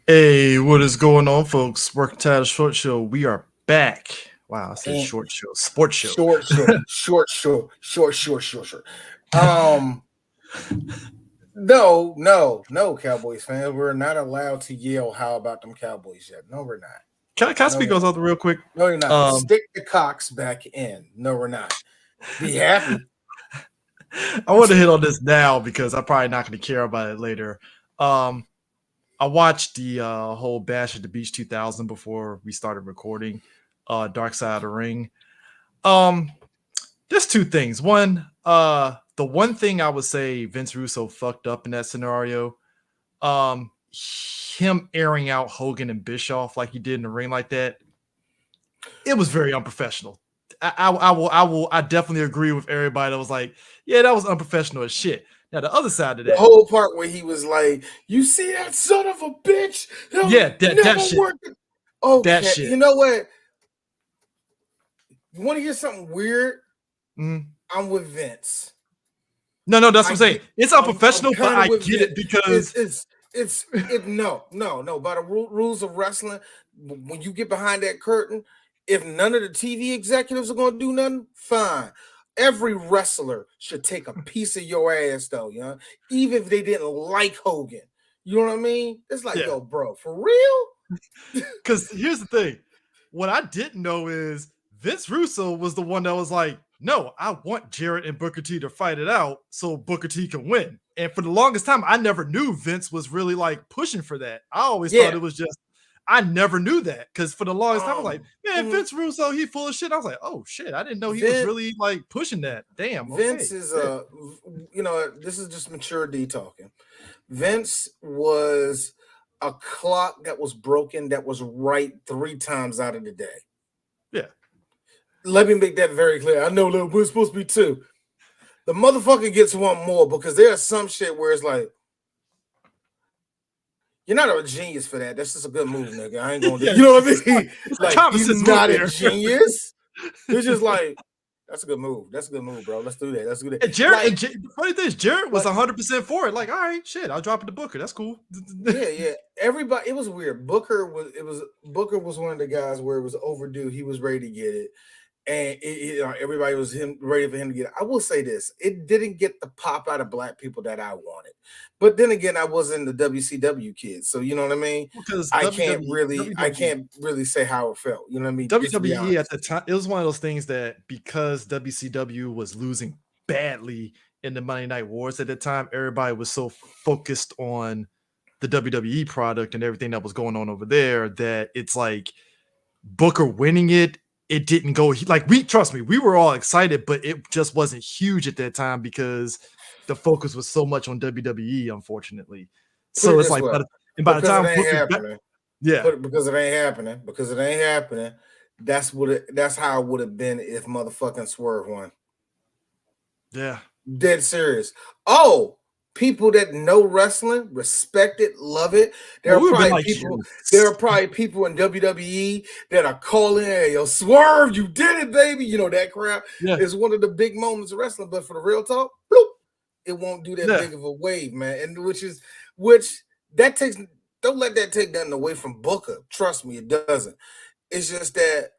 Hey, what is going on, folks? Working Title Short Show. We are back. Wow, I said And short show, sports show. short. Um, no, Cowboys fans. We're not allowed to yell "How about them Cowboys" yet. No, we're not. Can I No, speak we're on not. something real quick? No, you're not. Um, Stick the cocks back in. No, we're not. Be happy. I want to hit on this now because I'm probably not going to care about it later. Um, I watched the whole Bash at the Beach 2000 before we started recording. Dark Side of the Ring. Um, there's two things. One, the one thing I would say Vince Russo fucked up in that scenario. Um, him airing out Hogan and Bischoff like he did in the ring like that, it was very unprofessional. I definitely agree with everybody that was like, yeah, that was unprofessional as shit. Now the other side of The that, whole part where he was like, "You see that son of a bitch? He'll yeah, that never shit, work." that Okay, shit. you know what? You want to hear something weird? Mm. I'm with Vince. No, that's what I I'm saying. get. It's I'm unprofessional, but kind of I with get Vince. it because No. By the rules of wrestling, when you get behind that curtain, if none of the TV executives are going to do nothing, fine. Every wrestler should take a piece of your ass, though, you know, even if they didn't like Hogan. You know what I mean? It's like, yeah. yo, bro, for real? Because here's the thing: what I didn't know is Vince Russo was the one that was like, "No, I want Jarrett and Booker T to fight it out so Booker T can win." And for the longest time, I never knew Vince was really like pushing for that. I always thought Yeah. it was just. I never knew that because for the longest time, I was like, "Man, Mhm. Vince Russo, he full of shit." I was like, "Oh shit, I didn't know he was Vince, really like pushing that." Damn. Vince Okay. is Shit. this is just mature D talking. Vince was a clock that was broken that was right 3 times out of the day. Yeah. Let me make that very clear. I know that we're supposed to be two. The motherfucker gets one more because there's some shit where it's like, you're not a genius for that. That's just a good move, nigga. I ain't gonna do. Yeah. You know what I mean? It's a Like common he's sense move not a there. genius. He's just like, that's a good move. That's a good move, bro. Let's do that. Let's do that. And Jarrett, Like, the funny thing is, Jarrett was but 100% for it. Like, all right, shit, I'll drop it to Booker. That's cool. yeah. Everybody, it was weird. Booker was one of the guys where it was overdue. He was ready to get it, and everybody was ready for him to get it. I will say this: it didn't get the pop out of black people that I wanted. But then again, I wasn't the WCW kid, so you know what I mean. Because I can't really say how it felt. You know what I mean? Just to be WWE at honest. the time, it was one of those things that because WCW was losing badly in the Monday Night Wars at the time, everybody was so focused on the WWE product and everything that was going on over there that it's like Booker winning it. It didn't go like trust me, we were all excited, but it just wasn't huge at that time because the focus was so much on WWE, unfortunately. Put So it it's this like, way, and by the because it time ain't Booker's back, happening. yeah, Because it ain't happening. Because it ain't happening. That's how it would have been if motherfucking Swerve won. yeah. Dead serious. Oh, people that know wrestling, respect it, love it. Well, we would have been like you. There are probably people in WWE that are calling, "Hey, yo, Swerve, you did it, baby." You know that crap Yeah, is one of the big moments of wrestling. But for the real talk, bloop, it won't do that yeah. big of a wave, man. And which that takes. Don't let that take nothing away from Booker. Trust me, it doesn't. It's just that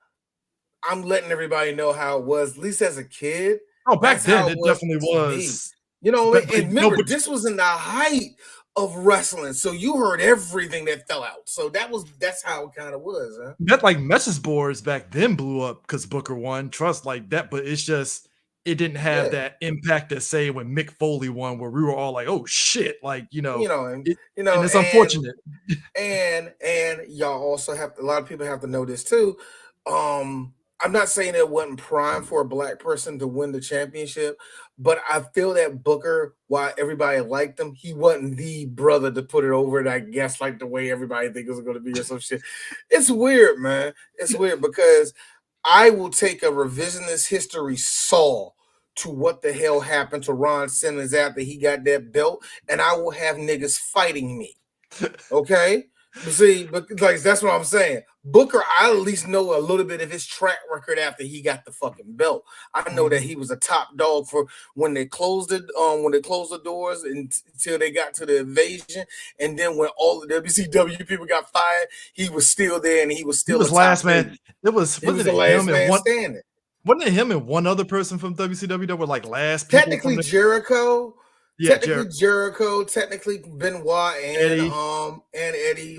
I'm letting everybody know how it was, at least as a kid. Oh, back That's then how it it was definitely to me. was. You know what I mean? And No, remember, but this was in the height of wrestling. So you heard everything that fell out. So that's how it kind of was, huh? that like message boards back then blew up because Booker won. Trust like that, but it's just it didn't have Yeah. that impact that say when Mick Foley won, where we were all like, "Oh shit!" Like And it, and it's and unfortunate. and y'all also have a lot of people have to know this too. I'm not saying it wasn't prime for a black person to win the championship, but I feel that Booker, while everybody liked him, he wasn't the brother to put it over it, I guess, like the way everybody think it was going to be or some shit. It's weird, man. It's weird because I will take a revisionist history saw to what the hell happened to Ron Simmons after he got that belt, and I will have niggas fighting me. Okay? But see, but like that's what I'm saying. Booker, I at least know a little bit of his track record after he got the fucking belt. I know that he was a top dog for when they closed it, when they closed the doors until they got to the invasion, and then when all the WCW people got fired, he was still there and he was He still was a last top man. He Wasn't was it the last him and man one? standing. Wasn't it him and one other person from WCW that were like last people? Technically Jericho. Yeah, Technically Jericho, technically Benoit and Eddie. Eddie.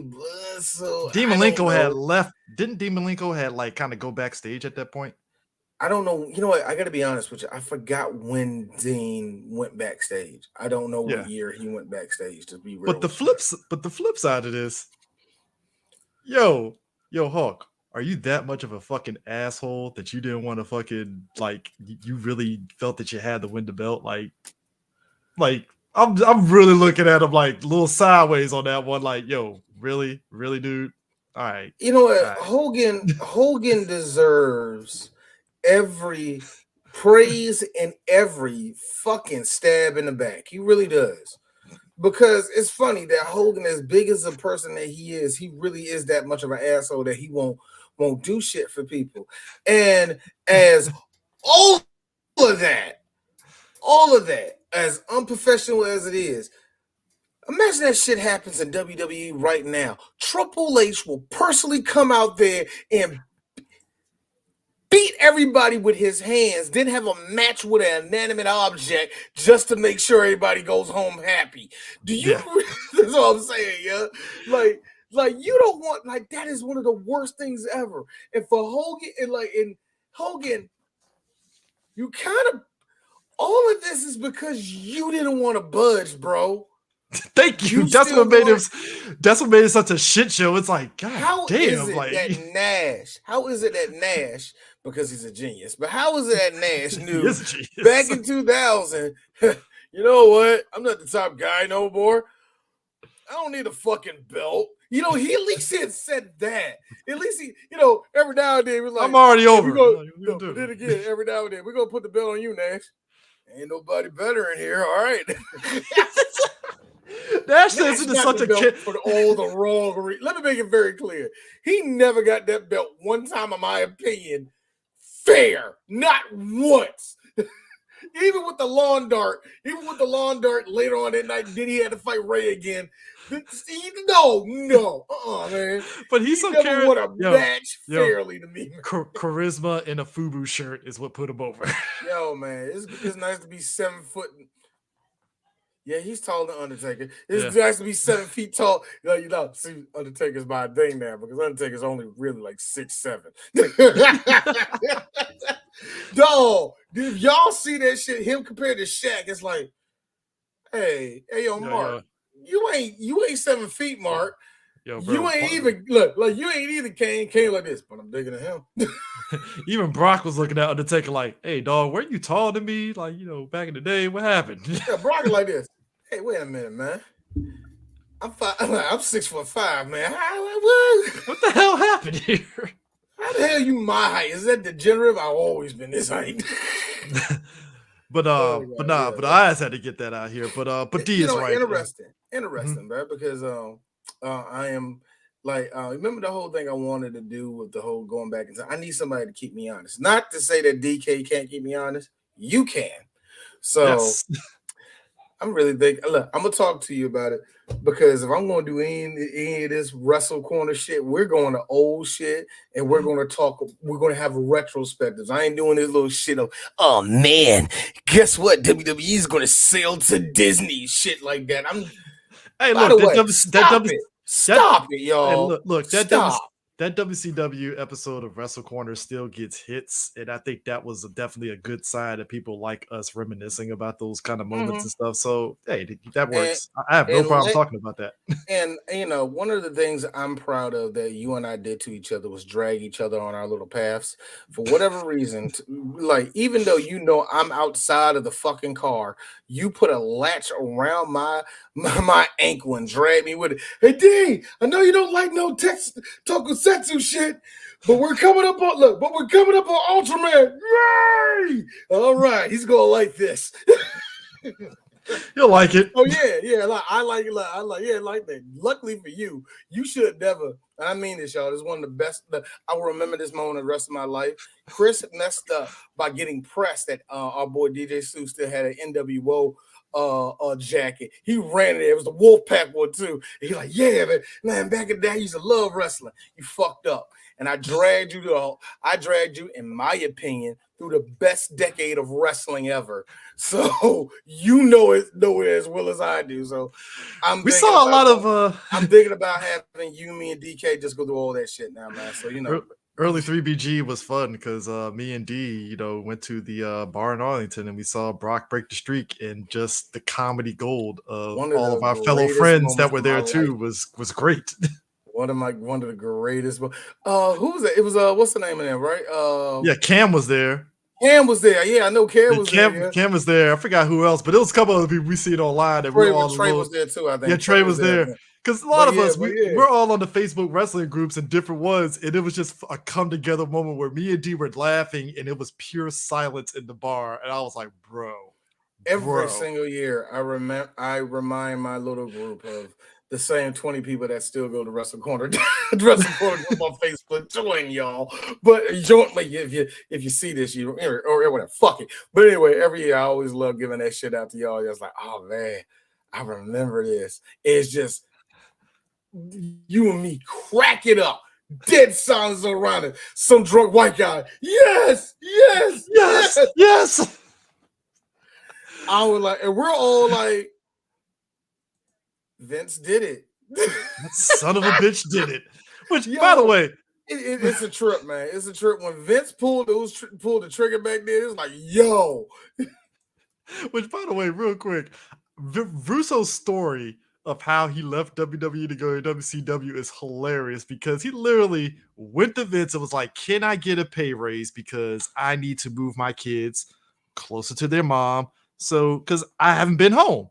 So Dean I don't Malenko had know. left. Didn't Dean Malenko had like kind of go backstage at that point? I don't know. You know what? I got to be honest with you. I forgot when Dean went backstage. I don't know what Yeah. year he went backstage. To be real, But the flip side of this, yo, Hawk, are you that much of a fucking asshole that you didn't want to fucking like? You really felt that you had to win the belt, like I'm really looking at him like a little sideways on that one. Like, yo, really, dude. All right. you know what? All right. Hogan deserves every praise and every fucking stab in the back. He really does. Because it's funny that Hogan, as big as a person that he really is that much of an asshole that he won't do shit for people. And as all of that, as unprofessional as it is, imagine that shit happens in WWE right now. Triple H will personally come out there and beat everybody with his hands, then have a match with an inanimate object just to make sure everybody goes home happy. Do you? Yeah. That's what I'm saying, yeah. Like you don't want, like, that is one of the worst things ever. And for Hogan, and Hogan, you kind of, all of this is because you didn't want to budge, bro. Thank you. That's what made it such a shit show. It's like, God how damn, is it like that Nash? How is it that Nash? Because he's a genius. But how is it that Nash knew back in 2000? You know what? I'm not the top guy no more. I don't need a fucking belt. You know, he at least had said that. At least he, you know, every now and then we're like, I'm already over. But then again, every now and then we're gonna put the belt on you, Nash. Ain't nobody better in here. All right. Nash says it is such a kid for all the wrong reasons. Let me make it very clear. He never got that belt one time, in my opinion, fair. Not once. Even with the lawn dart later on that night, then he had to fight Ray again. No, man. But he's so never won a match fairly to me. Charisma in a FUBU shirt is what put him over. Yo, man, it's nice to be 7 foot. Yeah, he's taller than Undertaker. It's nice to be 7 feet tall. You know, see, Undertaker's my thing now because Undertaker's only really like 6'7". Dog, if y'all see that shit, him compared to Shaq, it's like, hey, Mark, you ain't 7 feet, Mark. Yo, bro, you ain't even you ain't either Kane like this, but I'm digging at him. Even Brock was looking at Undertaker like, hey, dog, weren't you taller than me? Like, you know, back in the day, what happened? Yeah, Brock like this. Hey, wait a minute, man. I'm 6'5", man. What the hell happened here? How the hell you my height? Is that degenerative? I've always been this height. But I just had to get that out here. But D is right. Interesting, bro. Because I am like, remember the whole thing I wanted to do with the whole going back and I need somebody to keep me honest. Not to say that DK can't keep me honest. You can. So yes. I'm really thinking, look, I'm gonna talk to you about it because if I'm gonna do any of this Wrestle Corner shit, we're going to old shit and we're gonna have retrospectives. I ain't doing this little shit of, oh man, guess what? WWE is gonna sell to Disney, shit like that. Hey, look, stop it, y'all. Hey, look, that WCW episode of Wrestle Corner still gets hits, and I think that was definitely a good sign of people like us reminiscing about those kind of moments and stuff. So, hey, that works. I have no problem talking about that. And, you know, one of the things I'm proud of that you and I did to each other was drag each other on our little paths. For whatever reason, like, even though you know I'm outside of the fucking car, you put a latch around my ankle and drag me with it. Hey, D, I know you don't like no tokusatsu shit, but we're coming up on Ultraman. Yay! All right, he's gonna like this. You'll like it. Oh yeah. Like I like it. I like that. Luckily for you, you should never. I mean this, y'all. This is one of the best. I will remember this moment the rest of my life. Chris messed up by getting pressed that our boy DJ Sue still had an NWO jacket. He ran it. It was a Wolfpack one too. And he's like, yeah, man, back in the day, I used to love wrestling. You fucked up. And I dragged you, in my opinion, through the best decade of wrestling ever. So you know it as well as I do. So I'm thinking about having you, me, and DK just go through all that shit now, man. So you know. Early 3BG was fun because me and D, went to the bar in Arlington and we saw Brock break the streak, and just the comedy gold of all of our fellow friends that were there too was great. One of the greatest. Who was it? It was what's the name of that? Right? Yeah, Cam was there. Cam was there. Yeah, I know Cam was there. Yeah. Cam was there. I forgot who else, but it was a couple other people we seen online. And Trey was there too, I think. Yeah, Trey was there. Because a lot of us, we're all on the Facebook wrestling groups and different ones, and it was just a come together moment where me and D were laughing, and it was pure silence in the bar, and I was like, bro. Every single year, I remind my little group of the same 20 people that still go to Wrestle Corner, Wrestle Corner group on Facebook. Join y'all, but if you see this, or whatever, fuck it. But anyway, every year I always love giving that shit out to y'all. Just like, oh man, I remember this. It's just you and me crack it up. Dead silence around it. Some drunk white guy. Yes. I was like, and we're all like, Vince did it. That son of a bitch did it. Which, by the way, it's a trip, man. It's a trip. When Vince pulled the trigger back there, it's like, yo. Which, by the way, real quick, Russo's story of how he left WWE to go to WCW is hilarious, because he literally went to Vince and was like, can I get a pay raise because I need to move my kids closer to their mom, so because I haven't been home.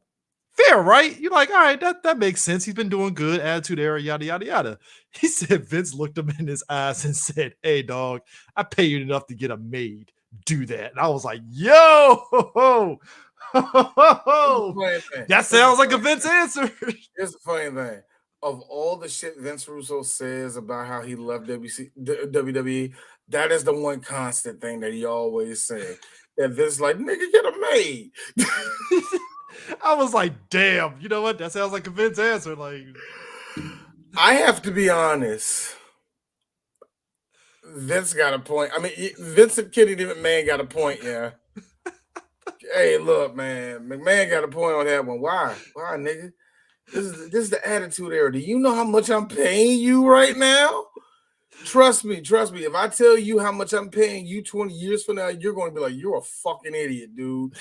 Fair, right? You're like, all right, that makes sense. He's been doing good, attitude era, yada, yada, yada. He said Vince looked him in his eyes and said, hey, dog, I pay you enough to get a maid. Do that. And I was like, yo, that sounds like a Vince answer. Here's the funny thing. Of all the shit Vince Russo says about how he left WWE, that is the one constant thing that he always said. That Vince like, nigga, get a maid. I was like, damn, you know what? That sounds like a Vince answer. Like, I have to be honest. Vince got a point. I mean, Vince and Kenny McMahon got a point, yeah. Hey, look, man. McMahon got a point on that one. Why, nigga? This is the attitude era. Do you know how much I'm paying you right now? Trust me. If I tell you how much I'm paying you 20 years from now, you're going to be like, you're a fucking idiot, dude.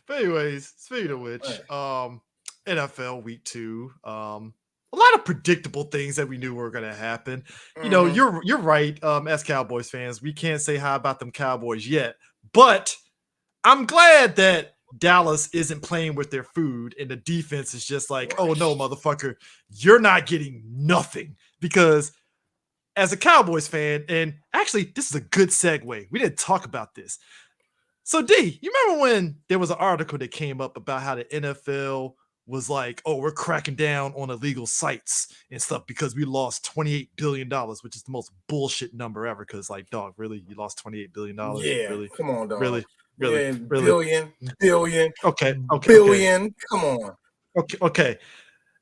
But anyways, speaking of which, NFL week 2, a lot of predictable things that we knew were going to happen. You know, you're right. As Cowboys fans, we can't say hi about them Cowboys yet, but I'm glad that Dallas isn't playing with their food and the defense is just like, oh no, motherfucker, you're not getting nothing. Because as a Cowboys fan, and actually this is a good segue, we didn't talk about this. So D, you remember when there was an article that came up about how the NFL was like, oh, we're cracking down on illegal sites and stuff because we lost $28 billion, which is the most bullshit number ever. Because, like, dog, really? You lost $28 billion? Yeah, really? Come on, dog. Really? Billion. Okay. Billion. Come on. Okay.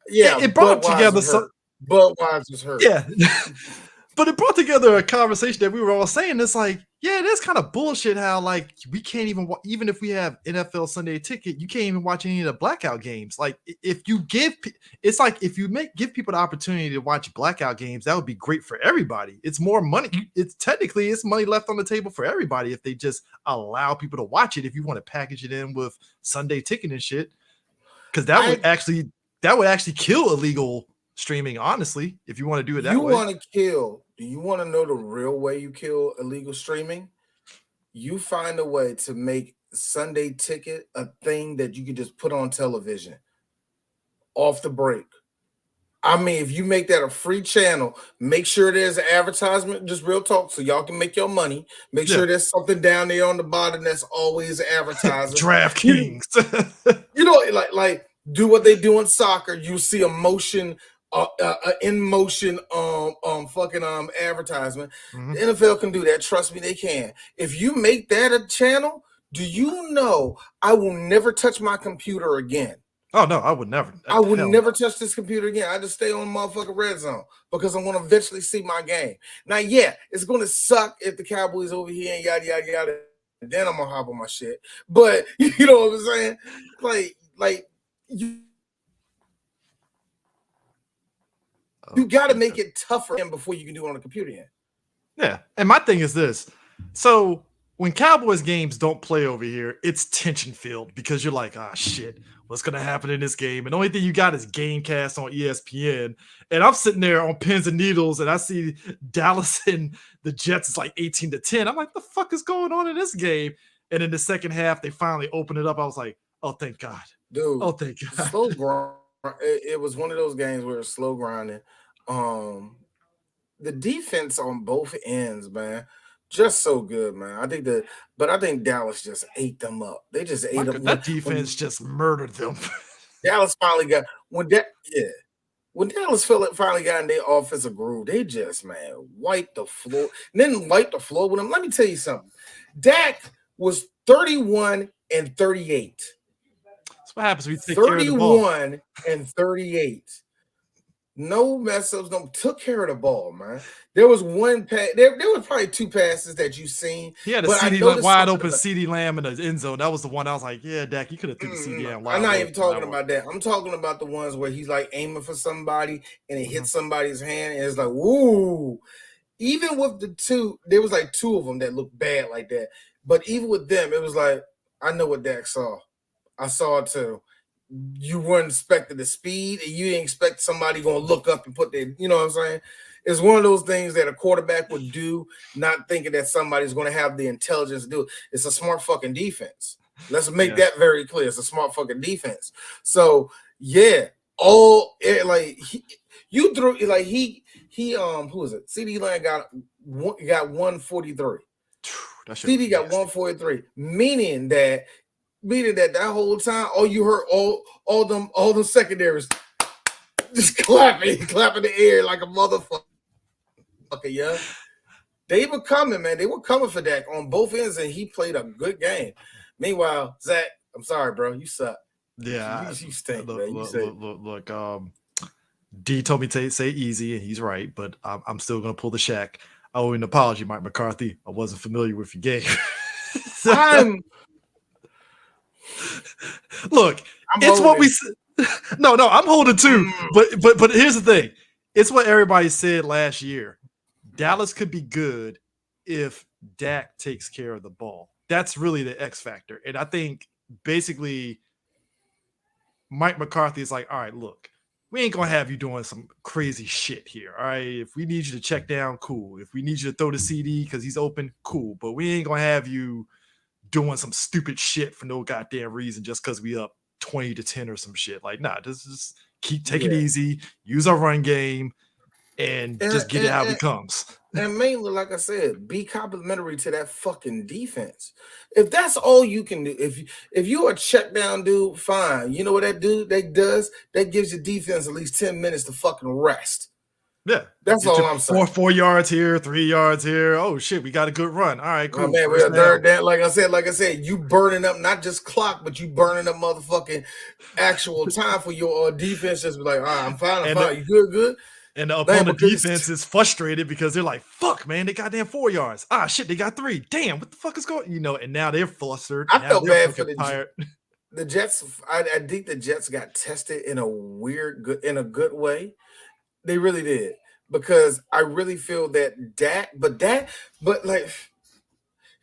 Yeah, it brought together some. Budweiser's hurt. Yeah. But it brought together a conversation that we were all saying. It's like, yeah, it is kind of bullshit how, like, we can't even if we have NFL Sunday Ticket, you can't even watch any of the blackout games. Like, if you give people the opportunity to watch blackout games, that would be great for everybody. It's more money. It's money left on the table for everybody if they just allow people to watch it. If you want to package it in with Sunday Ticket and shit, because that would actually kill illegal streaming, honestly, if you want to do it that way. Do you want to know the real way you kill illegal streaming? You find a way to make Sunday Ticket a thing that you can just put on television off the break. I mean, if you make that a free channel, make sure there's an advertisement, just real talk, so y'all can make your money. Make Yeah. sure there's something down there on the bottom that's always advertising. DraftKings. You know, like do what they do in soccer. You see a motion, in motion, fucking advertisement. Mhm. The NFL can do that. Trust me, they can. If you make that a channel, do you know I will never touch my computer again? Oh no, I would never. I would Hell never no. touch this computer again. I just stay on motherfucking red zone because I want to eventually see my game. Now, yeah, it's gonna suck if the Cowboys over here and yada yada yada. Then I'm gonna hop on my shit. But you know what I'm saying? Like you got to make it tougher before you can do it on the computer. Yeah, and my thing is this: so when Cowboys games don't play over here, it's tension filled because you're like, ah, shit, what's gonna happen in this game? And the only thing you got is Gamecast on ESPN, and I'm sitting there on pins and needles, and I see Dallas and the Jets is like 18-10. I'm like, the fuck is going on in this game? And in the second half, they finally open it up. I was like, oh, thank God, Dude. Oh, thank God. Slow grind. It was one of those games where it's slow grinding. The defense on both ends, man, just so good, man. I think Dallas just ate them up. They just ate them. That defense just murdered them. Dallas finally got when Dallas finally got in their offensive groove, they just wiped the floor. And then wiped the floor with them. Let me tell you something. Dak was 31 and 38. That's what happens when you take care of the ball. 31 and 38. No mess ups, took care of the ball, man. There was one pass. There was probably two passes that you seen. He had a CD wide open CD Lamb in the end zone. That was the one I was like, yeah, Dak, you could have threw the CD out. I'm not even talking about that. I'm talking about the ones where he's like aiming for somebody and it hits somebody's hand and it's like, woo. Even with the two, there was like two of them that looked bad like that. But even with them, it was like, I know what Dak saw. I saw it too. You weren't expecting the speed, and you didn't expect somebody going to look up and put their, you know what I'm saying? It's one of those things that a quarterback would do, not thinking that somebody's going to have the intelligence to do it. It's a smart fucking defense. Let's make that very clear. It's a smart fucking defense. So yeah, you threw like he who is it? CD Lamb got 143. CD got 143, meaning that whole time, all you heard all them secondaries just clapping the air like a motherfucker. Yeah, they were coming, man. They were coming for Dak on both ends, and he played a good game. Meanwhile, Zach, I'm sorry, bro, you suck. Yeah, you stink, look, man. Look. D told me to say easy, and he's right, but I'm still gonna pull the Shaq. I owe an apology, Mike McCarthy. I wasn't familiar with your game. Look, it's what we said. No, I'm holding too. But here's the thing. It's what everybody said last year. Dallas could be good if Dak takes care of the ball. That's really the X factor. And I think basically Mike McCarthy is like, all right, look, we ain't going to have you doing some crazy shit here. All right. If we need you to check down, cool. If we need you to throw the CD because he's open, cool. But we ain't going to have you doing some stupid shit for no goddamn reason just because we up 20-10 or some shit. Like, nah, just keep taking it easy, use our run game, and just get it how it comes. And mainly, like I said, be complimentary to that fucking defense. If that's all you can do, if you're a check down dude, fine. You know what that does? That gives your defense at least 10 minutes to fucking rest. Yeah, that's all I'm saying. 4 yards here, 3 yards here. Oh shit, we got a good run. All right, cool. Oh, man, we're third down. Like I said, you burning up not just clock, but you burning up motherfucking actual time for your defense. Just be like, all right, I'm fine. You good? And the opponent defense is frustrated because they're like, fuck, man, they got damn 4 yards. Ah, shit, they got 3. Damn, what the fuck is going? And now they're flustered. I felt bad for the Jets. I think the Jets got tested in a good way. They really did, because I really feel that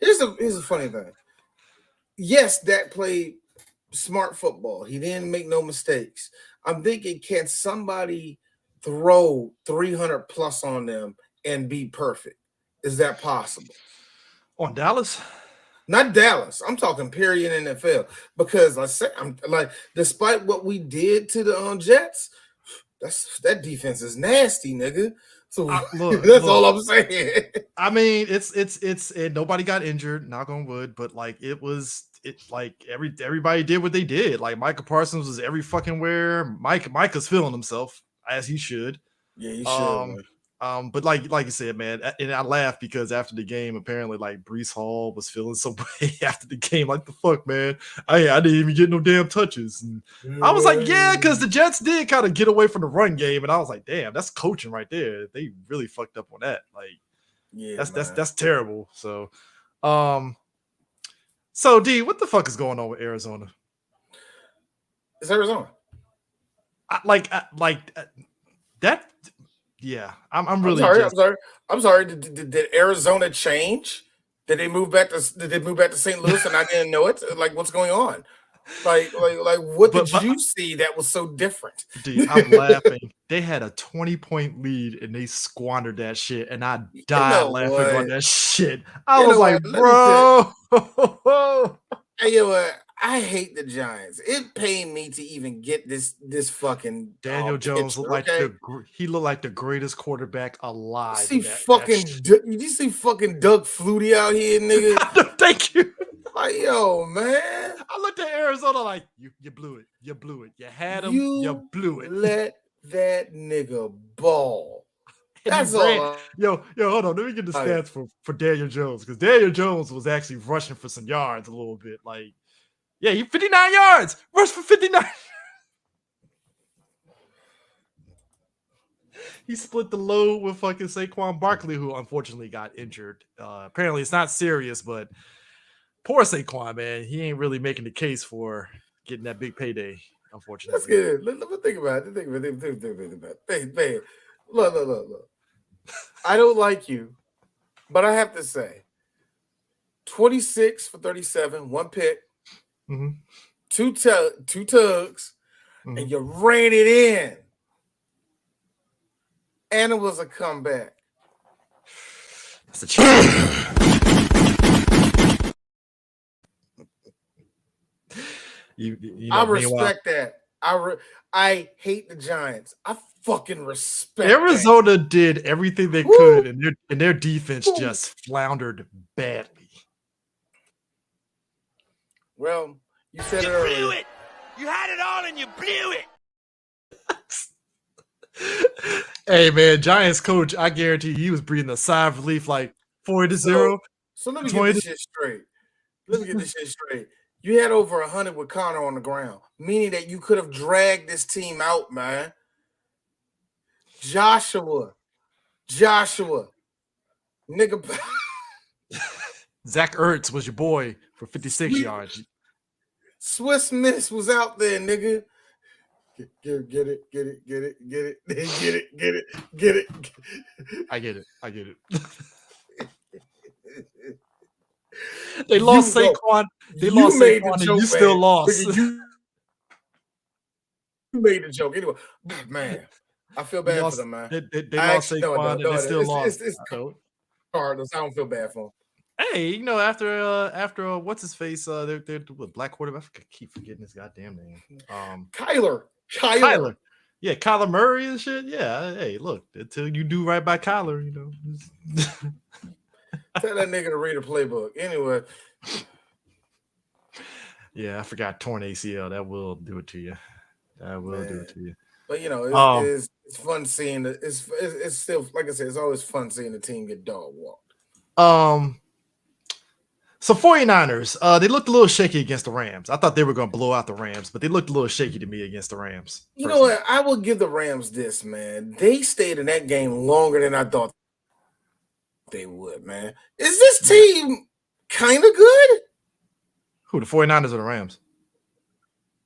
here's a funny thing. Yes, Dak played smart football. He didn't make no mistakes. I'm thinking, can somebody throw 300 plus on them and be perfect? Is that possible? On Dallas? Not Dallas. I'm talking period NFL. Because I said, I'm like, despite what we did to the Jets, that defense is nasty, nigga. So look, that's all I'm saying. I mean, it's nobody got injured, knock on wood, but like everybody did what they did. Like Micah Parsons was every fucking where. Micah's feeling himself as he should. Yeah, he should. Man. But like you said, man, and I laughed because after the game, apparently like Breece Hall was feeling some way after the game. Like the fuck, man, I didn't even get no damn touches. And I was like, yeah, because the Jets did kind of get away from the run game, and I was like, damn, that's coaching right there. They really fucked up on that. Like, yeah, that's terrible. So, so D, what the fuck is going on with Arizona? It's Arizona. That. Yeah, I'm really. I'm sorry. Did Arizona change? Did they move back to St. Louis and I didn't know it? Like, what's going on? Like, what did you see that was so different? Dude, I'm laughing. They had a 20-point lead and they squandered that shit, and I died laughing on that shit. I was like, bro. Hey, you know what? I hate the Giants. It pained me to even get this fucking Daniel Jones looked like he looked like the greatest quarterback alive. Did you see fucking Doug Flutie out here, nigga? Thank you. Like, yo, man. I looked at Arizona like you blew it. You blew it. You had him. You blew it. Let that nigga ball. That's all. Yo, hold on. Let me get the stats for Daniel Jones, because Daniel Jones was actually rushing for some yards a little bit. Like, yeah, he 59 yards. Rushed for 59. He split the load with fucking Saquon Barkley, who unfortunately got injured. Apparently, it's not serious, but poor Saquon, man. He ain't really making the case for getting that big payday, unfortunately. Let's get it. Let me think about it. Think about it. Hey, look. I don't like you, but I have to say, 26 for 37, one pick, two tugs, and you ran it in. And it was a comeback. That's a chance. I respect that. I hate the Giants. I fucking respect Arizona did everything they could, and their defense just floundered badly. Well, you said it earlier. Blew it. You had it all and you blew it. Hey man, Giants coach, I guarantee he was breathing a sigh of relief like 40-0. So let me get this shit straight. You had over 100 with Connor on the ground, meaning that you could have dragged this team out, man. Joshua, nigga. Zach Ertz was your boy for 56 yards. Swiss Miss was out there, nigga. Get it. I get it. They lost Saquon. They lost Saquon, and you still lost. You made the joke anyway. Man, I feel bad for them, man. They lost Saquon, and they still lost. It's Cardinals. I don't feel bad for them. Hey, after what's his face? They're black quarterback. I keep forgetting his goddamn name. Kyler. Yeah, Kyler Murray and shit. Yeah. Hey, look, until you do right by Kyler, Tell that nigga to read a playbook. Anyway. Yeah, I forgot torn ACL. That will do it to you. But it's fun seeing it. It's still, like I said, it's always fun seeing the team get dog walked. So 49ers, they looked a little shaky against the Rams. I thought they were going to blow out the Rams, but they looked a little shaky to me against the Rams. You know what? I will give the Rams this, man. They stayed in that game longer than I thought they would, man. Is this team kind of good? Who, the 49ers or the Rams?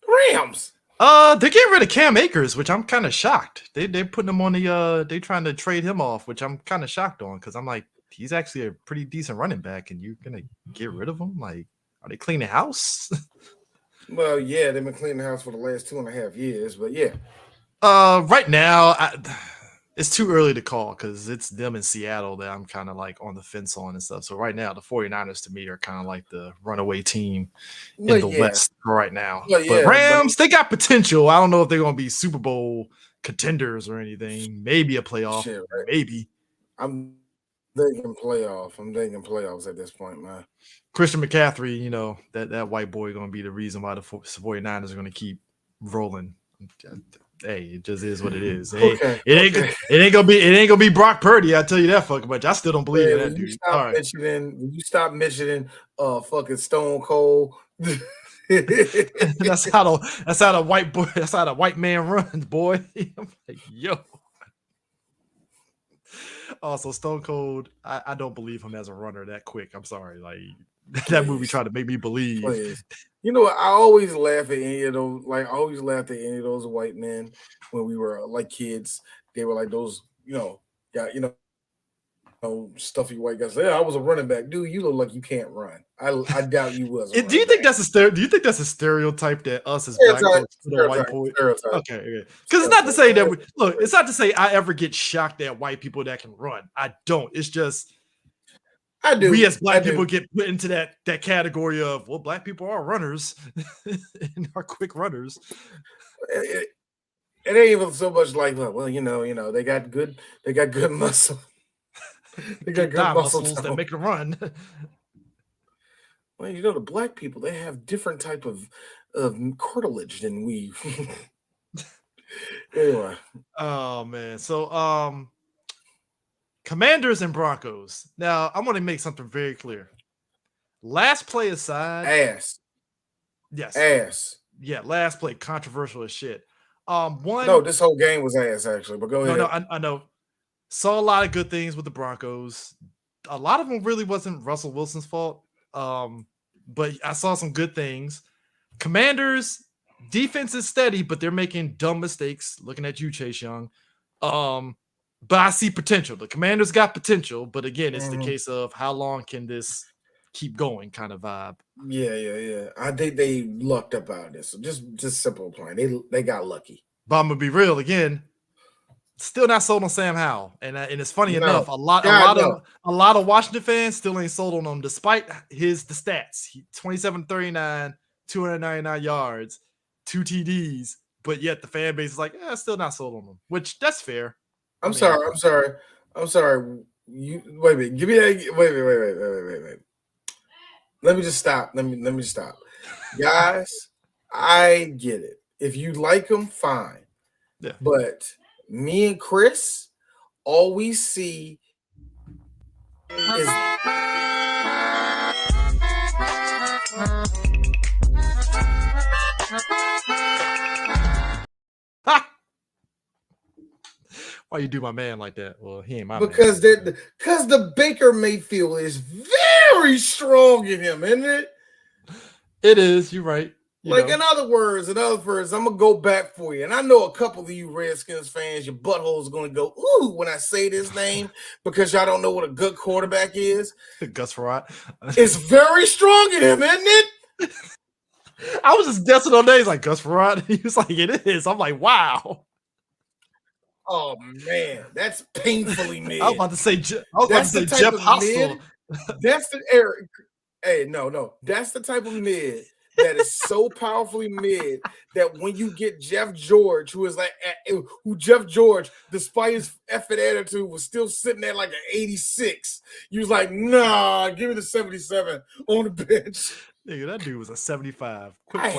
Rams. They're getting rid of Cam Akers, which I'm kind of shocked. They're putting him on they trying to trade him off, which I'm kind of shocked on, because I'm like, he's actually a pretty decent running back, and you're gonna get rid of him? Like, are they cleaning house? Well, yeah, they've been cleaning the house for the last 2.5 years, but yeah. Right now, it's too early to call, because it's them in Seattle that I'm kind of like on the fence on and stuff. So right now, the 49ers to me are kind of like the runaway team in the West right now. But Rams, they got potential. I don't know if they're gonna be Super Bowl contenders or anything. Maybe a playoff. Shit, right? Maybe. I'm thinking playoff. I'm thinking playoffs at this point, man. Christian McCaffrey, you know, that white boy going to be the reason why the 49ers are going to keep rolling. Hey, it just is what it is. It ain't gonna be Brock Purdy. I tell you that fucking much. I still don't believe in that dude. You stop mentioning fucking Stone Cold. that's how the white boy. That's how the white man runs, boy. I'm like, yo. Also, Stone Cold, I don't believe him as a runner that quick. I'm sorry, like that movie tried to make me believe. Please. You know what? I always laugh at any of those. Like, I always laughed at any of those white men when we were like kids. They were like those, stuffy white guys. Yeah, I was a running back, dude. You look like you can't run. I doubt you was. Do you think that's a stereotype that us as black folks put on white boys? Okay, because it's not to say that it's not to say I ever get shocked at white people that can run. I don't. It's just. I do. We as black people get put into that category of, well, black people are runners and are quick runners. It ain't even so much like, well, they got good muscle. They got good muscles that make them run. Well, the black people, they have different type of cartilage than we. Anyway. Oh man. So Commanders and Broncos. Now, I want to make something very clear. Last play aside. Ass. Yes. Ass. Yeah, last play. Controversial as shit. No, this whole game was ass, actually. But go ahead. No, I know. Saw a lot of good things with the Broncos. A lot of them really wasn't Russell Wilson's fault. But I saw some good things. Commanders, defense is steady, but they're making dumb mistakes. Looking at you, Chase Young. But I see potential. The Commanders got potential, but again, it's the case of how long can this keep going kind of vibe. Yeah. I think they lucked up out of this. So just simple point. They got lucky. But I'm gonna be real again. Still not sold on Sam Howell, and it's funny enough. A lot of Washington fans still ain't sold on him, despite the stats. 27-39, 299 yards, 2 TDs, but yet the fan base is like, still not sold on him. Which that's fair. I'm sorry. You wait a minute. Give me that. Wait. Let me just stop. Let me stop. Guys, I get it. If you like them, fine. Yeah. But me and Chris, all we see is Why you do my man like that? Well, he ain't my because man. Because the Baker Mayfield is very strong in him, isn't it? It is. You're right. In other words, I'm gonna go back for you. And I know a couple of you Redskins fans, your butthole's gonna go, ooh, when I say this name, because y'all don't know what a good quarterback is. Gus Frerotte. It's very strong in him, isn't it? I was just guessing on days like Gus Frerotte. He was like, it is. I'm like, wow. Oh man, that's painfully mid. I was about to say Jeff Hostel. That's the Eric. Hey, no. That's the type of mid that is so powerfully mid that when you get Jeff George, Jeff George, despite his effing attitude, was still sitting at like an 86. You was like, nah, give me the 77 on the bench. Nigga, that dude was a 75. I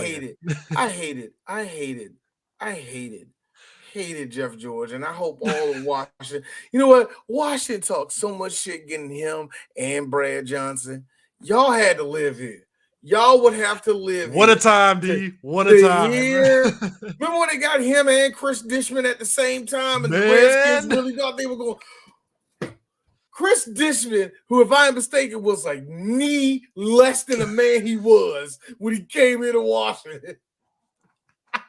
hated Jeff George, and I hope all of Washington. You know what? Washington talked so much shit getting him and Brad Johnson. Y'all had to live here. Y'all would have to live. What a time, D. What a time. Remember when they got him and Chris Dishman at the same time, and the Redskins really thought they were going. Chris Dishman, who, if I'm mistaken, was like knee less than the man he was when he came into Washington. I'm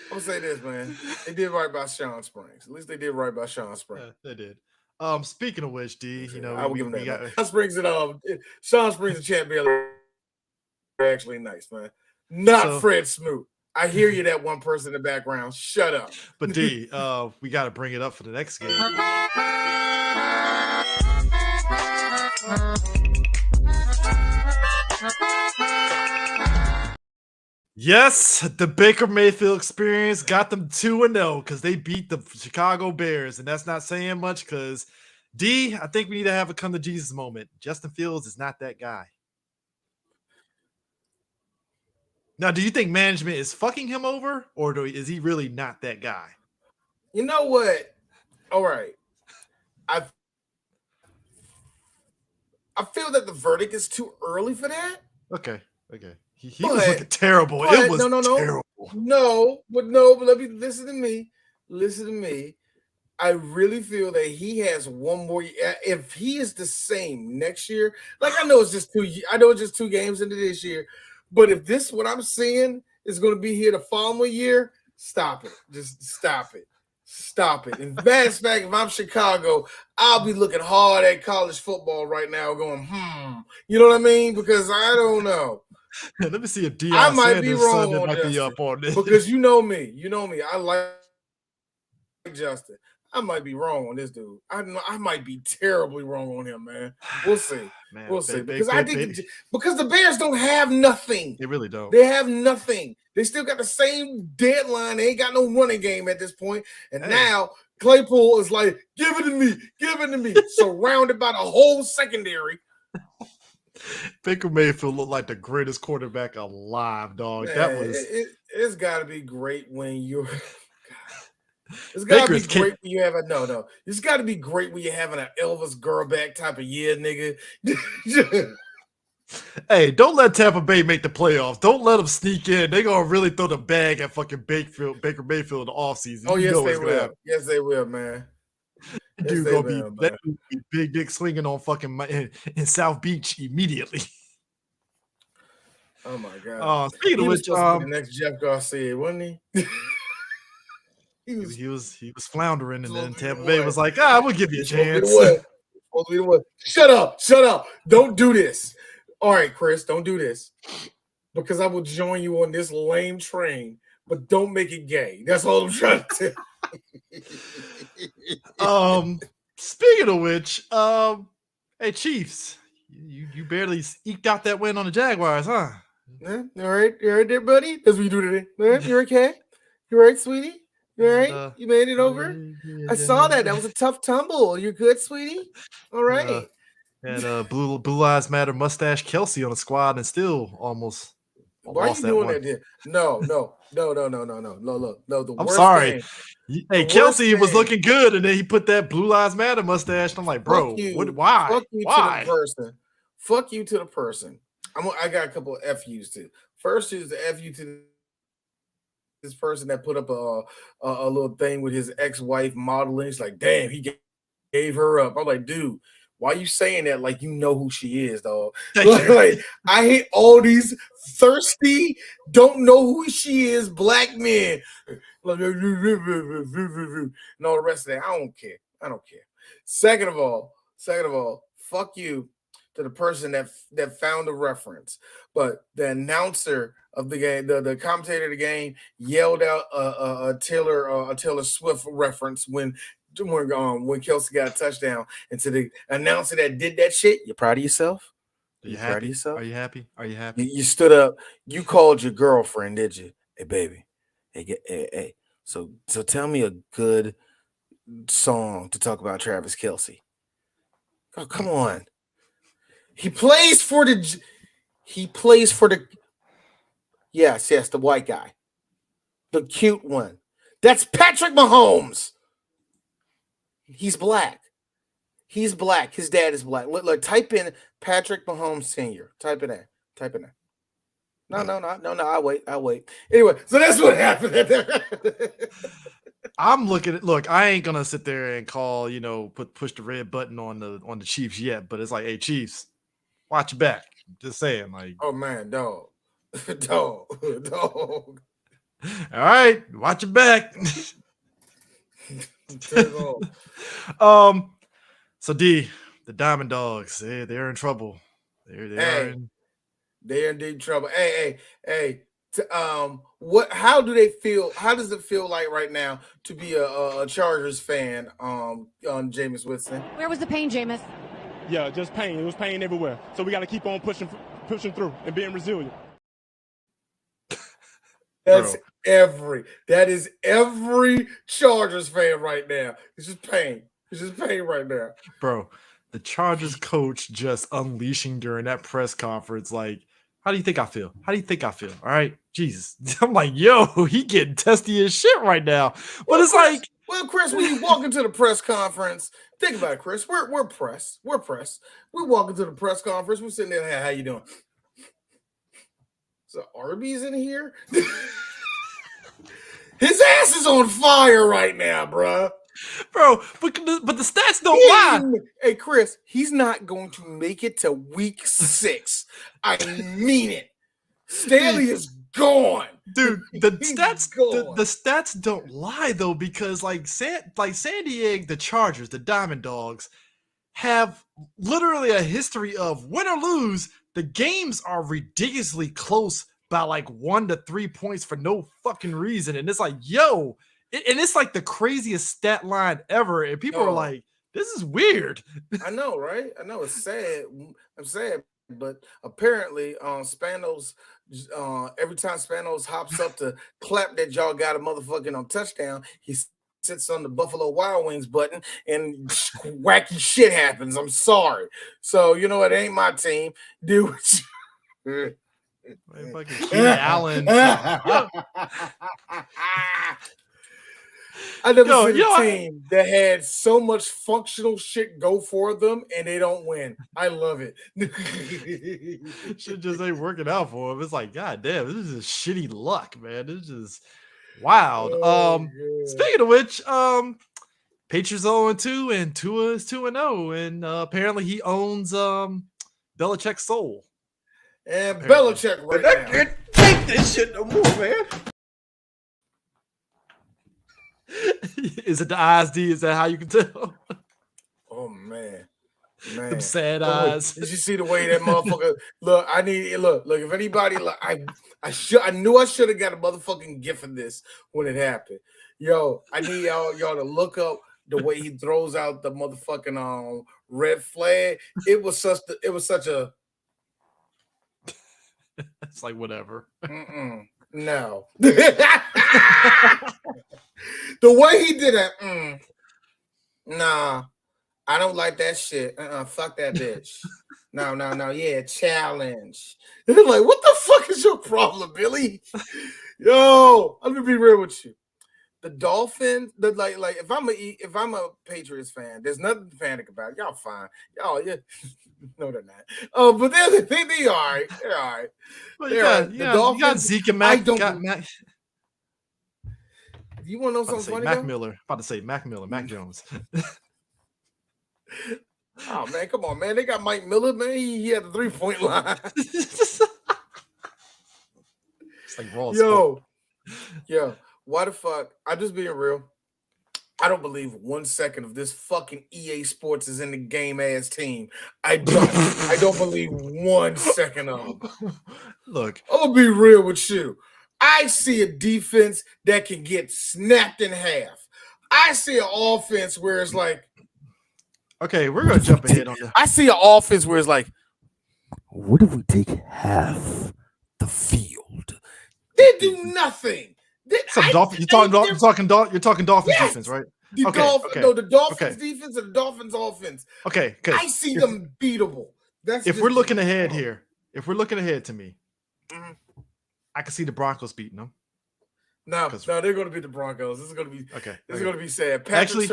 gonna say this, man. They did right by Sean Springs. At least they did right by Sean Springs. They did. Speaking of which, D, I will give him that. Sean Springs and Champ Bailey are actually nice, man. Not Fred Smoot. I hear you, that one person in the background. Shut up. But D, we got to bring it up for the next game. Yes, the Baker Mayfield experience got them 2-0 because they beat the Chicago Bears, and that's not saying much because I think we need to have a come to Jesus moment. Justin Fields is not that guy. Now, do you think management is fucking him over, or is he really not that guy? You know what? All right. I feel that the verdict is too early for that. Okay. He was looking terrible. It was terrible. But let me listen to me. Listen to me. I really feel that he has one more. If he is the same next year, like I know it's just 2 games into this year, but if this what I'm seeing is going to be here the following year, stop it. Just stop it. Stop it. And matter of fact, if I'm Chicago, I'll be looking hard at college football right now, going, you know what I mean? Because I don't know. Let me see if I might be wrong on might Justin, be up on this. because you know me. I like Justin. I might be wrong on this dude. I might be terribly wrong on him, man. We'll see. Man, we'll see. Because I think because the Bears don't have nothing. They really don't. They have nothing. They still got the same deadline. They ain't got no running game at this point. And now Claypool is like, give it to me, surrounded by the whole secondary. Baker Mayfield looked like the greatest quarterback alive, dog. Man, that was. It's got to be great when you're. It's got to be great when you have It's got to be great when you're having an Elvis Grbac type of year, nigga. Hey, don't let Tampa Bay make the playoffs. Don't let them sneak in. They're going to really throw the bag at fucking Baker Mayfield in the offseason. Oh, yes, they will. Yes, they will, man. Dude going to be big dick swinging on fucking in South Beach immediately. Oh, my God. Speaking of which, the next Jeff Garcia, wasn't he? He was floundering, and then Tampa Bay was like, we'll give you a chance. Shut up. Don't do this. All right, Chris, don't do this. Because I will join you on this lame train, but don't make it gay. That's all I'm trying to tell. Speaking of which, hey, Chiefs, you barely eked out that win on the Jaguars, huh? Yeah, all right. You're right there, buddy. That's what you do today. All right, you're okay. You're right, sweetie. You all right? You made it over? I saw that. That was a tough tumble. You're good, sweetie? All right. And Blue Lives Matter mustache Kelsey on the squad and still almost Why are you doing that? No. I'm sorry. Hey, Kelsey was looking good, and then he put that Blue Lives Matter mustache. And I'm like, bro, why? Fuck you to the person. Fuck you to the person. I got a couple of FUs too. First is the FU to this person that put up a little thing with his ex-wife modeling. He's like, damn, he gave her up. I'm like, dude, why are you saying that like you know who she is, dog? Like, I hate all these thirsty, don't know who she is, black men. And all the rest of that. I don't care. Second of all, fuck you to the person that found the reference. But the announcer of the game, the commentator of the game, yelled out a Taylor Swift reference when Kelsey got a touchdown. And to the announcer that did that shit, you proud of yourself? Are you proud of yourself? Are you happy? You stood up. You called your girlfriend, did you? Hey, baby. Hey. So tell me a good song to talk about Travis Kelce. Oh, come on. He plays for the yes, the white guy. The cute one. That's Patrick Mahomes. He's black. His dad is black. Look, type in Patrick Mahomes Sr. Type it in. No, I'll wait. Anyway, so that's what happened. I ain't gonna sit there and call, push the red button on the Chiefs yet, but it's like, hey, Chiefs, watch your back. Just saying, like, oh man, dog. All right, watch your back. So the Diamond Dogs, they're in trouble. They're in deep trouble. Hey. How do they feel? How does it feel like right now to be a Chargers fan? On Jameis Winston. Where was the pain, Jameis? Yeah, just pain. It was pain everywhere. So we got to keep on pushing through and being resilient. That is every Chargers fan right now. It's just pain. It's just pain right now. Bro, the Chargers coach just unleashing during that press conference, like, how do you think I feel? How do you think I feel? All right, Jesus. I'm like, yo, he getting testy as shit right now. But it's Chris, like, well, Chris, when you walk into the press conference, think about it, Chris. We're press. We're press. We walk into the press conference. We're sitting there. Hey, how you doing? So Arby's in here. His ass is on fire right now, bro. Bro, but the stats don't lie. Hey, Chris, he's not going to make it to week 6. I mean it. Stanley is gone. Dude, the stats don't lie though, because like San Diego, the Chargers, the Diamond Dogs, have literally a history of win or lose, the games are ridiculously close by like 1 to 3 points for no fucking reason. And it's like, yo, and it's like the craziest stat line ever. And people are like, this is weird. I know, right? I know it's sad. I'm sad, but apparently Spanos, every time Spanos hops up to clap that y'all got a motherfucking touchdown, he sits on the Buffalo Wild Wings button and wacky shit happens. I'm sorry. So you know it ain't my team, dude. Allen. I never seen a team that had so much functional shit go for them and they don't win. I love it. Shit just ain't working out for him. It's like, God damn, this is just shitty luck, man. This is wild. Speaking of which, Patriots 0-2 and Tua is 2-0, and apparently he owns Belichick's soul. And Belichick right now. I can't take this shit no more, man. Is it the eyes, D? Is that how you can tell? Oh man. Them sad eyes. Did you see the way that motherfucker look? Look. If anybody I knew I should have got a motherfucking gift of this when it happened. Yo, I need y'all to look up the way he throws out the motherfucking red flag. It was such a it's like whatever. No. The way he did it, nah, I don't like that shit. Fuck that bitch. No, yeah, challenge. Like, what the fuck is your problem, Billy? Yo, I'm gonna be real with you. The Dolphins, like if I'm a Patriots fan, there's nothing to panic about. Y'all fine. Y'all, yeah. No, they're not. Oh, but they all right. They're all right. Well, the Dolphins, you got Zeke and Mac. You want to know something funny? Mac Miller. About to say Mac Miller, Mac Jones. Oh man, come on, man. They got Mike Miller, man. He had the 3-point line. It's like raw. Yo, why the fuck? I'm just being real. I don't believe 1 second of this fucking EA Sports is in the game ass team. I don't believe 1 second of them. Look, I'm gonna be real with you. I see a defense that can get snapped in half. I see an offense where it's like, okay, we're gonna jump ahead on that. I see an offense where it's like, what if we take half the field? They do nothing. You're talking Dolphins defense, right? The Dolphins defense and the Dolphins offense. Okay. I see them beatable. If we're looking ahead here, to me, I can see the Broncos beating them. No, they're going to beat the Broncos. This is going to be This is going to be sad. Patrick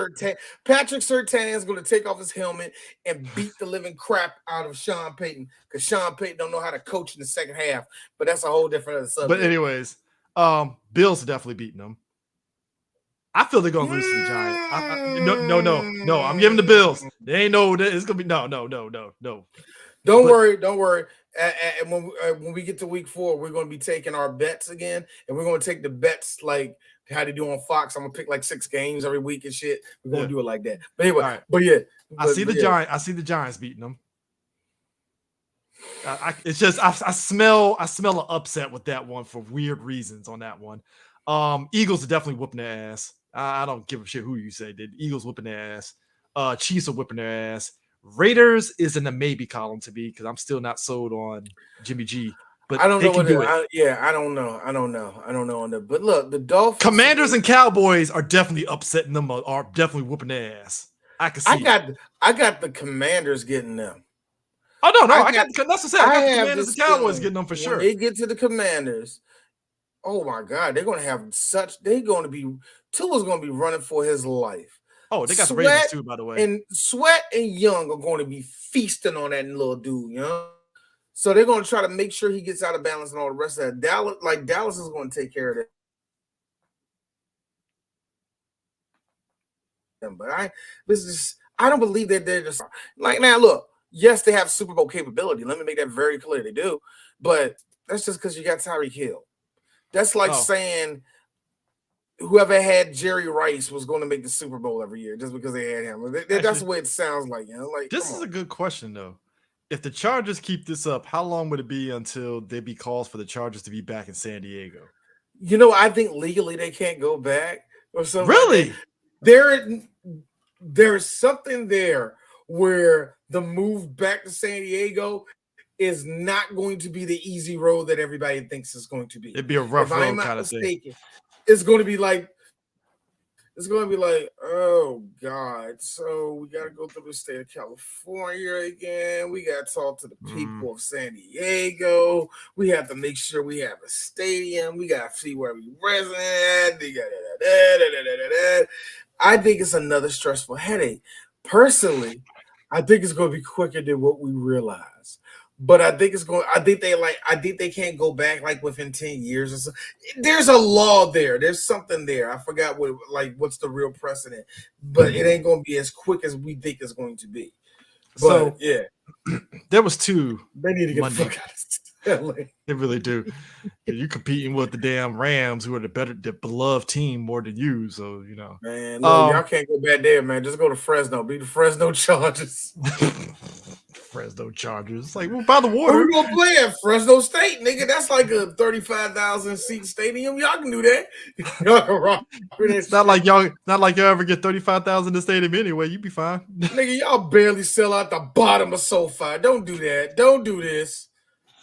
Surtain is going to take off his helmet and beat the living crap out of Sean Payton because Sean Payton don't know how to coach in the second half. But that's a whole different other subject. But anyways, Bills are definitely beating them. I feel they're going to lose to the Giants. No. I'm giving the Bills. They ain't no. It's going to be no. Don't worry. And when we get to week 4, we're going to be taking our bets again, and we're going to take the bets like how they do on Fox. I'm going to pick like 6 games every week and shit. We're going to do it like that. But anyway, right. I see the Giants beating them. It's just I smell an upset with that one for weird reasons on that one. Eagles are definitely whooping their ass. I don't give a shit who you say did. Eagles whooping their ass. Chiefs are whipping their ass. Raiders is in the maybe column to me because I'm still not sold on Jimmy G. but I don't they know can what. do it. I don't know. I don't know on that. But look, the Dolphins. Commanders and Cowboys are definitely upsetting them. Are definitely whooping their ass. I can see. I got the Commanders getting them. Oh no, I got that's what I said. I got the Commanders and Cowboys getting them for sure. When they get to the Commanders, oh my God, they're going to have such. They're going to be. Tua's going to be running for his life. Oh, they got the Ravens too, by the way. And Sweat and Young are going to be feasting on that little dude, you know. So they're going to try to make sure he gets out of balance and all the rest of that. Dallas is going to take care of them. But I don't believe that they're just like now. Look, yes, they have Super Bowl capability. Let me make that very clear. They do, but that's just because you got Tyreek Hill. That's like saying whoever had Jerry Rice was going to make the Super Bowl every year just because they had him. That's the way it sounds like. You know, like this is a good question though. If the Chargers keep this up, how long would it be until there be calls for the Chargers to be back in San Diego? You know, I think legally they can't go back or something. Really? Like there's something there where the move back to San Diego is not going to be the easy road that everybody thinks it's going to be. It'd be a rough road kind of thing. It's going to be like, oh God, so we got to go through the state of California again. We got to talk to the people of San Diego. We have to make sure we have a stadium. We got to see where we resident. I think it's another stressful headache. Personally, I think it's going to be quicker than what we realize. But I think they can't go back like within 10 years or so. There's a law there. There's something there. I forgot what's the real precedent, but it ain't gonna be as quick as we think it's going to be. But yeah. There was two. They need to get the fuck out of LA. They really do. You're competing with the damn Rams, who are the beloved team more than you. So you know, man, look, y'all can't go back there, man. Just go to Fresno. Be the Fresno Chargers. Fresno Chargers. It's like we're by the water. We're gonna play at Fresno State, nigga. That's like a 35,000 seat stadium. Y'all can do that. Y'all can rock. It's not like y'all ever get 35,000 in the stadium anyway. You be fine. Nigga, y'all barely sell out the bottom of SoFi. Don't do that. Don't do this.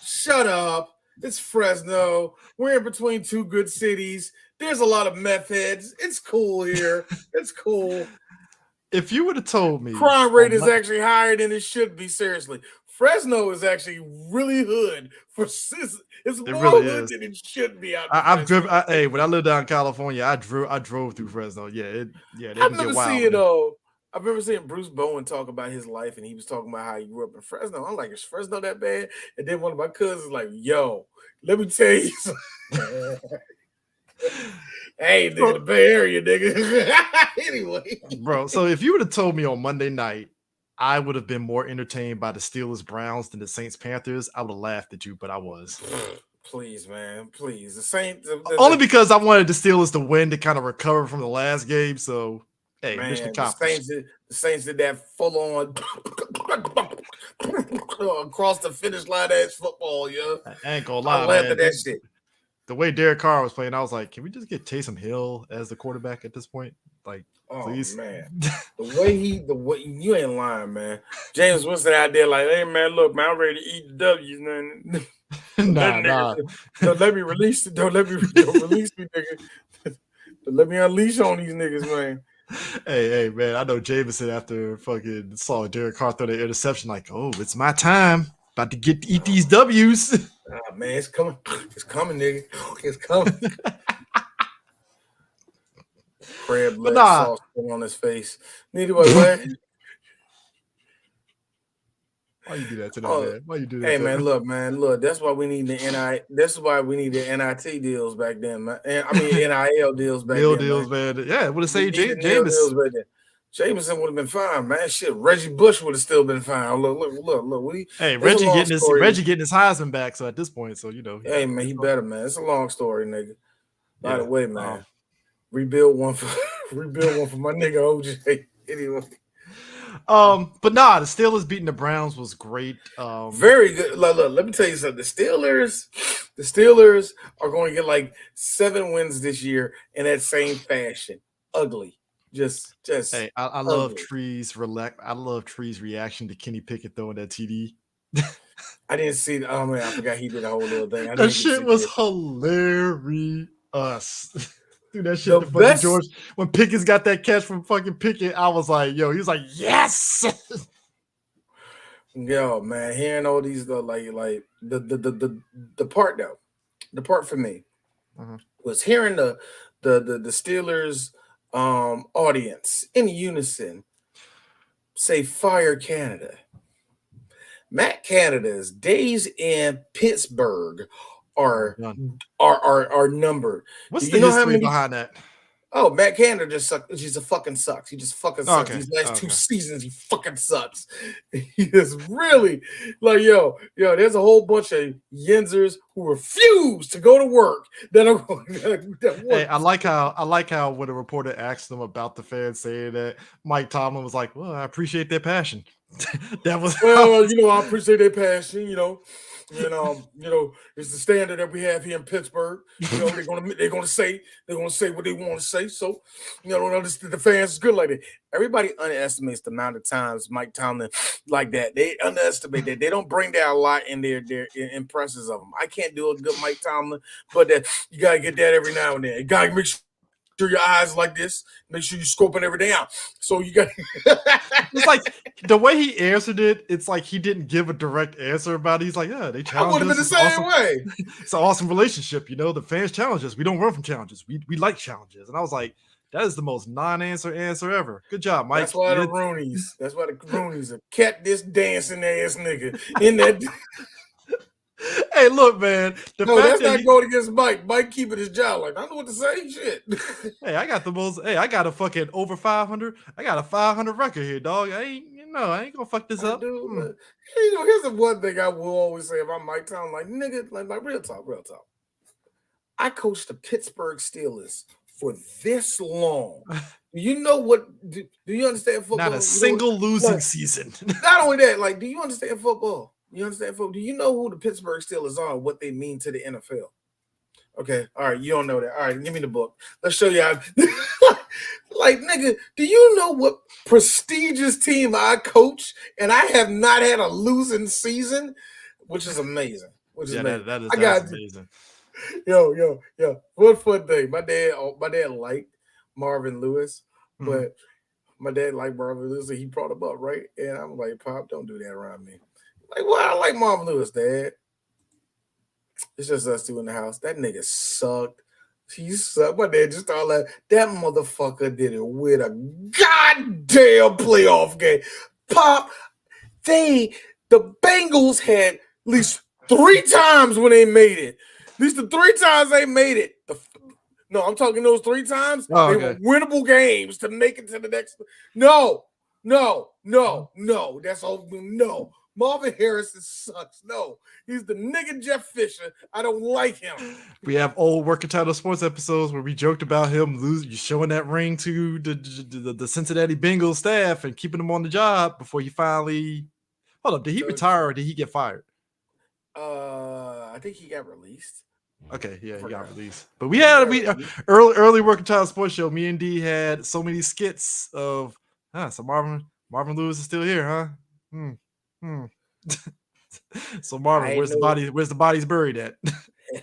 Shut up. It's Fresno. We're in between two good cities. There's a lot of meth heads. It's cool here. It's cool. If you would have told me crime rate is actually higher than it should be, seriously. Fresno is actually really hood. It's more really hood is. than it should be out I've driven. Hey, when I lived down in California, I drove through Fresno. Yeah, they can get wild. I remember seeing Bruce Bowen talk about his life, and he was talking about how he grew up in Fresno. I'm like, is Fresno that bad? And then one of my cousins was like, yo, let me tell you something. Hey, nigga, the Bay Area, nigga. Anyway. Bro, so if you would have told me on Monday night, I would have been more entertained by the Steelers Browns than the Saints Panthers, I would have laughed at you, but I was. Please, man. Please. The Saints. Only because I wanted the Steelers to win to kind of recover from the last game. So, hey, man, mission accomplished. The Saints did that full on across the finish line ass football, yo. I ain't gonna lie, I laughed at that shit. The way Derek Carr was playing, I was like, can we just get Taysom Hill as the quarterback at this point? Like, please. Man. the way you ain't lying, man. James Winston out there like, hey man, look, man, I'm ready to eat the W's, man. Nah. Don't let me release it. Don't release me, nigga. Let me unleash on these niggas, man. Hey, man, I know Jameson after fucking saw Derek Carr throw the interception, like, oh, it's my time. About to eat these W's. Man, it's coming. It's coming, nigga. It's coming. Crab leg sauce on his face. Neither way, man. Why you do that to that man? Why you do that? Hey, man, look. That's why we need the NI. That's why we need the NIT deals back then, man. I mean, NIL deals back then. Deals, man. Yeah, would have saved Jameson would have been fine, man. Shit, Reggie Bush would have still been fine. Look. Reggie getting his Heisman back. So at this point, so you know. Hey, man, he better, man. It's a long story, nigga. By the way, man, rebuild one for my nigga OJ. Anyway. But the Steelers beating the Browns was great. Very good. Look, let me tell you something. The Steelers are going to get like 7 wins this year in that same fashion. Ugly. Just hey, I love Tree's reaction to Kenny Pickett throwing that TD. I didn't see. Oh man, I forgot he did a whole little thing. I That didn't shit see was it. hilarious. Dude, that shit, The the fucking best- George, when Pickens got that catch from fucking Pickett, I was like, yo, he was like, yes. Yo, man, hearing all these like the part though, the part for me was hearing the Steelers audience in unison say fire Canada. Matt Canada's days in Pittsburgh are numbered. What's Do the you know how history many? behind that? Oh, Matt Canada just sucks. He's a fucking sucks. He just fucking sucks. Okay, These last 2 okay. seasons, he fucking sucks. He is really like, yo, there's a whole bunch of Yinzers who refuse to go to work that are Hey, I like how when a reporter asked them about the fans saying that, Mike Tomlin was like, well, I appreciate their passion. That was well, I appreciate their passion, it's the standard that we have here in Pittsburgh. They're gonna say what they want to say. So, the fans is good like that. Everybody underestimates the amount of times Mike Tomlin like that. They underestimate that. They don't bring that a lot in their impressions of him. I can't do a good Mike Tomlin, but that you gotta get that every now and then. You gotta make sure your eyes like this. Make sure you're scoping everything out. So you got. It's like the way he answered it. It's like he didn't give a direct answer about it. He's like, yeah, they I challenged would have us. been the It's same awesome. way. It's an awesome relationship. The fans challenge us. We don't run from challenges. We like challenges. And I was like, that is the most non-answer answer ever. Good job, Mike. That's why the Roonies are kept this dancing ass nigga in that. Hey, look, man. That's not going against Mike. Mike keeping his job. Like, I don't know what to say. Shit. Hey, I got I got a fucking over 500. I got a 500 record here, dog. I ain't gonna fuck this up. Dude, here's the one thing I will always say about Mike Tomlin. Like, nigga, like real talk. I coached the Pittsburgh Steelers for this long. Do you know what? Do you understand football? Not a single losing season. Not only that, like, do you understand football? You understand football? Do you know who the Pittsburgh Steelers are and what they mean to the NFL? Okay, all right, you don't know that. All right, give me the book. Let's show you how. Like, nigga, do you know what prestigious team I coach and I have not had a losing season? Which is amazing. Amazing. That is amazing. Yo. One fun thing. My dad liked Marvin Lewis, but my dad liked Marvin Lewis, and he brought him up, right? And I'm like, Pop, don't do that around me. Like, well, I like Marvin Lewis, Dad. It's just us two in the house. That nigga sucked. He sucked. My dad just started like, that motherfucker did it with a goddamn playoff game. Pop, the Bengals had at least 3 times when they made it. At least the 3 times they made it. No, I'm talking those 3 times. They were winnable games to make it to the next. No. That's all. No. Marvin Harrison sucks. No, he's the nigga Jeff Fisher. I don't like him. We have old Working Title Sports episodes where we joked about him showing that ring to the Cincinnati Bengals staff and keeping him on the job before he finally. Hold up, did he retire or did he get fired? I think he got released. Okay, yeah, he got released. But we early Working Title Sports show. Me and D had so many skits of so Marvin Lewis is still here, huh? So Marvin, where's the bodies buried at?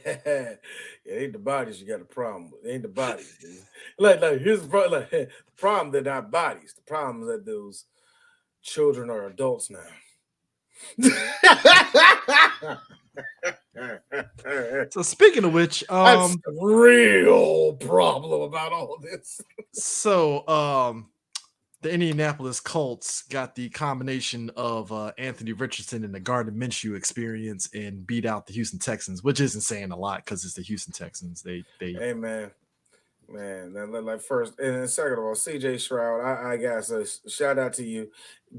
It ain't the bodies you got a problem with. It ain't the bodies, dude. Like here's the problem. Like, the problem, they're not bodies. The problem is that those children are adults now. So speaking of which, that's the real problem about all this. So the Indianapolis Colts got the combination of Anthony Richardson and the Gardner Minshew experience and beat out the Houston Texans, which isn't saying a lot because it's the Houston Texans. They Hey man, like first and second of all, CJ Stroud, I gotta say shout out to you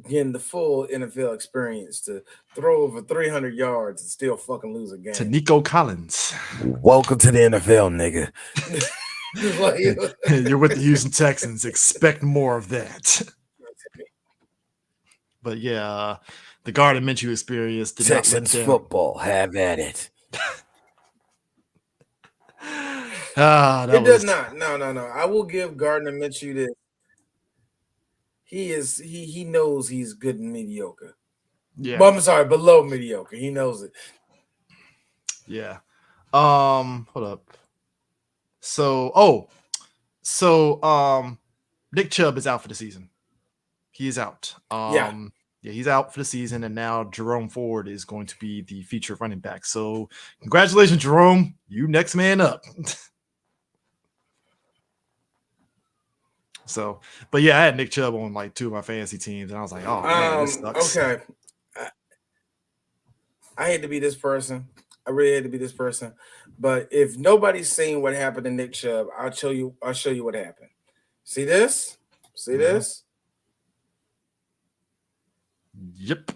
getting the full NFL experience to throw over 300 yards and still fucking lose a game. To Nico Collins. Welcome to the NFL, nigga. You're with the Houston Texans. Expect more of that. But yeah, the Gardner Minshew experience did Texans not football. Have at it. It does not. No. I will give Gardner Minshew this. He knows he's good and mediocre. Yeah. But I'm sorry, below mediocre. He knows it. Yeah. Hold up. So Nick Chubb is out for the season. He is out. Yeah. Yeah, he's out for the season, and now Jerome Ford is going to be the featured running back. So congratulations, Jerome. You next man up. So, but yeah, I had Nick Chubb on like 2 of my fantasy teams, and I was like, oh man, this sucks. Okay. I hate to be this person. I really hate to be this person. But if nobody's seen what happened to Nick Chubb, I'll show you what happened. See this? See this? Yep.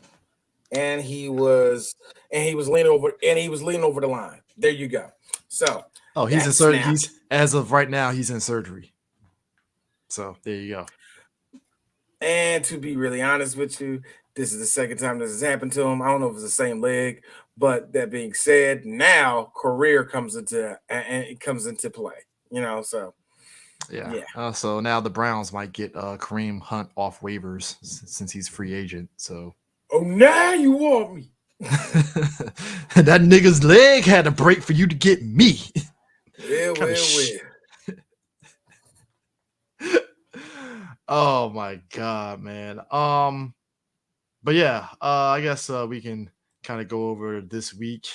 And he was leaning over the line. There you go. So he's in surgery. He's as of right now, he's in surgery. So there you go. And to be really honest with you, this is the second time this has happened to him. I don't know if it's the same leg, but that being said, now career comes into play. So yeah. So now the Browns might get Kareem Hunt off waivers since he's free agent. So now you want me. That nigga's leg had a break for you to get me. Well. Oh my god, man. But yeah, I guess we can kind of go over this week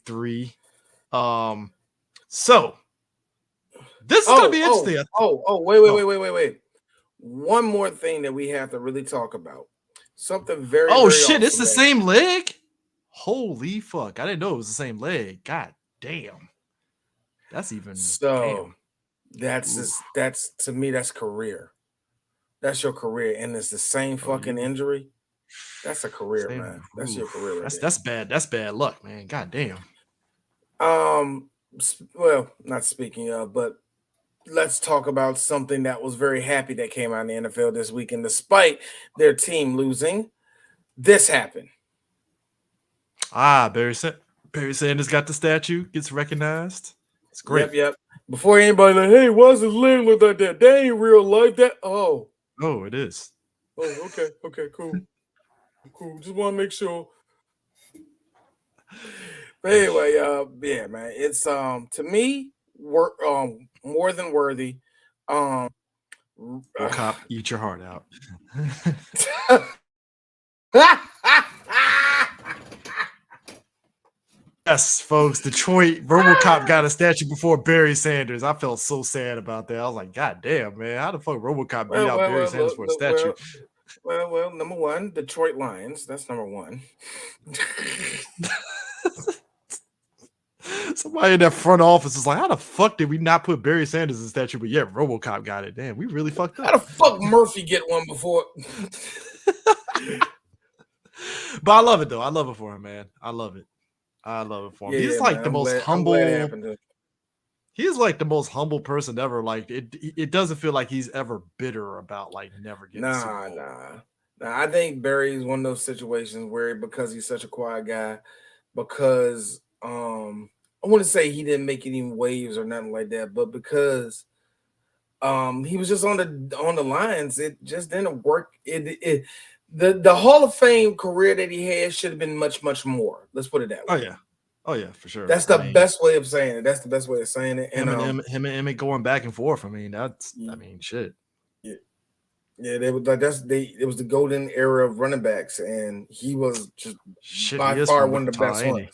3. So this is gonna be interesting. Wait. One more thing that we have to really talk about. Something very shit, awesome it's the same leg? Holy fuck. I didn't know it was the same leg. God damn. That's even so damn. That's to me, that's career. That's your career, and it's the same fucking injury. That's a career, man. That's your career. That's bad. That's bad luck, man. God damn. Well, not speaking of, but let's talk about something that was very happy that came out in the NFL this weekend, despite their team losing. This happened. Barry Sanders got the statue, gets recognized. It's great. Yep. Before anybody like, hey, why does his leg look like that? That ain't real life. Oh, it is. Oh, okay, cool. Just want to make sure. But anyway, yeah, man, it's to me, more than worthy. Cop, eat your heart out. Yes, folks, Detroit RoboCop got a statue before Barry Sanders. I felt so sad about that. I was like, God damn, man, how the fuck RoboCop beat out Barry Sanders for a statue? Well, number one, Detroit Lions. That's number one. Somebody in that front office is like, how the fuck did we not put Barry Sanders in the statue? But yeah, RoboCop got it. Damn, we really fucked up. How the fuck Murphy get one before? But I love it though. I love it for him, man. I love it for him. Yeah, he's like the most humble. He's like the most humble person ever. Like it doesn't feel like he's ever bitter about like never getting. Nah. I think Barry's one of those situations where because he's such a quiet guy, because I wouldn't say he didn't make any waves or nothing like that, but because he was just on the Lions, it just didn't work. The Hall of Fame career that he had should have been much, much more. Let's put it that way. Oh yeah, for sure. That's the best way of saying it. That's the best way of saying it. And him and Emmett going back and forth. I mean, shit. Yeah, they were like it was the golden era of running backs, and he was just by far one of the best ones.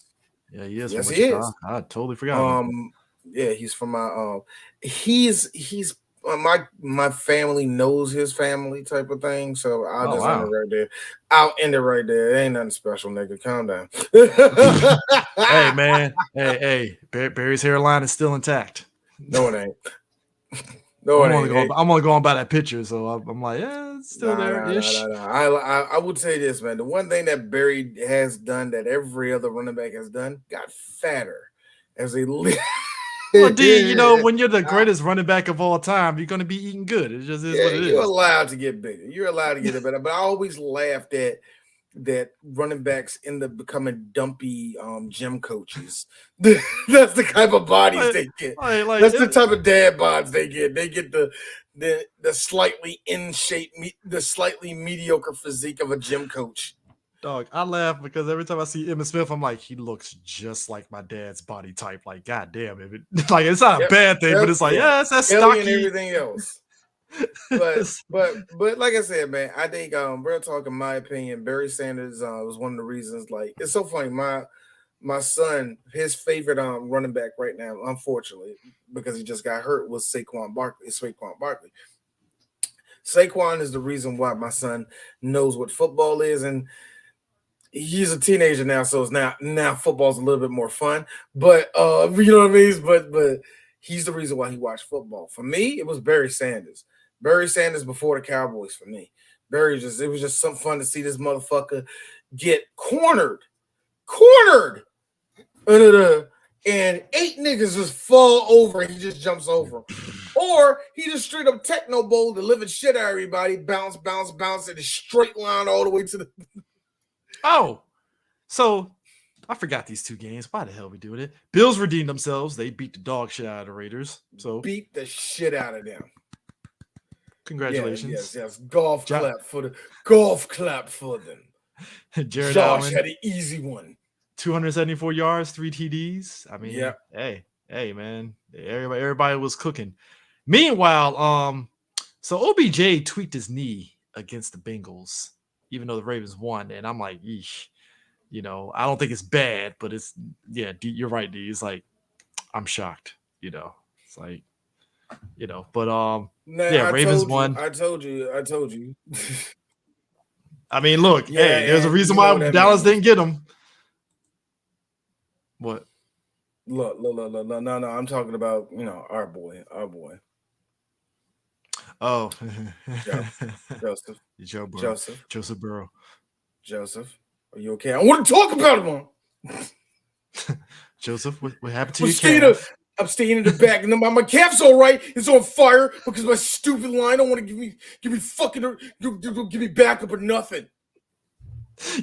Yeah, he is. Yes, he is. I totally forgot. Yeah, he's from my he's my family knows his family type of thing, so I'll just end it right there. I'll end it right there. It ain't nothing special, nigga. Calm down. Hey, man. Hey. Barry's hairline is still intact. No, it ain't. I'm only going by that picture, so I'm like, yeah, it's still there-ish. I would say this, man. The one thing that Barry has done that every other running back has done, got fatter as a Well, dude, when you're the greatest running back of all time, you're going to be eating good. It just is what it is. You're allowed to get bigger. You're allowed to get better. But I always laughed at that running backs end up becoming dumpy gym coaches. That's the type of bodies they get. That's the type of dad bods they get. They get the slightly in shape, the slightly mediocre physique of a gym coach. Dog, I laugh because every time I see Emmitt Smith, I'm like, he looks just like my dad's body type. Like, god damn it. Like, it's not a bad thing, but it's like, yeah, it's that Kelly and stocky. everything else. But like I said, man, I think real talk, in my opinion, Barry Sanders was one of the reasons. Like, it's so funny. My son, his favorite running back right now, unfortunately, because he just got hurt, was Saquon Barkley. Saquon is the reason why my son knows what football is, and he's a teenager now, so it's now football's a little bit more fun. But you know what I mean? But he's the reason why he watched football. For me, it was Barry Sanders. Barry Sanders before the Cowboys for me. It was just some fun to see this motherfucker get cornered. And 8 niggas just fall over and he just jumps over. Or he just straight up techno bowl, delivered shit at everybody, bounce in a straight line all the way to the. Oh, so I forgot these 2 games. Why the hell we doing it? Bills redeemed themselves. They beat the dog shit out of the Raiders. So beat the shit out of them. Congratulations. Yes. Golf clap for them. Jared Josh Allen had an easy one. 274 yards, 3 TDs. I mean, hey, man, everybody was cooking. Meanwhile, so OBJ tweaked his knee against the Bengals, even though the Ravens won, and I'm like, yeesh. You know, I don't think it's bad, but it's you're right, D. It's like I'm shocked. You know, it's like, you know, but Ravens won. I told you. I mean, look, hey, there's a reason why Dallas didn't get him. What? Look, no, I'm talking about, our boy. Oh, Joseph. Joseph Burrow. Joseph, are you okay? I want to talk about him. Joseph, what happened to your calf? I'm staying in the back, and my calf's all right. It's on fire because my stupid line don't want to give me backup or nothing.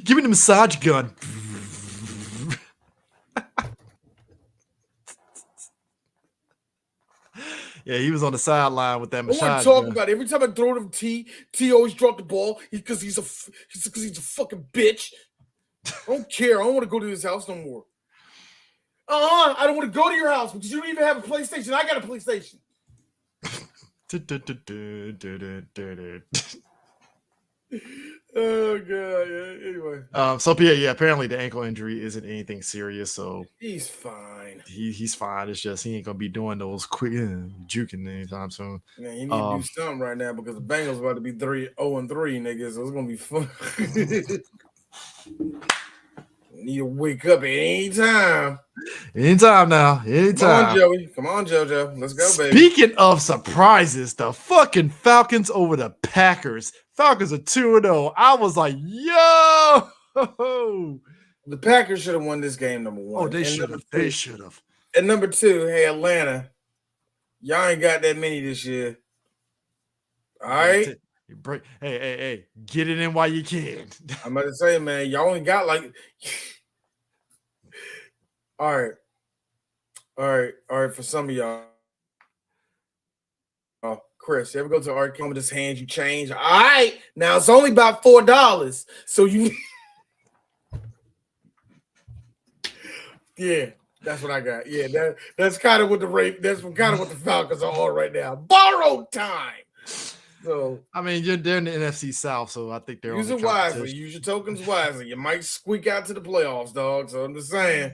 Give me the massage gun. Yeah, he was on the sideline with that massage gun. I want to talk about it. Every time I throw him T always dropped the ball because he's a fucking bitch. I don't care. I don't want to go to his house no more. I don't want to go to your house because you don't even have a PlayStation. I got a PlayStation. Oh god. Yeah. Anyway. So apparently the ankle injury isn't anything serious. So he's fine. He's fine. It's just he ain't gonna be doing those quick juking anytime soon. Man, he need to do something right now because the Bengals about to be 0-3, niggas. So it's gonna be fun. Need to wake up at any time. Anytime now. Anytime. Come on, JoJo. Let's go, baby. Speaking of surprises, the fucking Falcons over the Packers. Falcons are 2-0. I was like, yo. The Packers should have won this game, number 1. Oh, they should have. They should have. And number 2, hey, Atlanta. Y'all ain't got that many this year. All right? Hey, get it in while you can. I'm about to say, man, y'all only got like. All right. For some of y'all, Chris, you ever go to the arcade with his hands? You change. All right, now it's only about $4, so you. Yeah, that's what I got. Yeah, that's kind of what the Falcons are on right now. Borrowed time. So I mean, they're in the NFC South, so I think they're use it wisely. Use your tokens wisely. You might squeak out to the playoffs, dog. So I'm just saying.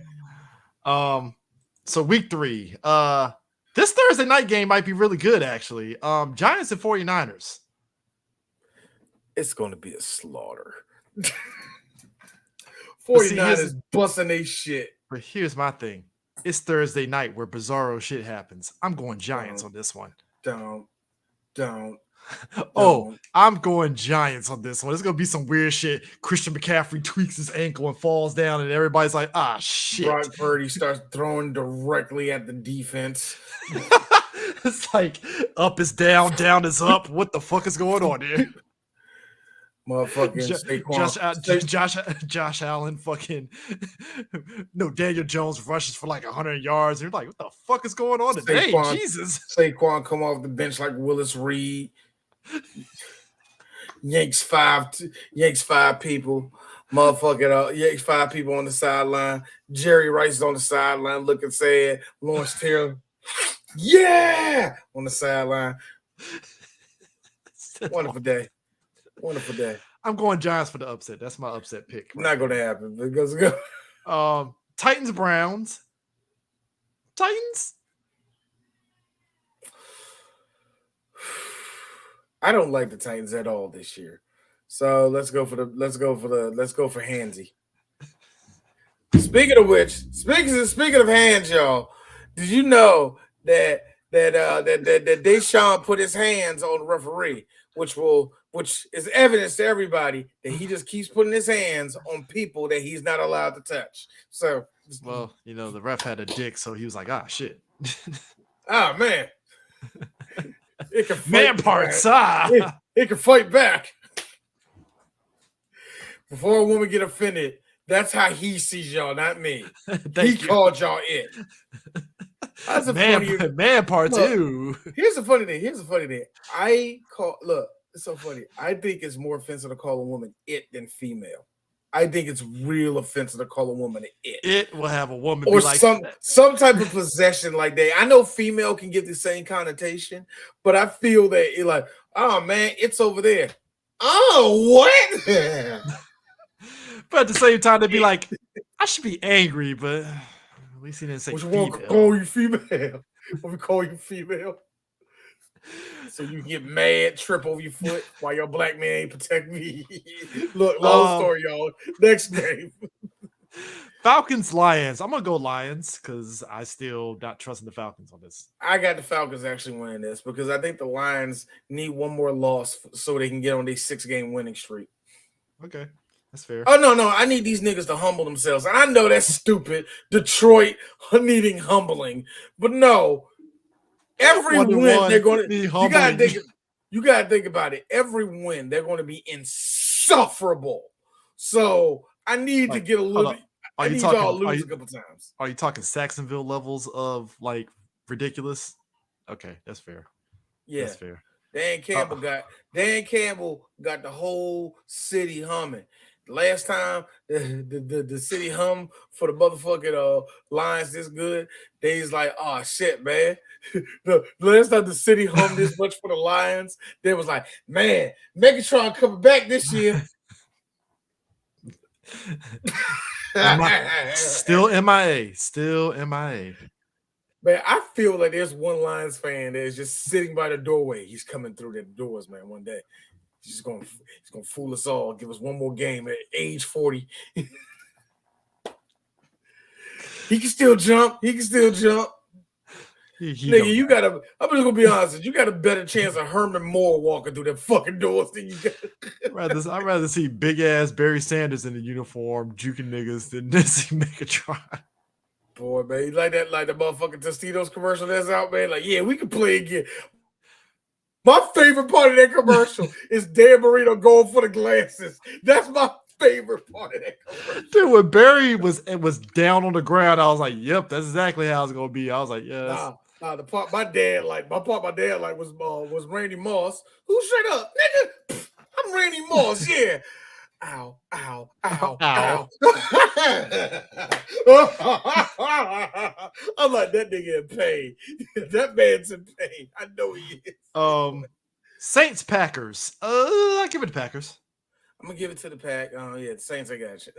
So week 3. This Thursday night game might be really good, actually. Giants and 49ers. It's going to be a slaughter. 49ers busting they shit. But here's my thing. It's Thursday night where bizarro shit happens. I'm going Giants on this one. Don't. I'm going Giants on this one. It's gonna be some weird shit. Christian McCaffrey tweaks his ankle and falls down, and everybody's like, shit. Brock Purdy starts throwing directly at the defense. It's like up is down, down is up. What the fuck is going on here? Motherfucking Josh Allen fucking Daniel Jones rushes for like 100 yards. You're like, what the fuck is going on today? Jesus. Saquon come off the bench like Willis Reed. Yanks five people. Motherfucking 5 people on the sideline. Jerry Rice is on the sideline looking sad. Lawrence Taylor, yeah, on the sideline. Wonderful day. Wonderful day. I'm going Giants for the upset. That's my upset pick. Right. Not going to happen. Because Titans Browns. Titans. I don't like the Titans at all this year. So let's go for Hansy. Speaking of which, speaking of hands, y'all, did you know that Deshaun put his hands on the referee, which is evidence to everybody that he just keeps putting his hands on people that he's not allowed to touch. So, well, the ref had a dick, so he was like, shit. Man. It can man parts. It can fight back. Before a woman get offended, that's how he sees y'all, not me. Called y'all it. That's a man part too. Here's the funny thing. It's so funny. I think it's more offensive to call a woman it than female. I think it's real offensive to call a woman it. It will have a woman or be like some type of possession like that. I know female can get the same connotation, but I feel that it's like, oh man, it's over there. Oh, what? But at the same time, they'd be like, I should be angry, but at least he didn't say female. Call you female. Let me call you female. So you get mad, trip over your foot while your black man ain't protect me. Look, long story, y'all. Next game. Falcons, Lions. I'm gonna go Lions because I still not trusting the Falcons on this. I got the Falcons actually winning this because I think the Lions need one more loss so they can get on their 6-game winning streak. Okay, that's fair. Oh no, I need these niggas to humble themselves. I know that's stupid. Detroit needing humbling, but no. Every win they're going to you gotta think about it. Every win they're going to be insufferable. So I need to get a little bit. I need y'all to lose a couple times. Are you talking Saxonville levels of like ridiculous? Okay, that's fair. Yeah, that's fair. Dan Campbell got the whole city humming. Last time the city hum for the motherfucking Lions this good, they's like, oh shit, man. The last time the city hummed this much for the Lions, they was like, man, Megatron coming back this year. Still MIA. Man, I feel like there's one Lions fan that is just sitting by the doorway. He's coming through the doors, man, one day. He's gonna fool us all, give us one more game at age 40. He can still jump. Nigga, you got I'm just gonna be honest. You got a better chance of Herman Moore walking through them fucking doors than you got. I'd rather see big ass Barry Sanders in the uniform juking niggas than see Megatron. Boy, man, you like the motherfucking Tostitos commercial that's out, man. Like, yeah, we can play again. My favorite part of that commercial is Dan Marino going for the glasses. That's my favorite part of that commercial. Dude, when Barry was down on the ground, I was like, "Yep, that's exactly how it's gonna be." I was like, "Yes." The part my dad liked was Randy Moss. Who straight up, nigga? I'm Randy Moss. Yeah. Ow, ow, ow, ow. I'm like, that nigga in pain. That man's in pain. I know he is. Saints Packers. I give it to Packers. I'm gonna give it to the Pack. Yeah, the Saints, I got you.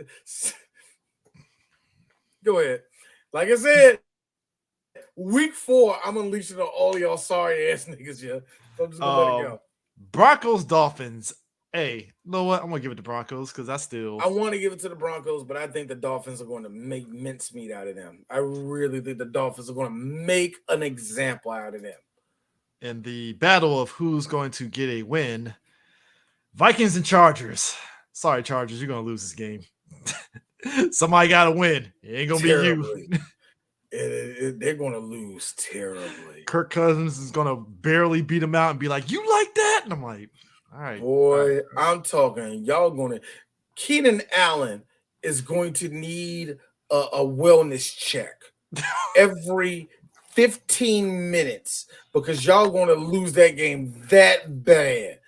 Go ahead. Like I said, week 4, I'm unleashing on all y'all sorry ass niggas, yeah. So I'm just gonna let it go. Broncos, Dolphins. Hey, you know what? I'm gonna give it to Broncos because I want to give it to the Broncos, but I think the Dolphins are going to make mincemeat out of them. I really think the Dolphins are going to make an example out of them. In the battle of who's going to get a win, Vikings and Chargers. Sorry, Chargers, you're gonna lose this game. Somebody got to win. It ain't gonna be you. They're gonna lose terribly. Kirk Cousins is gonna barely beat them out and be like, "You like that?" And I'm like, all right, boy, I'm talking. Y'all gonna Keenan Allen is going to need a wellness check every 15 minutes because y'all gonna lose that game that bad.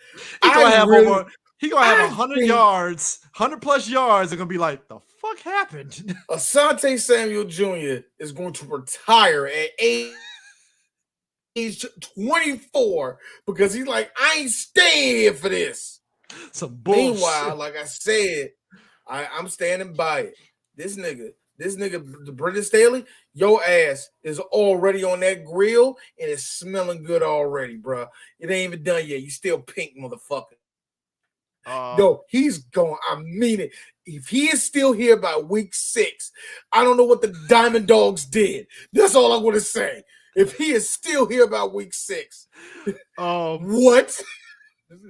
He's He gonna have I 100 think- yards, 100+ yards. They're gonna be like, the fuck happened? Asante Samuel Jr. is going to retire at age 24 because he's like, I ain't staying here for this. Some bullshit. Meanwhile, like I said, I'm standing by it. This nigga, the Brendan Staley, your ass is already on that grill and it's smelling good already, bro. It ain't even done yet. You still pink, motherfucker. No, he's going. I mean it. If he is still here by week 6, I don't know what the Diamond Dogs did. That's all I'm going to say. If he is still here by week 6, what?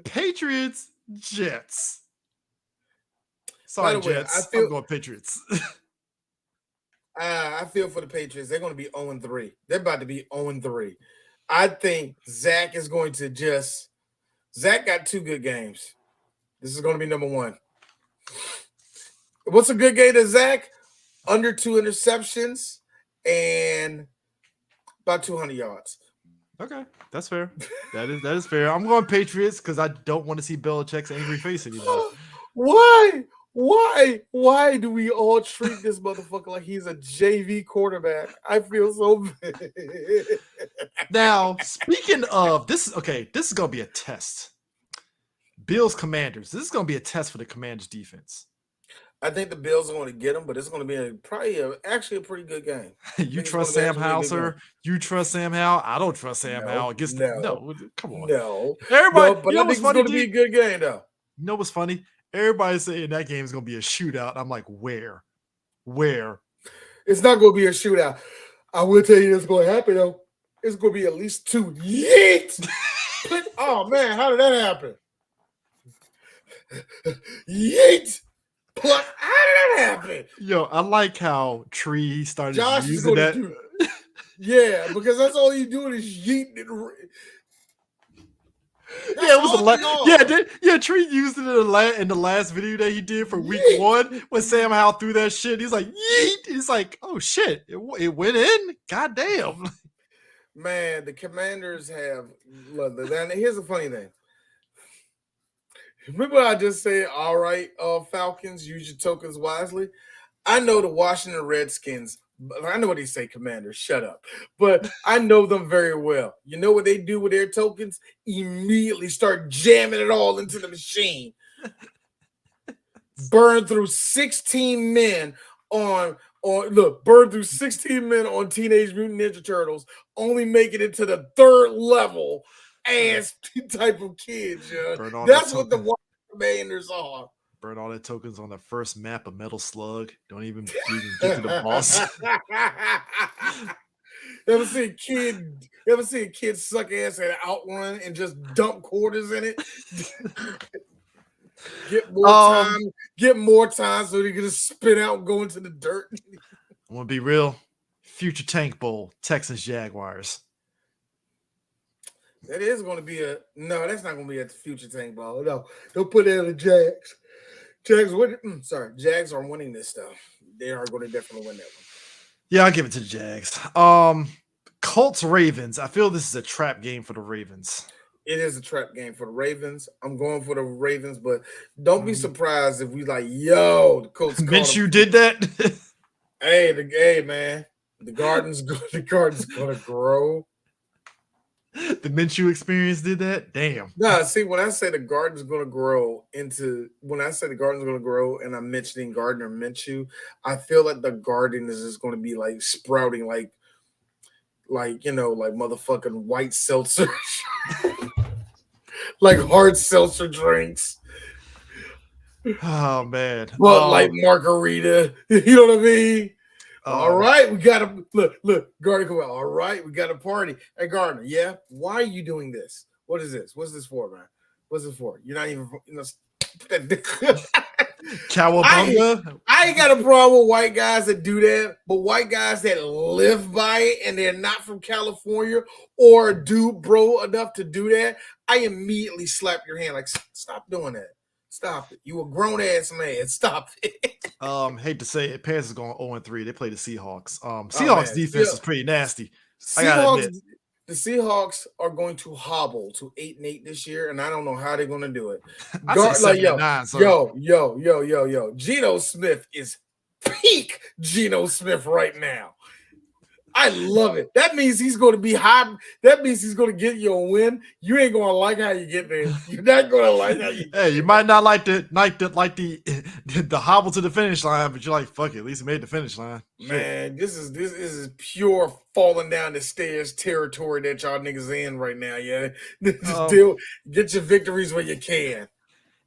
Patriots, Jets. Sorry, By the way, Jets. I'm going Patriots. I feel for the Patriots. They're going to be 0-3. They're about to be 0-3. I think Zach is going to just. Zach got 2 good games. This is going to be number 1. What's a good game to Zach? Under 2 interceptions and about 200 yards. Okay, that's fair. That is fair. I'm going Patriots because I don't want to see Belichick's angry face anymore. Why? Why do we all treat this motherfucker like he's a JV quarterback? I feel so bad. Now, speaking of this, this is gonna be a test. Bills Commanders. This is gonna be a test for the Commanders defense. I think the Bills are going to get him, but it's going to be actually a pretty good game. You trust Sam Howell, sir? You trust Sam Howell? I don't trust Sam Howell. No, come on. No. Everybody, but I think it's going to be a good game, though. You know what's funny? Everybody's saying that game is going to be a shootout. I'm like, where? It's not going to be a shootout. I will tell you what's going to happen, though. It's going to be at least 2. Yeet! Oh, man, how did that happen? Yeet! How did that happen? Yo, I like how Tree started Josh using that. Yeah, because that's all you doing is yeeting it. Yeah, it was Tree used it in the last video that he did for week 1 when Sam Howell threw that shit. He's like, yeet. He's like, oh shit, it went in. God damn. Man, the Commanders have. Look, here's the funny thing. Remember I just said, all right, Falcons, use your tokens wisely. I know the Washington Redskins. I know what they say, Commanders, shut up. But I know them very well. You know what they do with their tokens? Immediately start jamming it all into the machine. Burn through 16 men on Teenage Mutant Ninja Turtles, only make it into the 3rd level ass type of kids, yeah. That's what the Washington Commanders are. Burn all the tokens on the first map of Metal Slug. Don't even get to the boss. Ever see a kid suck ass at Outrun and just dump quarters in it? Get more time so they can just spin out and go into the dirt. I'm gonna be real. Future Tank Bowl, Texans Jaguars. That is going to be that's not going to be at the Future Tank Bowl. No, don't put that in the Jags. Jags are winning this stuff. They are going to definitely win that one. Yeah, I'll give it to the Jags. Colts Ravens. I feel this is a trap game for the Ravens. It is a trap game for the Ravens. I'm going for the Ravens, but don't be surprised if we like, the Colts. Minshew did that. Hey, man, the garden's going to grow. The Minshew experience did that? Damn. No, see, when I say the garden's going to grow and I'm mentioning Gardner Minshew, I feel like the garden is just going to be like sprouting like motherfucking white seltzer, like hard seltzer drinks. Oh, man. Well, like margarita. You know what I mean? All right, we got to look. Gardner, come on. All right, we got a party. Hey, Gardner, yeah. Why are you doing this? What is this? What's this for, man? What's it for? You're not even. Cowabunga. I ain't got a problem with white guys that do that, but white guys that live by it and they're not from California or do bro enough to do that, I immediately slap your hand like, stop doing that. Stop it. You a grown ass man. Stop it. Hate to say it, Panthers going 0-3. They play the Seahawks. Seahawks defense is pretty nasty. I gotta admit. The Seahawks are going to hobble to 8-8 this year, and I don't know how they're going to do it. I say 7-9, sir. Yo. Geno Smith is peak Geno Smith right now. I love it. That means he's going to be hot. That means he's going to get you a win. You ain't going to like how you get there. You're not going to like how you. Hey, you might not like the hobble to the finish line, but you're like, fuck it. At least he made the finish line. Man, this is pure falling down the stairs territory that y'all niggas in right now. Yeah, just get your victories where you can.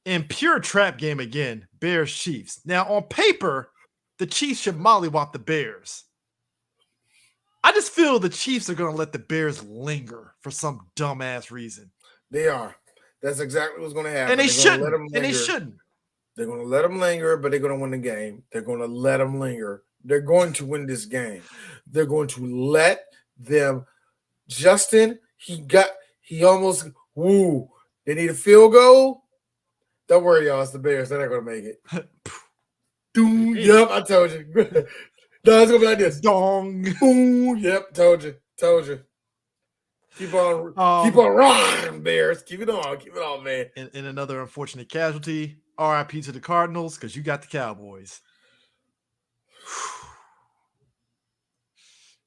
In pure trap game again, Bears Chiefs. Now on paper, the Chiefs should mollywop the Bears. I just feel the Chiefs are going to let the Bears linger for some dumbass reason. They are. That's exactly what's going to happen. And they shouldn't. And they shouldn't. They're going to let them linger, but they're going to win the game. They're going to let them linger. They're going to win this game. They're going to let them. Justin, he almost, they need a field goal. Don't worry, y'all. It's the Bears. They're not going to make it. Yep, I told you. No, it's gonna be like this. Dong. Boom. Yep, told you. Keep on riding, Bears. Keep it on, man. In another unfortunate casualty, RIP to the Cardinals, because you got the Cowboys.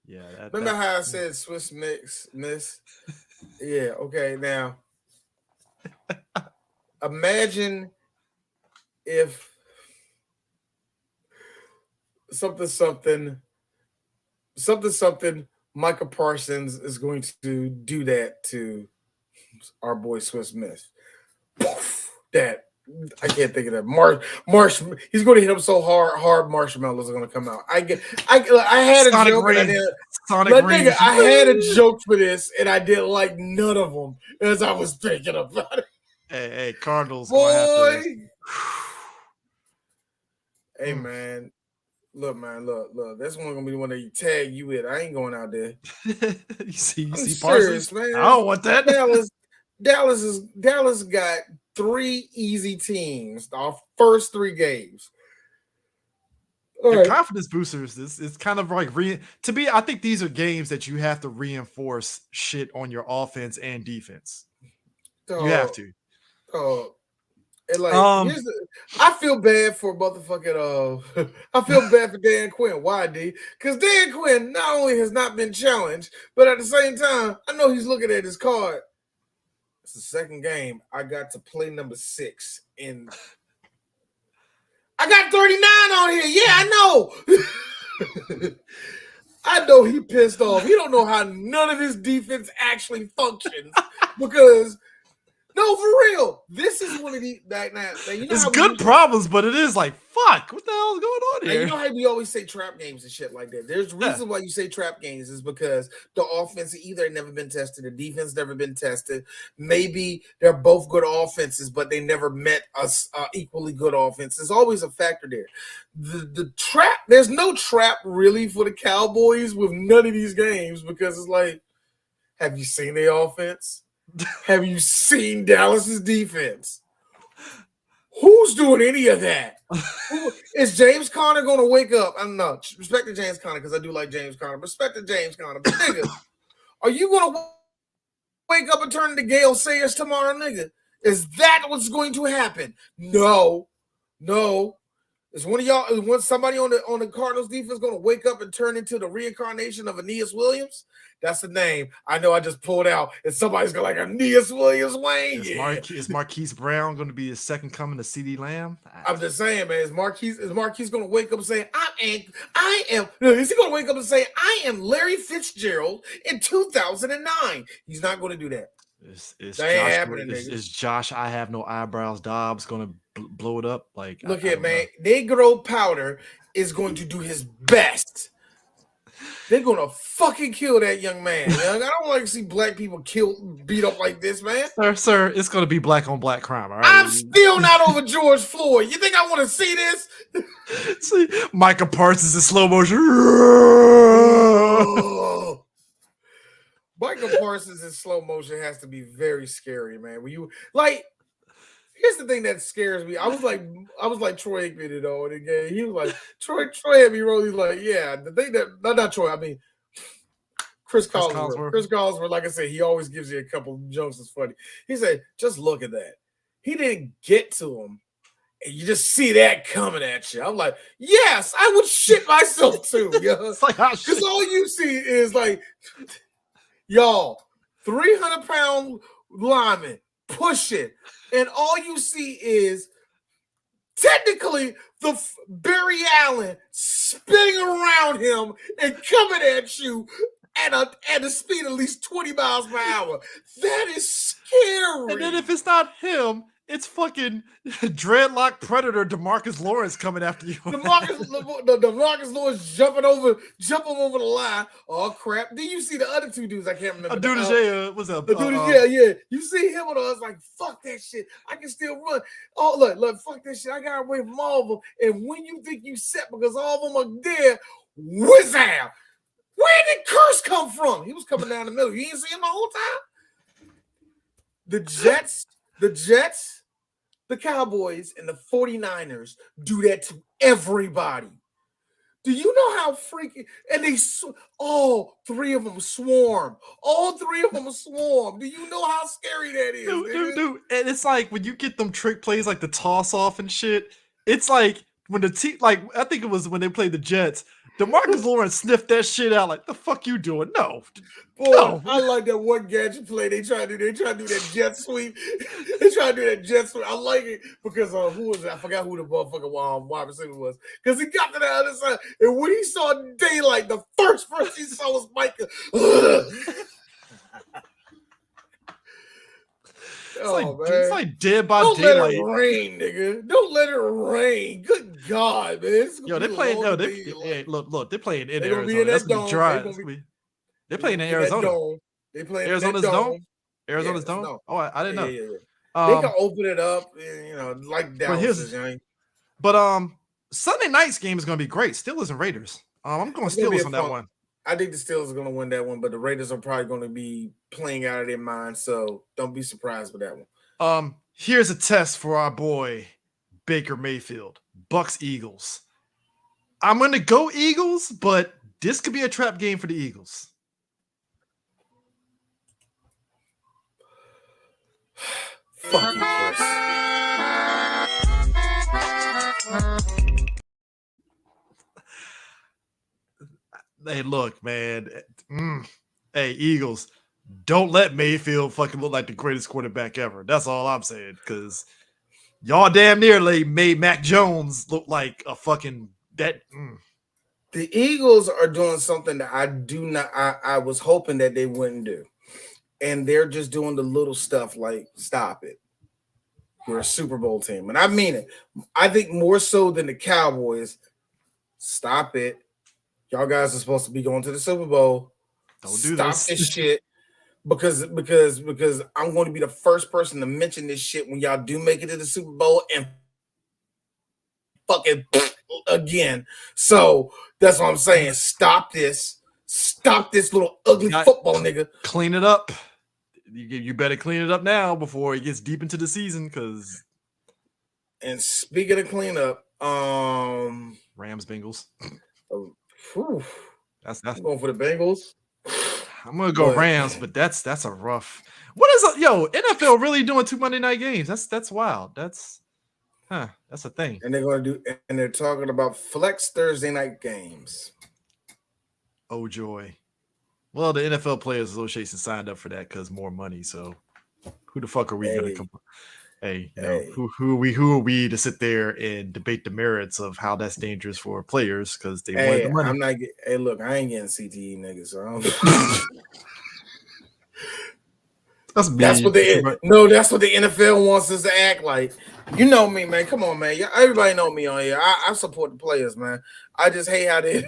Yeah. Remember how I said Swiss miss? Yeah, okay. Now, imagine if something, Micah Parsons is going to do that to our boy Swiss Miss. Poof, that I can't think of that. Marsh, he's going to hit him so hard marshmallows are going to come out. I had a Sonic joke. Rain. I had a joke for this, and I didn't like none of them as I was thinking about it. Hey, Cardinals. Boy. Hey, man. Look, man, look. That's one gonna be the one that you tag you with. I ain't going out there. you see Parsons, man. I don't want that. Dallas got 3 easy teams. Our first 3 games. The confidence boosters. It's kind of like I think these are games that you have to reinforce shit on your offense and defense. You have to. And I feel bad for motherfucking I feel bad for Dan Quinn. Why, D? Because Dan Quinn not only has not been challenged, but at the same time, I know he's looking at his card. It's the second game. I got to play number 6 in. I got 39 on here. Yeah, I know. I know he pissed off. He don't know how none of his defense actually functions because. No, for real. This is one of the it's good problems, but it is like fuck. What the hell is going on here? You know how we always say trap games and shit like that. There's reasons why you say trap games is because the offense either never been tested, the defense never been tested. Maybe they're both good offenses, but they never met us equally good offense. There's always a factor there. The trap. There's no trap really for the Cowboys with none of these games because it's like, have you seen their offense? Have you seen Dallas's defense? Who's doing any of that? Is James Conner going to wake up? I don't know. Respect to James Conner because I do like James Conner. Respect to James Conner. But nigga, are you going to wake up and turn into Gale Sayers tomorrow, nigga? Is that what's going to happen? No. Is one of y'all? Is somebody on the Cardinals defense going to wake up and turn into the reincarnation of Aeneas Williams? That's the name. I know I just pulled out, and somebody's going like Aeneas Williams Wayne. Is Marquise Brown going to be his second coming to CeeDee Lamb? I'm just saying, man. Is Marquise going to wake up and say, I am? Is he going to wake up and say, I am Larry Fitzgerald in 2009? He's not going to do that. Is Josh? I have no eyebrows. Dobbs going to blow it up? Like, look here, man. Negro Powder is going to do his best. They're gonna fucking kill that young man. I don't like to see black people beat up like this, man. Sir, it's gonna be black on black crime. All right? I'm still not over George Floyd. You think I want to see this? See, Micah Parsons in slow motion. Micah Parsons in slow motion has to be very scary, man. When you like. Here's the thing that scares me. I was like Troy Aikman, in the game. He was like, Troy had me roll. He's like, yeah, the thing that not Troy, I mean Chris Collinsworth, like I said, he always gives you a couple of jokes that's funny. He said, just look at that. He didn't get to him. And you just see that coming at you. I'm like, yes, I would shit myself too. Because all you see is like, y'all, 300-pound lineman pushing. And all you see is technically the Barry Allen spinning around him and coming at you at a speed at least 20 miles per hour. That is scary. And then if it's not him, it's fucking dreadlock predator DeMarcus Lawrence coming after you. DeMarcus Lawrence jumping over the line. Oh crap! Then you see the other two dudes. I can't remember. What's up? Yeah. You see him and I was like, fuck that shit. I can still run. Oh look, fuck that shit. I got away from all of them. And when you think you set because all of them are dead, whiz-am. Where did Curse come from? He was coming down the middle. You didn't see him the whole time. The Jets, the Cowboys, and the 49ers do that to everybody. Do you know how freaking and all three of them swarm. All three of them swarm. Do you know how scary that is? Dude. And it's like when you get them trick plays like the toss off and shit. It's like when the team, like I think it was when they played the Jets. DeMarcus Lawrence sniffed that shit out like, the fuck you doing? No. Boy, no. I like that one gadget play. They try to do that jet sweep. They try to do that jet sweep. I like it because who was it? I forgot who the motherfucking wide receiver was. Because he got to the other side. And when he saw daylight, the first person he saw was Micah. It's like dead by Don't daylight. Let it rain, nigga. Don't let it rain. Good God, man. Yo, they're playing. No, look, they're playing in Arizona. That's gonna be dry. They're playing in Arizona. They playing Arizona's dome. Arizona's dome. No. Oh, I didn't know. Yeah. They can open it up, like Dallas. But Sunday night's game is gonna be great. Steelers and Raiders. I'm going Steelers on that one. I think the Steelers are going to win that one, but the Raiders are probably going to be playing out of their mind, so don't be surprised with that one. Here's a test for our boy Baker Mayfield. Bucks Eagles. I'm going to go Eagles, but this could be a trap game for the Eagles. Fuck you, Chris. Hey, look, man. Hey, Eagles, don't let Mayfield fucking look like the greatest quarterback ever. That's all I'm saying, because y'all damn nearly made Mac Jones look like a fucking that. The Eagles are doing something that I was hoping that they wouldn't do. And they're just doing the little stuff like, stop it. We're a Super Bowl team. And I mean it. I think more so than the Cowboys. Stop it. Y'all guys are supposed to be going to the Super Bowl. Don't do Stop this shit. Because I'm going to be the first person to mention this shit when y'all do make it to the Super Bowl and fucking again. So that's what I'm saying. Stop this. Stop this little ugly football nigga. Clean it up. You better clean it up now before it gets deep into the season. Because. And speaking of cleanup, Rams Bengals. That's I'm going for the Bengals. I'm gonna go Rams, but that's a rough. What is NFL really doing 2 Monday night games? That's wild. That's a thing. And they're talking about flex Thursday night games. Oh joy. Well, the NFL Players Association signed up for that because more money. So who the fuck are we gonna come? Hey, who are we to sit there and debate the merits of how that's dangerous for players because they want the money? I'm not. Hey, look, I ain't getting CTE, niggas. So I don't. That's what the NFL wants us to act like. You know me, man. Come on, man. Everybody know me on here. I support the players, man. I just hate how they.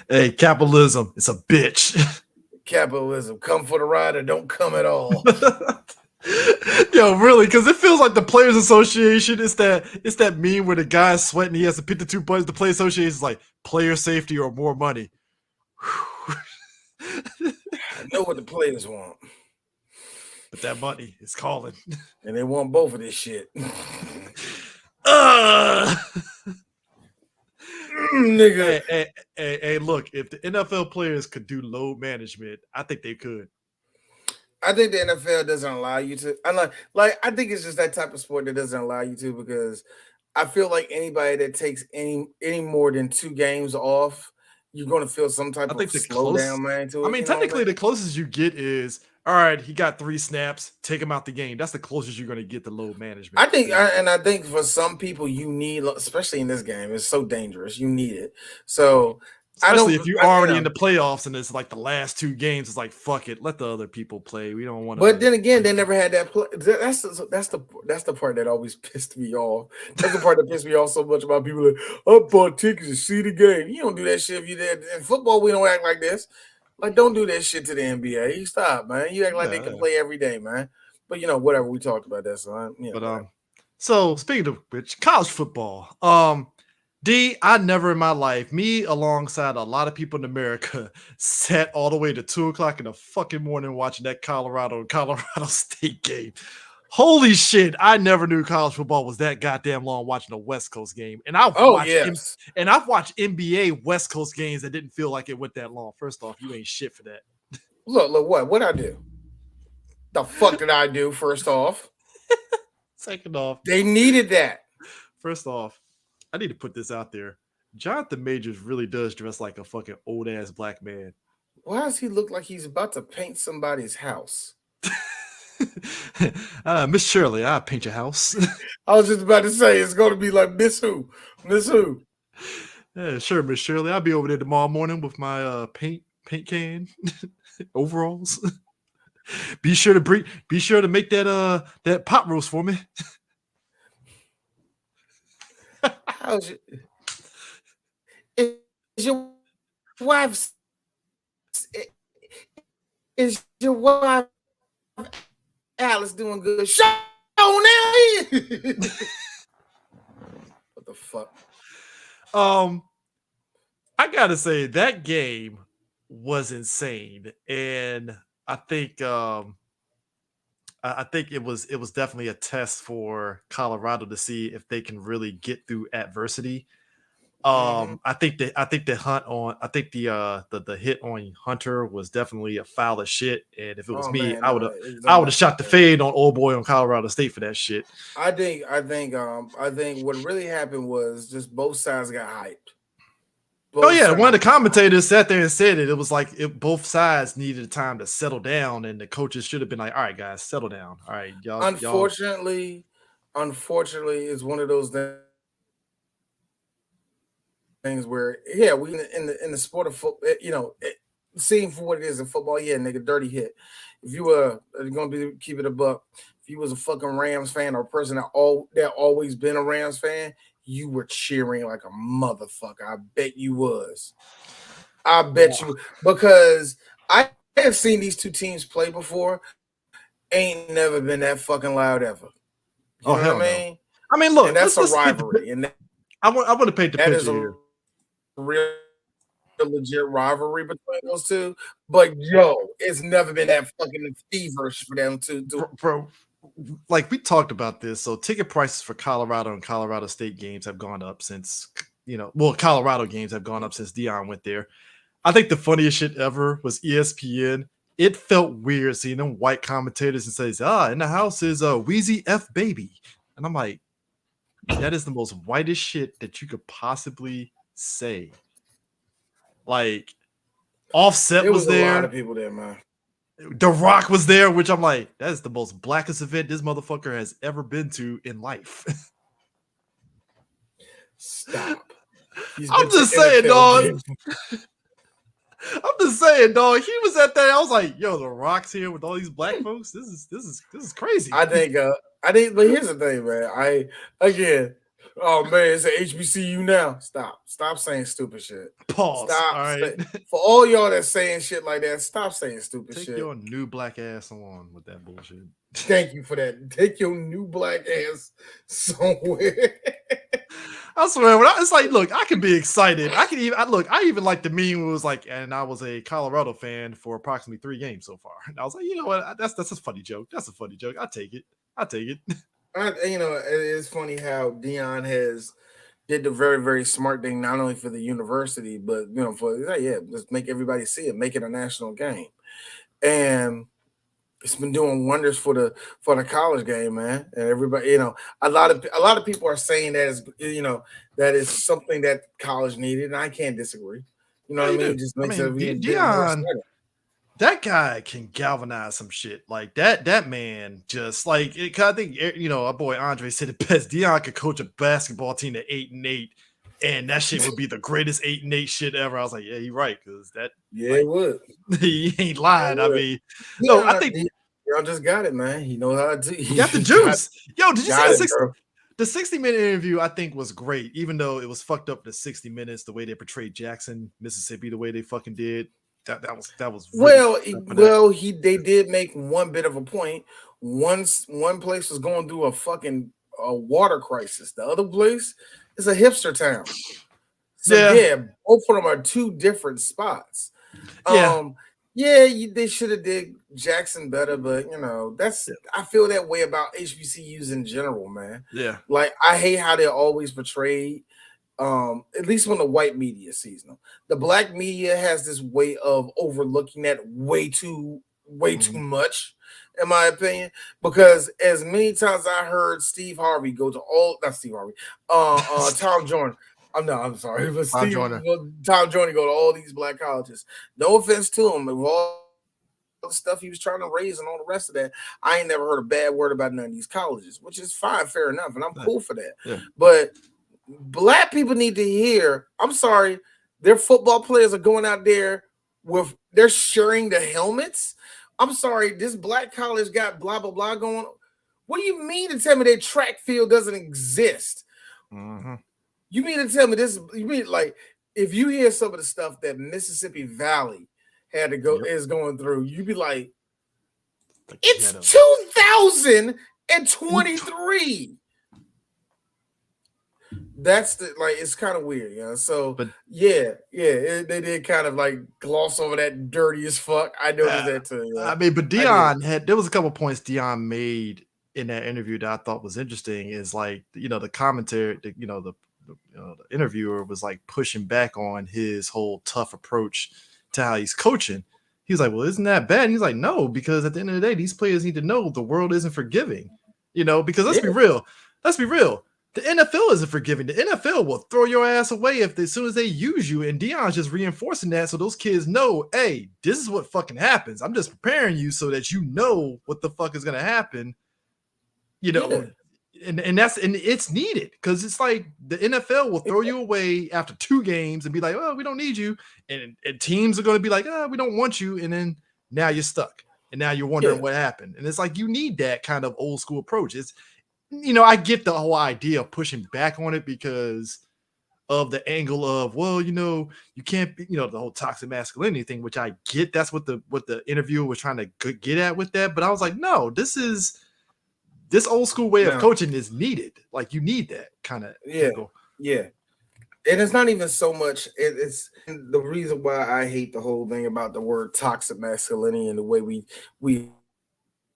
Hey, capitalism. It's a bitch. Capitalism. Come for the ride or don't come at all. Yo, really, because it feels like the Players Association is that meme where the guy's sweating, he has to pick the 2 buttons. The Players Association is like player safety or more money. I know what the players want, but that money is calling, and they want both of this shit. Nigga, Hey, look, if the NFL players could do load management, I think they could. I think the NFL doesn't allow you to. I think it's just that type of sport that doesn't allow you to, because I feel like anybody that takes any more than 2 games off, you're going to feel some type I of think the close. slowdown, man. To I it, mean, you know what I'm technically, saying? the closest you get is all right. He got 3 snaps. Take him out the game. That's the closest you're going to get to load management. I think for some people you need, especially in this game, it's so dangerous. You need it. So especially if you're already in the playoffs and it's like the last 2 games, it's like fuck it, let the other people play. We don't want to. But then again, they never had that play. That's the part that always pissed me off. That's the part that pissed me off so much about people like, I bought tickets to see the game. You don't do that shit if you did. In football, we don't act like this. Like, don't do that shit to the NBA. You stop, man. You act like they can play every day, man. But whatever, we talked about that. So so speaking of which, college football. D, I never in my life, me alongside a lot of people in America, sat all the way to 2:00 in the fucking morning watching that Colorado State game. Holy shit! I never knew college football was that goddamn long. Watching a West Coast game, and I've watched NBA West Coast games that didn't feel like it went that long. First off, you ain't shit for that. Look, what I do? The fuck did I do? First off, second off, they needed that. First off, I need to put this out there. Jonathan Majors really does dress like a fucking old ass black man. Why does he look like he's about to paint somebody's house? Miss Shirley, I'll paint your house. I was just about to say it's going to be like Miss Who. Yeah, sure, Miss Shirley. I'll be over there tomorrow morning with my paint can, overalls. Be sure to make that pot roast for me. Is your wife Alice doing good? Show now. What the fuck? I gotta say that game was insane, and I think it was definitely a test for Colorado to see if they can really get through adversity. I think the hit on Hunter was definitely a foul as shit, and if it was me, I would have shot the fade on old boy on Colorado State for that shit. I think what really happened was just both sides got hyped. One of the commentators sat there and said it was like both sides needed time to settle down, and the coaches should have been like, all right, guys, settle down. All right, y'all. Unfortunately, it's one of those things where, we in the sport of football, seeing for what it is in football, nigga, dirty hit. If you were going to keep it a buck, if you was a fucking Rams fan or a person that always been a Rams fan, you were cheering like a motherfucker. I bet you was. I bet you, because I have seen these two teams play before. Ain't never been that fucking loud ever. You know what I mean? No. I mean, look, and that's a rivalry. And I want to paint the picture is a here. Real legit rivalry between those two, but it's never been that fucking feverish for them to do. Bro, like we talked about this, so ticket prices for Colorado and Colorado State games have gone up since Colorado games have gone up since Deion went there. I think the funniest shit ever was ESPN. It felt weird seeing them white commentators and says, in the house is a Wheezy F baby, and I'm like, that is the most whitest shit that you could possibly say. Like, Offset was there. A lot of people there, man. The Rock was there, which I'm like, that is the most blackest event this motherfucker has ever been to in life. Stop. I'm just saying, dog. I'm just saying, dog. He was at that. I was like, yo, The Rock's here with all these black folks. This is crazy. I think, but here's the thing, man. Oh man, it's an HBCU now. Stop saying stupid shit. Pause. Stop. All right. For all y'all that's saying shit like that, stop saying stupid shit. Take your new black ass on with that bullshit. Thank you for that. Take your new black ass somewhere. I swear, it's like, look, I can be excited. I even like the meme where it was like, and I was a Colorado fan for approximately 3 games so far. And I was like, you know what? That's a funny joke. That's a funny joke. I take it. It's funny how Deion has did the very, very smart thing, not only for the university, but for let's make everybody see it, make it a national game. And it's been doing wonders for the college game, man. And everybody, a lot of people are saying that that is something that college needed, and I can't disagree. You know Yeah, what I you mean? do. It just I makes mean, it a bit more Dion, exciting. that guy can galvanize some shit. Like that man just like it, 'cause I think our boy Andre said it best. Dion could coach a basketball team to 8-8, and that shit would be the greatest 8-8 shit ever. I was like, yeah, you're right, because that Yeah, like it would. he ain't It lying. I would. mean, no, I Dion, think Dion just got it, man. He knows how to do. he got the He got juice. Yo, did you see got the it, 60? bro. The 60-minute interview, I think, was great, even though it was fucked up. The 60 minutes, the way they portrayed Jackson, Mississippi, the way they fucking did that was really They did make one bit of a point. One place was going through a fucking water crisis. The other place is a hipster town. So yeah, both of them are two different spots. yeah. They should have did Jackson better, but I feel that way about HBCUs in general, man. Yeah. Like I hate how they're always portrayed. At least when the white media sees them. The black media has this way of overlooking that way too much, in my opinion. Because as many times I heard Steve Harvey go to not Steve Harvey, Tom Jordan. I'm sorry, but Tom Joyner Tom Jordan go to all these black colleges. No offense to him, with all the stuff he was trying to raise and all the rest of that, I ain't never heard a bad word about none of these colleges, which is fine, fair enough, and I'm cool for that. Yeah. But black people need to hear, I'm sorry, their football players are going out there they're sharing the helmets. I'm sorry, this black college got blah blah blah going on. What do you mean to tell me that track field doesn't exist? Mm-hmm. You mean to tell me this? You mean like if you hear some of the stuff that Mississippi Valley had to go is going through, you'd be like, it's 2023. That's it's kind of weird, So, but they did kind of like gloss over that dirty as fuck. I noticed that too. I mean, but Dion there was a couple points Dion made in that interview that I thought was interesting. Is like the commentary, the interviewer was like pushing back on his whole tough approach to how he's coaching. He was like, "Well, isn't that bad?" And he's like, "No, because at the end of the day, these players need to know the world isn't forgiving. Because let's be real. Let's be real. The NFL isn't forgiving. The NFL will throw your ass away as soon as they use you." And Dion's just reinforcing that so those kids know, hey, this is what fucking happens. I'm just preparing you so that you know what the fuck is gonna happen. And it's needed because it's like the NFL will throw you away after 2 games and be like, "Oh, we don't need you," and teams are going to be like, "Oh, we don't want you," and then now you're stuck and now you're wondering what happened. And it's like you need that kind of old school approach. It's I get the whole idea of pushing back on it because of the angle of, well, you can't be, the whole toxic masculinity thing, which I get. That's what the interviewer was trying to get at with that. But I was like, no, this old school way of coaching is needed. Like you need that kind of angle. Yeah. And it's not even so much. It's the reason why I hate the whole thing about the word toxic masculinity and the way we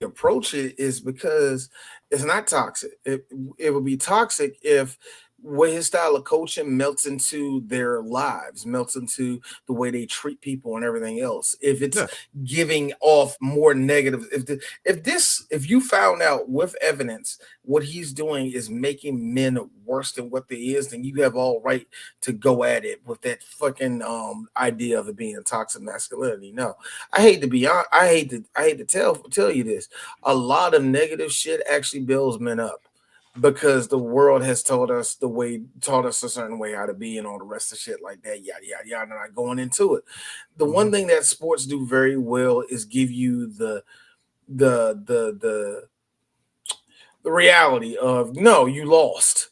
approach it is because it's not toxic. It would be toxic if what his style of coaching melts into their lives, melts into the way they treat people and everything else. If it's giving off more negative, if you found out with evidence what he's doing is making men worse than what they is, then you have all right to go at it with that fucking idea of it being toxic masculinity. No, I hate to be honest. I hate to tell you this. A lot of negative shit actually builds men up, because the world has taught us a certain way how to be and all the rest of shit like that, yada yada yada. Not going into it. The one thing that sports do very well is give you the reality of, no, you lost.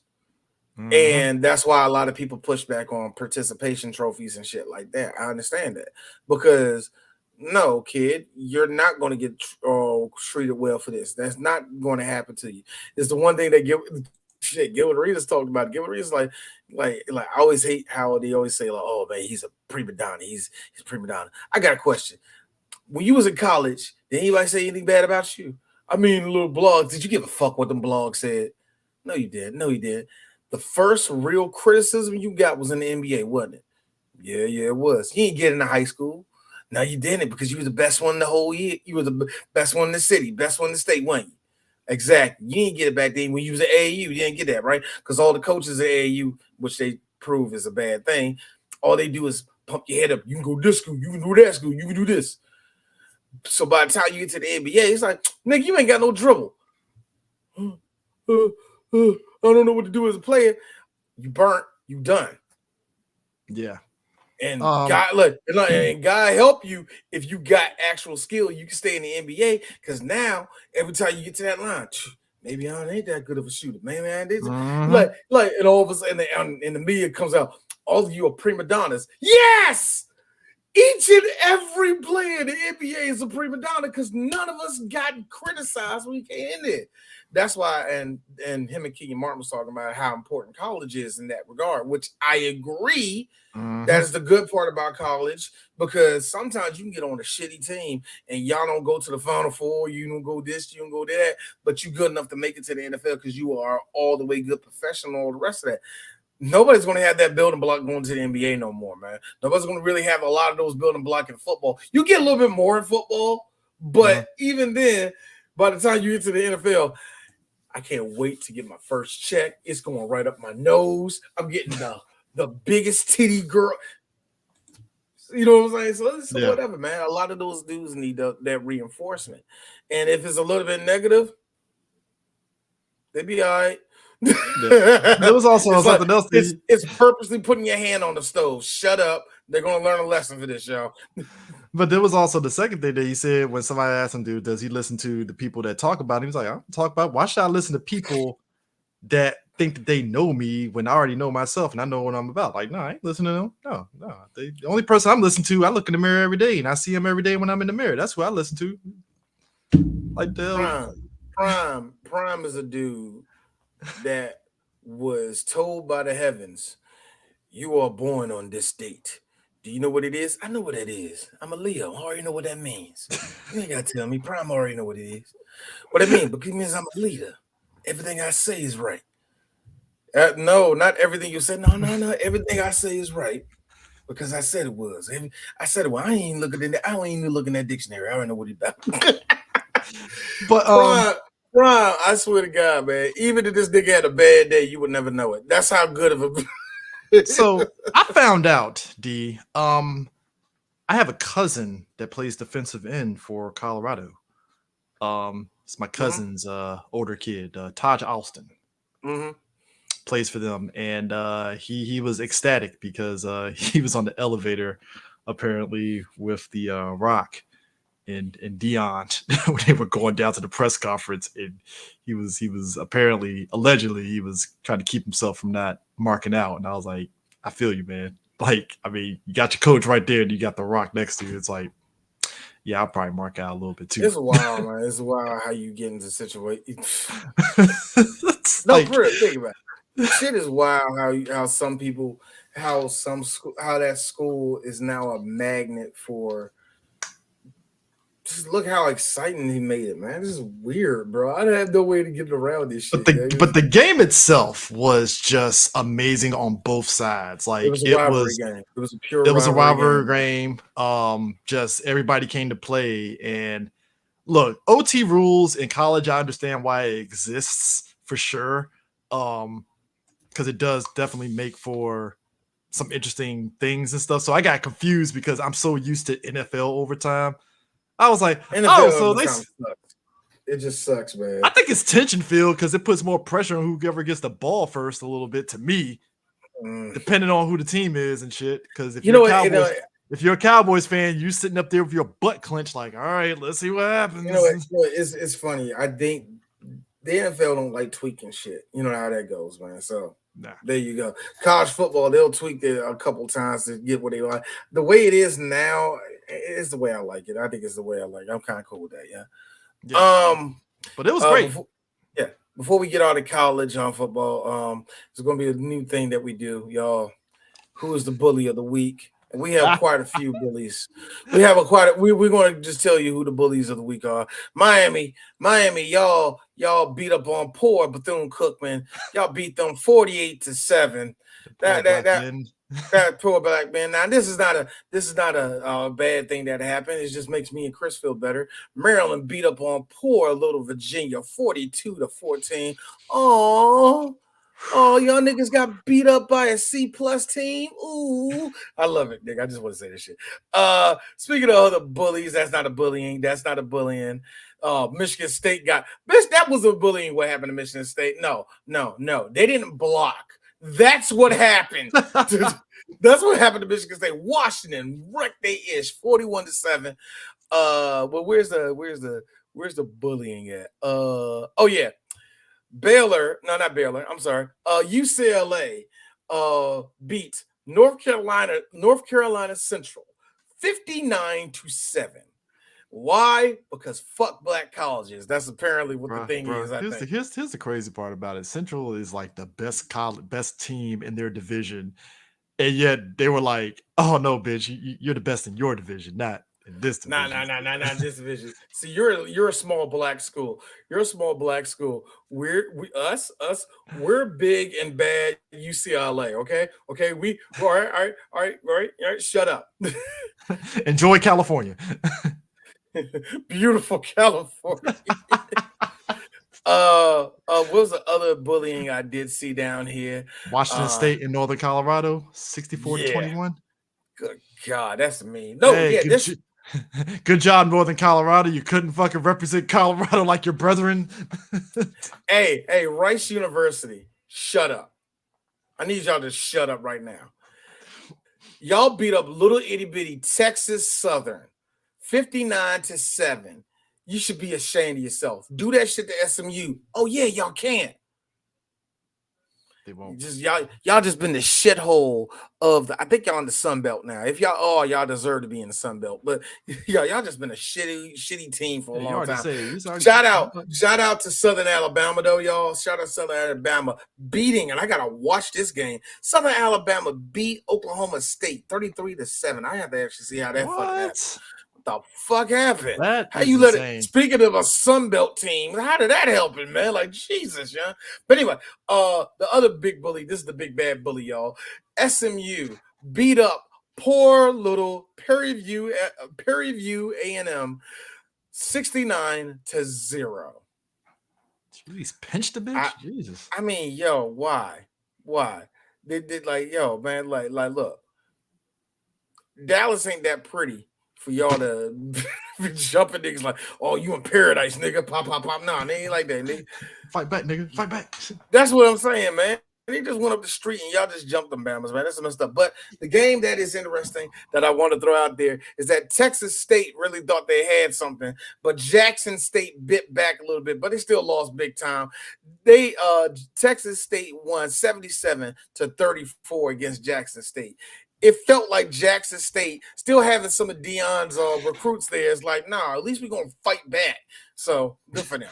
And that's why a lot of people push back on participation trophies and shit like that. I understand that, because no, kid, you're not going to get treated well for this. That's not going to happen to you. It's the one thing that Gilbert Arenas talked about. Gilbert Arenas like I always hate how they always say, like, "Oh man, he's a prima donna. He's prima donna." I got a question. When you was in college, did anybody say anything bad about you? I mean, little blogs. Did you give a fuck what them blogs said? No, you didn't. No, you did. the first real criticism you got was in the NBA, wasn't it? Yeah, it was. You didn't get into high school. No, you didn't, because you was the best one in the whole year. You were the best one in the city, best one in the state, wasn't you? Exactly. You didn't get it back then when you was at AAU. You didn't get that, right? Because all the coaches at AAU, which they prove is a bad thing, all they do is pump your head up. You can go to this school, you can do that school, you can do this. So by the time you get to the NBA, it's like, nigga, you ain't got no dribble. I don't know what to do as a player. You burnt, you done. Yeah. And God help you if you got actual skill. You can stay in the NBA, because now every time you get to that line, maybe I ain't that good of a shooter. Maybe I ain't. Like, and all of a sudden, and the media comes out. All of you are prima donnas. Yes, each and every player in the NBA is a prima donna, because none of us got criticized when we came in there. That's why, and him and Keegan Martin was talking about how important college is in that regard, which I agree. That is the good part about college, because sometimes you can get on a shitty team and y'all don't go to the Final Four, you don't go this, you don't go that, but you're good enough to make it to the NFL because you are all the way good professional, all the rest of that. Nobody's going to have that building block going to the NBA no more, man. Nobody's going to really have a lot of those building block in football. You get a little bit more in football, but even then, by the time you get to the NFL, I can't wait to get my first check. It's going right up my nose. I'm getting the biggest titty girl. You know what I'm saying? So whatever, man. A lot of those dudes need that reinforcement. And if it's a little bit negative, they be all right. There was also something else. It's purposely putting your hand on the stove. Shut up. They're going to learn a lesson for this, y'all. But there was also the second thing that he said when somebody asked him, dude, does he listen to the people that talk about him? He was like, I don't talk about, why should I listen to people that think that they know me when I already know myself and I know what I'm about? Like, no, I ain't listening to them. No. The only person I'm listening to, I look in the mirror every day and I see him every day when I'm in the mirror. That's who I listen to. Like Prime is a dude that was told by the heavens, you are born on this date. Do you know what it is? I know what that is. I'm a Leo. I already know what that means. You ain't got to tell me. Prime already know what it is. What it means? Because it means I'm a leader. Everything I say is right. No, not everything you said. No. Everything I say is right, because I said it was. I said it. Well, I ain't even looking in that. I don't even look in that dictionary. I don't know what he's about. But Prime, I swear to God, man. Even if this nigga had a bad day, you would never know it. That's how good of a. So I found out, D. I have a cousin that plays defensive end for Colorado. It's my cousin's older kid, Taj Alston. Plays for them, and he was ecstatic because he was on the elevator apparently with the Rock and Dion when they were going down to the press conference, and he was apparently, allegedly, he was trying to keep himself from not marking out. And I was like, I feel you, man. Like, I mean, you got your coach right there and you got the Rock next to you. It's like, yeah, I'll probably mark out a little bit too. It's wild, man. It's wild how you get into situations. No, like, for real, think about it. Shit is wild how some people, how that school is now a magnet for. Just look how exciting he made it, man. This is weird, bro. I didn't have no way to get around this shit. But the game itself was just amazing on both sides. Like, it was a rivalry game. It was a pure rivalry game. Just everybody came to play. And look, OT rules in college, I understand why it exists for sure. Because it does definitely make for some interesting things and stuff. So I got confused because I'm so used to NFL overtime. I was like, it just sucks, man. I think it's tension filled because it puts more pressure on whoever gets the ball first a little bit, to me, depending on who the team is and shit. Because if you're a Cowboys fan, you sitting up there with your butt clenched, like, all right, let's see what happens. It's funny. I think the NFL don't like tweaking shit. You know how that goes, man. So there you go. College football, they'll tweak it a couple times to get what they like. The way it is now is the way I like it. I think it's the way I like it. I'm kind of cool with that, yeah. But it was great. Before we get out of college on football, there's going to be a new thing that we do, y'all. Who is the bully of the week? We have quite a few bullies. We're going to just tell you who the bullies of the week are. Miami, y'all beat up on poor Bethune-Cookman. Y'all beat them 48-7. That poor black man. Now this is not a bad thing that happened. It just makes me and Chris feel better. Maryland beat up on poor little Virginia 42-14. Oh, y'all niggas got beat up by a C+ team. Ooh, I love it, nigga. I just want to say this shit. Speaking of other bullies, that's not a bullying. Michigan State that was a bullying. What happened to Michigan State? No. They didn't block. That's what happened. That's what happened to Michigan State. Washington wrecked they ish 41-7. Well, where's the bullying at? Oh yeah. Not Baylor. I'm sorry. UCLA beat North Carolina Central 59-7. Why? Because fuck black colleges. That's apparently what the thing is. Here's the crazy part about it. Central is like the best team in their division, and yet they were like, "Oh no, bitch, you're the best in your division, not in this division." Nah, this division. See, you're a small black school. You're a small black school. We're big and bad UCLA. Okay. We all right. Shut up. Enjoy California. Beautiful California. What was the other bullying I did see down here? Washington State in Northern Colorado, 64-21. Good God, that's mean. Good job, Northern Colorado. You couldn't fucking represent Colorado like your brethren. Hey, Rice University, shut up. I need y'all to shut up right now. Y'all beat up little itty bitty Texas Southern 59-7. You should be ashamed of yourself. Do that shit to SMU. Oh yeah, y'all can. They won't. Y'all just been the shithole of I think y'all in the Sun Belt now. If y'all deserve to be in the Sun Belt, but y'all just been a shitty team for a long time. Shout out to Southern Alabama though, y'all. Shout out to Southern Alabama beating, and I gotta watch this game. Southern Alabama beat Oklahoma State 33-7. I have to actually see how that fucking happened. The fuck happened? How you let it? Speaking of a Sunbelt team, how did that help it, man? Like Jesus, yeah. But anyway, the other big bully. This is the big bad bully, y'all. SMU beat up poor little Prairie View A&M 69-0. Jeez, pinched the bitch. Jesus. I mean, yo, why? They did like, yo, man, like, look, Dallas ain't that pretty for y'all to be jumping niggas like, oh, you in paradise, nigga. Pop. Nah, they ain't like that, nigga. Fight back, nigga. Fight back. That's what I'm saying, man. They just went up the street and y'all just jumped them Bamas, man. That's messed up. But the game that is interesting that I want to throw out there is that Texas State really thought they had something, but Jackson State bit back a little bit, but they still lost big time. Texas State won 77-34 against Jackson State. It felt like Jackson State still having some of Deion's recruits there. It's like, nah, at least we're gonna fight back. So good for them,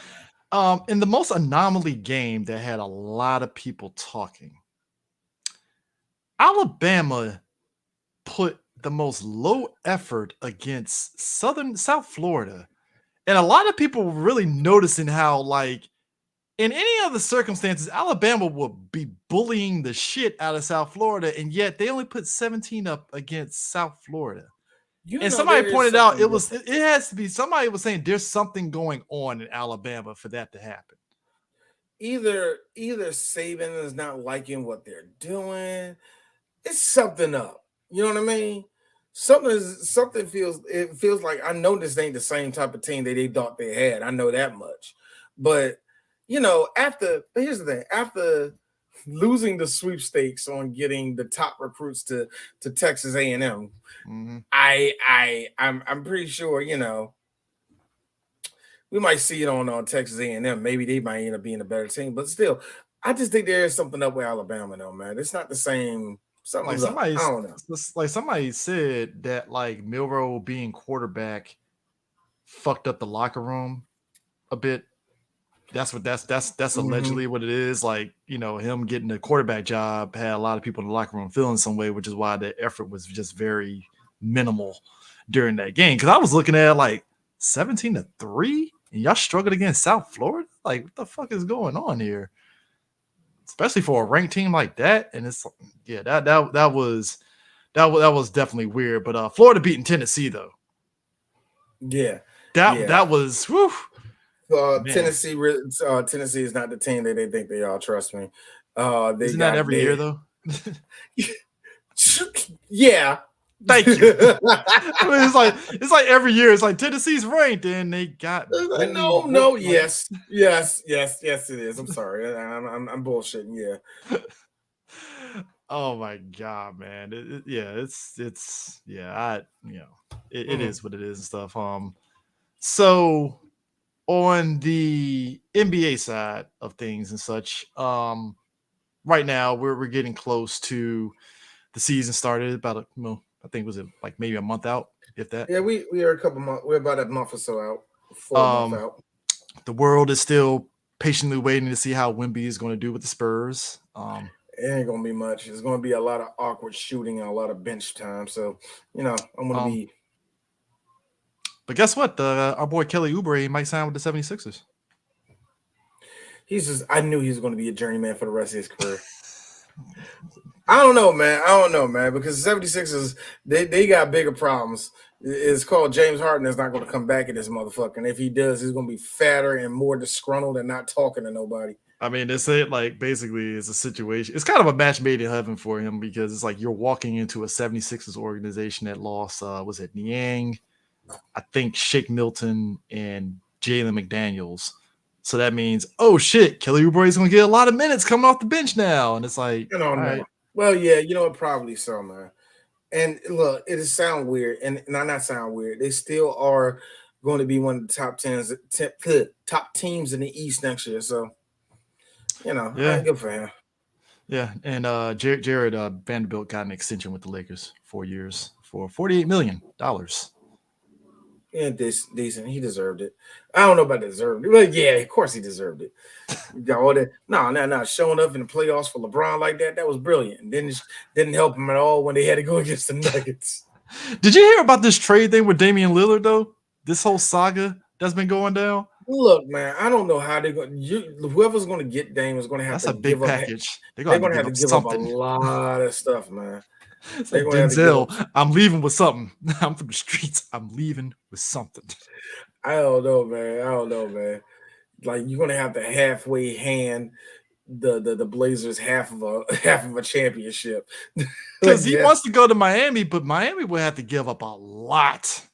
man. In the most anomaly game that had a lot of people talking, Alabama put the most low effort against South Florida. And a lot of people were really noticing how, like, in any other circumstances, Alabama would be bullying the shit out of South Florida, and yet they only put 17 up against South Florida. And somebody pointed out it has to be, somebody was saying there's something going on in Alabama for that to happen. Either Saban is not liking what they're doing. It's something up. You know what I mean? Something feels like, I know this ain't the same type of team that they thought they had. I know that much. But you know, here's the thing, after losing the sweepstakes on getting the top recruits to Texas A&M, I'm pretty sure, you know, we might see it on Texas A&M. Maybe they might end up being a better team, but still, I just think there is something up with Alabama, though, man. It's not the same. I don't know. Like somebody said that like Milroe being quarterback fucked up the locker room a bit. That's Mhm. allegedly what it is. Like, him getting the quarterback job had a lot of people in the locker room feeling some way, which is why the effort was just very minimal during that game. Because I was looking at like 17-3, and y'all struggled against South Florida. Like, what the fuck is going on here? Especially for a ranked team like that. And it's that was definitely weird. But Florida beating Tennessee though. Yeah. That was whew, man. Tennessee is not the team that they think they are. Trust me. Isn't that every year though? Yeah. Thank you. I mean, it's like every year. It's like Tennessee's ranked, and they got no. Yes, it is. I'm sorry. I'm bullshitting. Yeah. Oh my god, man. It is what it is and stuff. So on the NBA side of things and such, right now we're getting close to the season started. About I think was it like maybe a month out, if that. Yeah, we are a couple months. We're about a month or so out. 4 months out. The world is still patiently waiting to see how Wemby is going to do with the Spurs. It ain't gonna be much. It's gonna be a lot of awkward shooting and a lot of bench time. So, I'm gonna be. But guess what? Our boy Kelly Oubre might sign with the 76ers. I knew he was going to be a journeyman for the rest of his career. I don't know, man, because the 76ers, they got bigger problems. It's called James Harden that's not going to come back in this motherfucker. And if he does, he's going to be fatter and more disgruntled and not talking to nobody. I mean, they say like basically it's a situation. It's kind of a match made in heaven for him because it's like you're walking into a 76ers organization that lost, was it Niang? I think Shake Milton and Jalen McDaniels. So that means, oh shit, Kelly Oubre is going to get a lot of minutes coming off the bench now. And it's like, all right. Well, yeah, probably so, man. And look, it sound weird, and not sound weird. They still are going to be one of the top teams in the East next year. So, good for him. Yeah, and Jared Vanderbilt got an extension with the Lakers, 4 years for $48 million. Yeah, decent. He deserved it. I don't know about deserved it, but yeah, of course he deserved it. Got all that. No. Showing up in the playoffs for LeBron like that was brilliant. And didn't help him at all when they had to go against the Nuggets. Did you hear about this trade thing with Damian Lillard though? This whole saga that's been going down. Look, man, I don't know how they're going. Whoever's going to get Dame is going to have to give up. Package. They're going to have to give up a lot of stuff, man. It's like Denzel, I'm leaving with something. I'm from the streets. I'm leaving with something. I don't know, man. Like you're gonna have to halfway hand the Blazers half of a championship. Because he wants to go to Miami, but Miami would have to give up a lot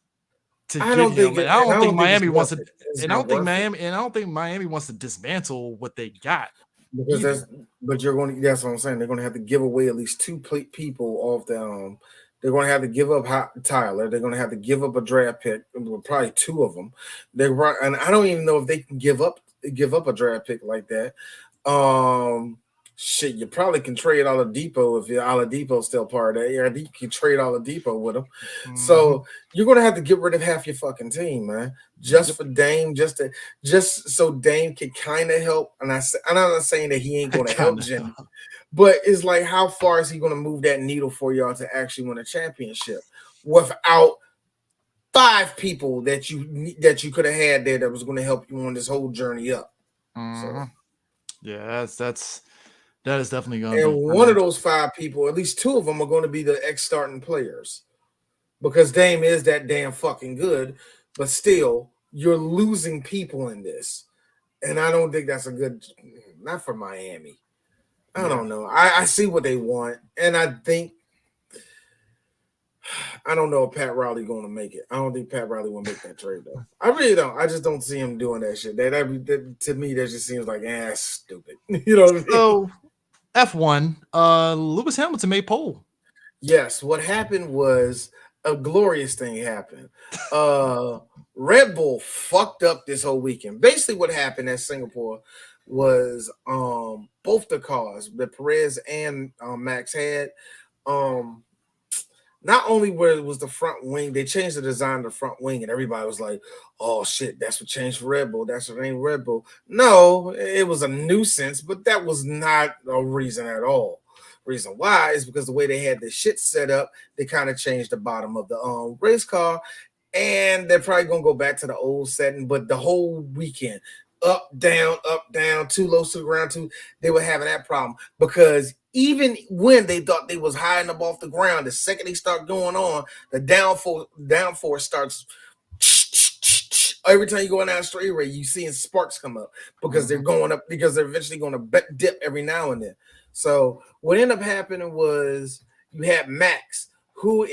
to get him. And I don't think Miami wants to. And I don't think Miami wants to dismantle what they got. Because that's what I'm saying. They're going to have to give away at least two people off the. They're going to have to give up Tyler. They're going to have to give up a draft pick, probably two of them. And I don't even know if they can give up a draft pick like that. Shit, you probably can trade Oladipo if Oladipo's still part of that. You can trade Oladipo with him. Mm-hmm. So you're going to have to get rid of half your fucking team, man, just for Dame, just so Dame can kind of help. And I'm not saying that he ain't going to help Jimmy, but it's like, how far is he going to move that needle for y'all to actually win a championship without 5 people that you could have had there that was going to help you on this whole journey up? Mm-hmm. So, yeah, that is definitely going to be. And one of those 5 people, at least 2 of them, are going to be the ex-starting players, because Dame is that damn fucking good. But still, you're losing people in this, and I don't think that's a good. Not for Miami. I don't know. I see what they want, and I think. I don't know if Pat Riley going to make it. I don't think Pat Riley will make that trade though. I really don't. I just don't see him doing that shit. That to me, that just seems like stupid. You know what I mean? So F1, Lewis Hamilton made pole. Yes, what happened was a glorious thing happened. Red Bull fucked up this whole weekend. Basically, what happened at Singapore was both the cars that Perez and Max had, not only where it was the front wing, they changed the design of the front wing, and everybody was like, "Oh shit, that's what changed for Red Bull. That's what ain't Red Bull." No, it was a nuisance, but that was not a reason at all. Reason why is because the way they had the shit set up, they kind of changed the bottom of the race car, and they're probably gonna go back to the old setting. But the whole weekend, up, down, too low to the ground, they were having that problem because even when they thought they was high enough off the ground, the second they start going on, the downforce starts. Every time you go down straight rate, you seeing sparks come up because they're going up because they're eventually going to dip every now and then. So what ended up happening was you had Max who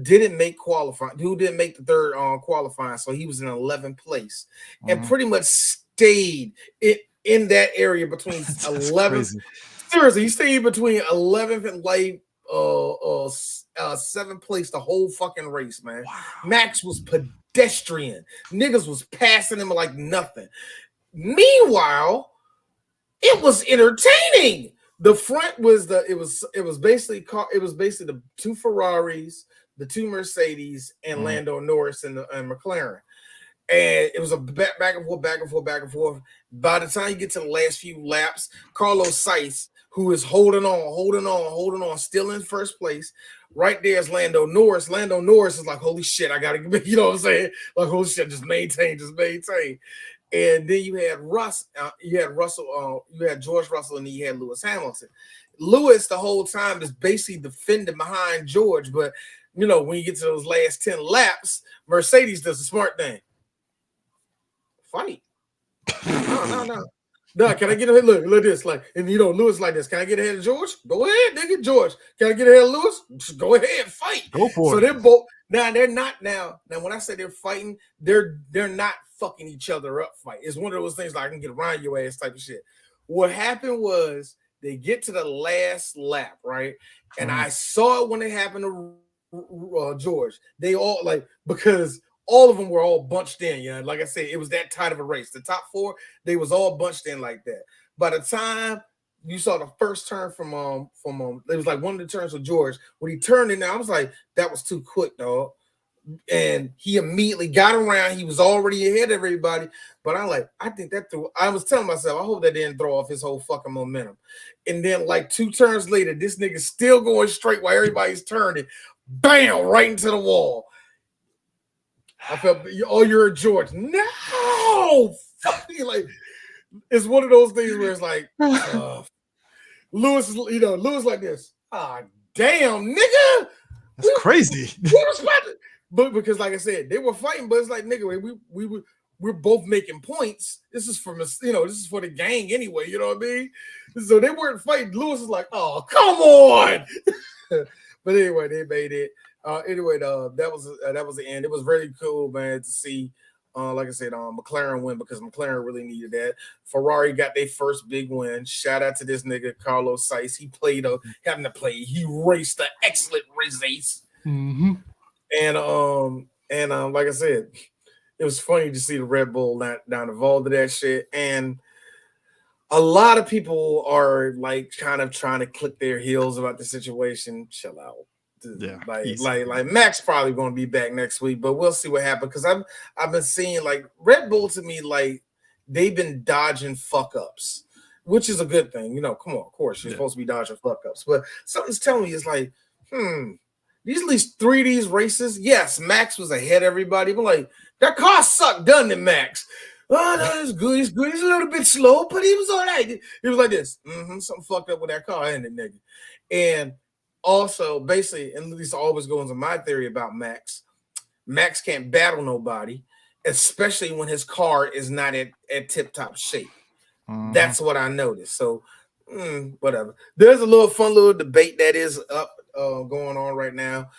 didn't make qualifying, who didn't make the third qualifying, so he was in 11th place and pretty much stayed in that area between 11th. Seriously, he stayed between 11th and like 7th place the whole fucking race, man. Wow. Max was pedestrian. Niggas was passing him like nothing. Meanwhile, it was entertaining. The front was it was basically the two Ferraris, the two Mercedes, and Lando Norris and McLaren. And it was a back and forth. By the time you get to the last few laps, Carlos Sainz, who is holding on, still in first place. Right there is Lando Norris. Lando Norris is like, holy shit, I gotta, you know what I'm saying? Like, holy shit, just maintain. And then you had you had George Russell, and then you had Lewis Hamilton. Lewis the whole time is basically defending behind George, but you know, when you get to those last 10 laps, Mercedes does a smart thing. Fight. No, can I get ahead? Look this, like, and you know, Lewis like this. Can I get ahead of George? Go ahead, nigga. George, can I get ahead of Lewis? Just go ahead, fight. Go for it. So they're both they're not now. Now, when I say they're fighting, they're not fucking each other up. Fight. It's one of those things like I can get around your ass type of shit. What happened was they get to the last lap, right? And I saw it when it happened to George. They all like because. All of them were all bunched in, you know. Like I said, it was that tight of a race. The top four, they was all bunched in like that. By the time you saw the first turn from it was like one of the turns with George. When he turned in there, I was like, that was too quick, dog. And he immediately got around. He was already ahead of everybody. But I'm like, I think that I was telling myself, I hope that didn't throw off his whole fucking momentum. And then like 2 turns later, this nigga's still going straight while everybody's turning. Bam, right into the wall. I felt, oh, you're a George. No, like it's one of those things where it's like Lewis is, you know, Lewis like this. Ah, damn, nigga, that's crazy. But because, like I said, they were fighting, but it's like, nigga, we're both making points. This is for this is for the gang anyway. You know what I mean? So they weren't fighting. Lewis is like, oh, come on. But anyway, they made it. That was the end. It was really cool, man, to see. Like I said, McLaren win because McLaren really needed that. Ferrari got their first big win. Shout out to this nigga Carlos Sainz. He played He raced an excellent race. And like I said, it was funny to see the Red Bull down involved in that shit. And a lot of people are like kind of trying to click their heels about the situation. Chill out. Yeah, like Max probably going to be back next week, but we'll see what happens because I've been seeing like Red Bull to me, like they've been dodging fuck ups, which is a good thing. You know, come on, of course you're supposed to be dodging fuck ups, but something's telling me it's like, these at least 3 of these races, yes, Max was ahead of everybody, but like that car sucked, doesn't it, Max? Oh no, it's good. He's good. He's a little bit slow, but he was all right. It was like this. Something fucked up with that car, ain't it, nigga? And also, basically, and this always goes into my theory about Max. Max can't battle nobody, especially when his car is not at tip-top shape. That's what I noticed. So, whatever. There's a fun little debate that is up going on right now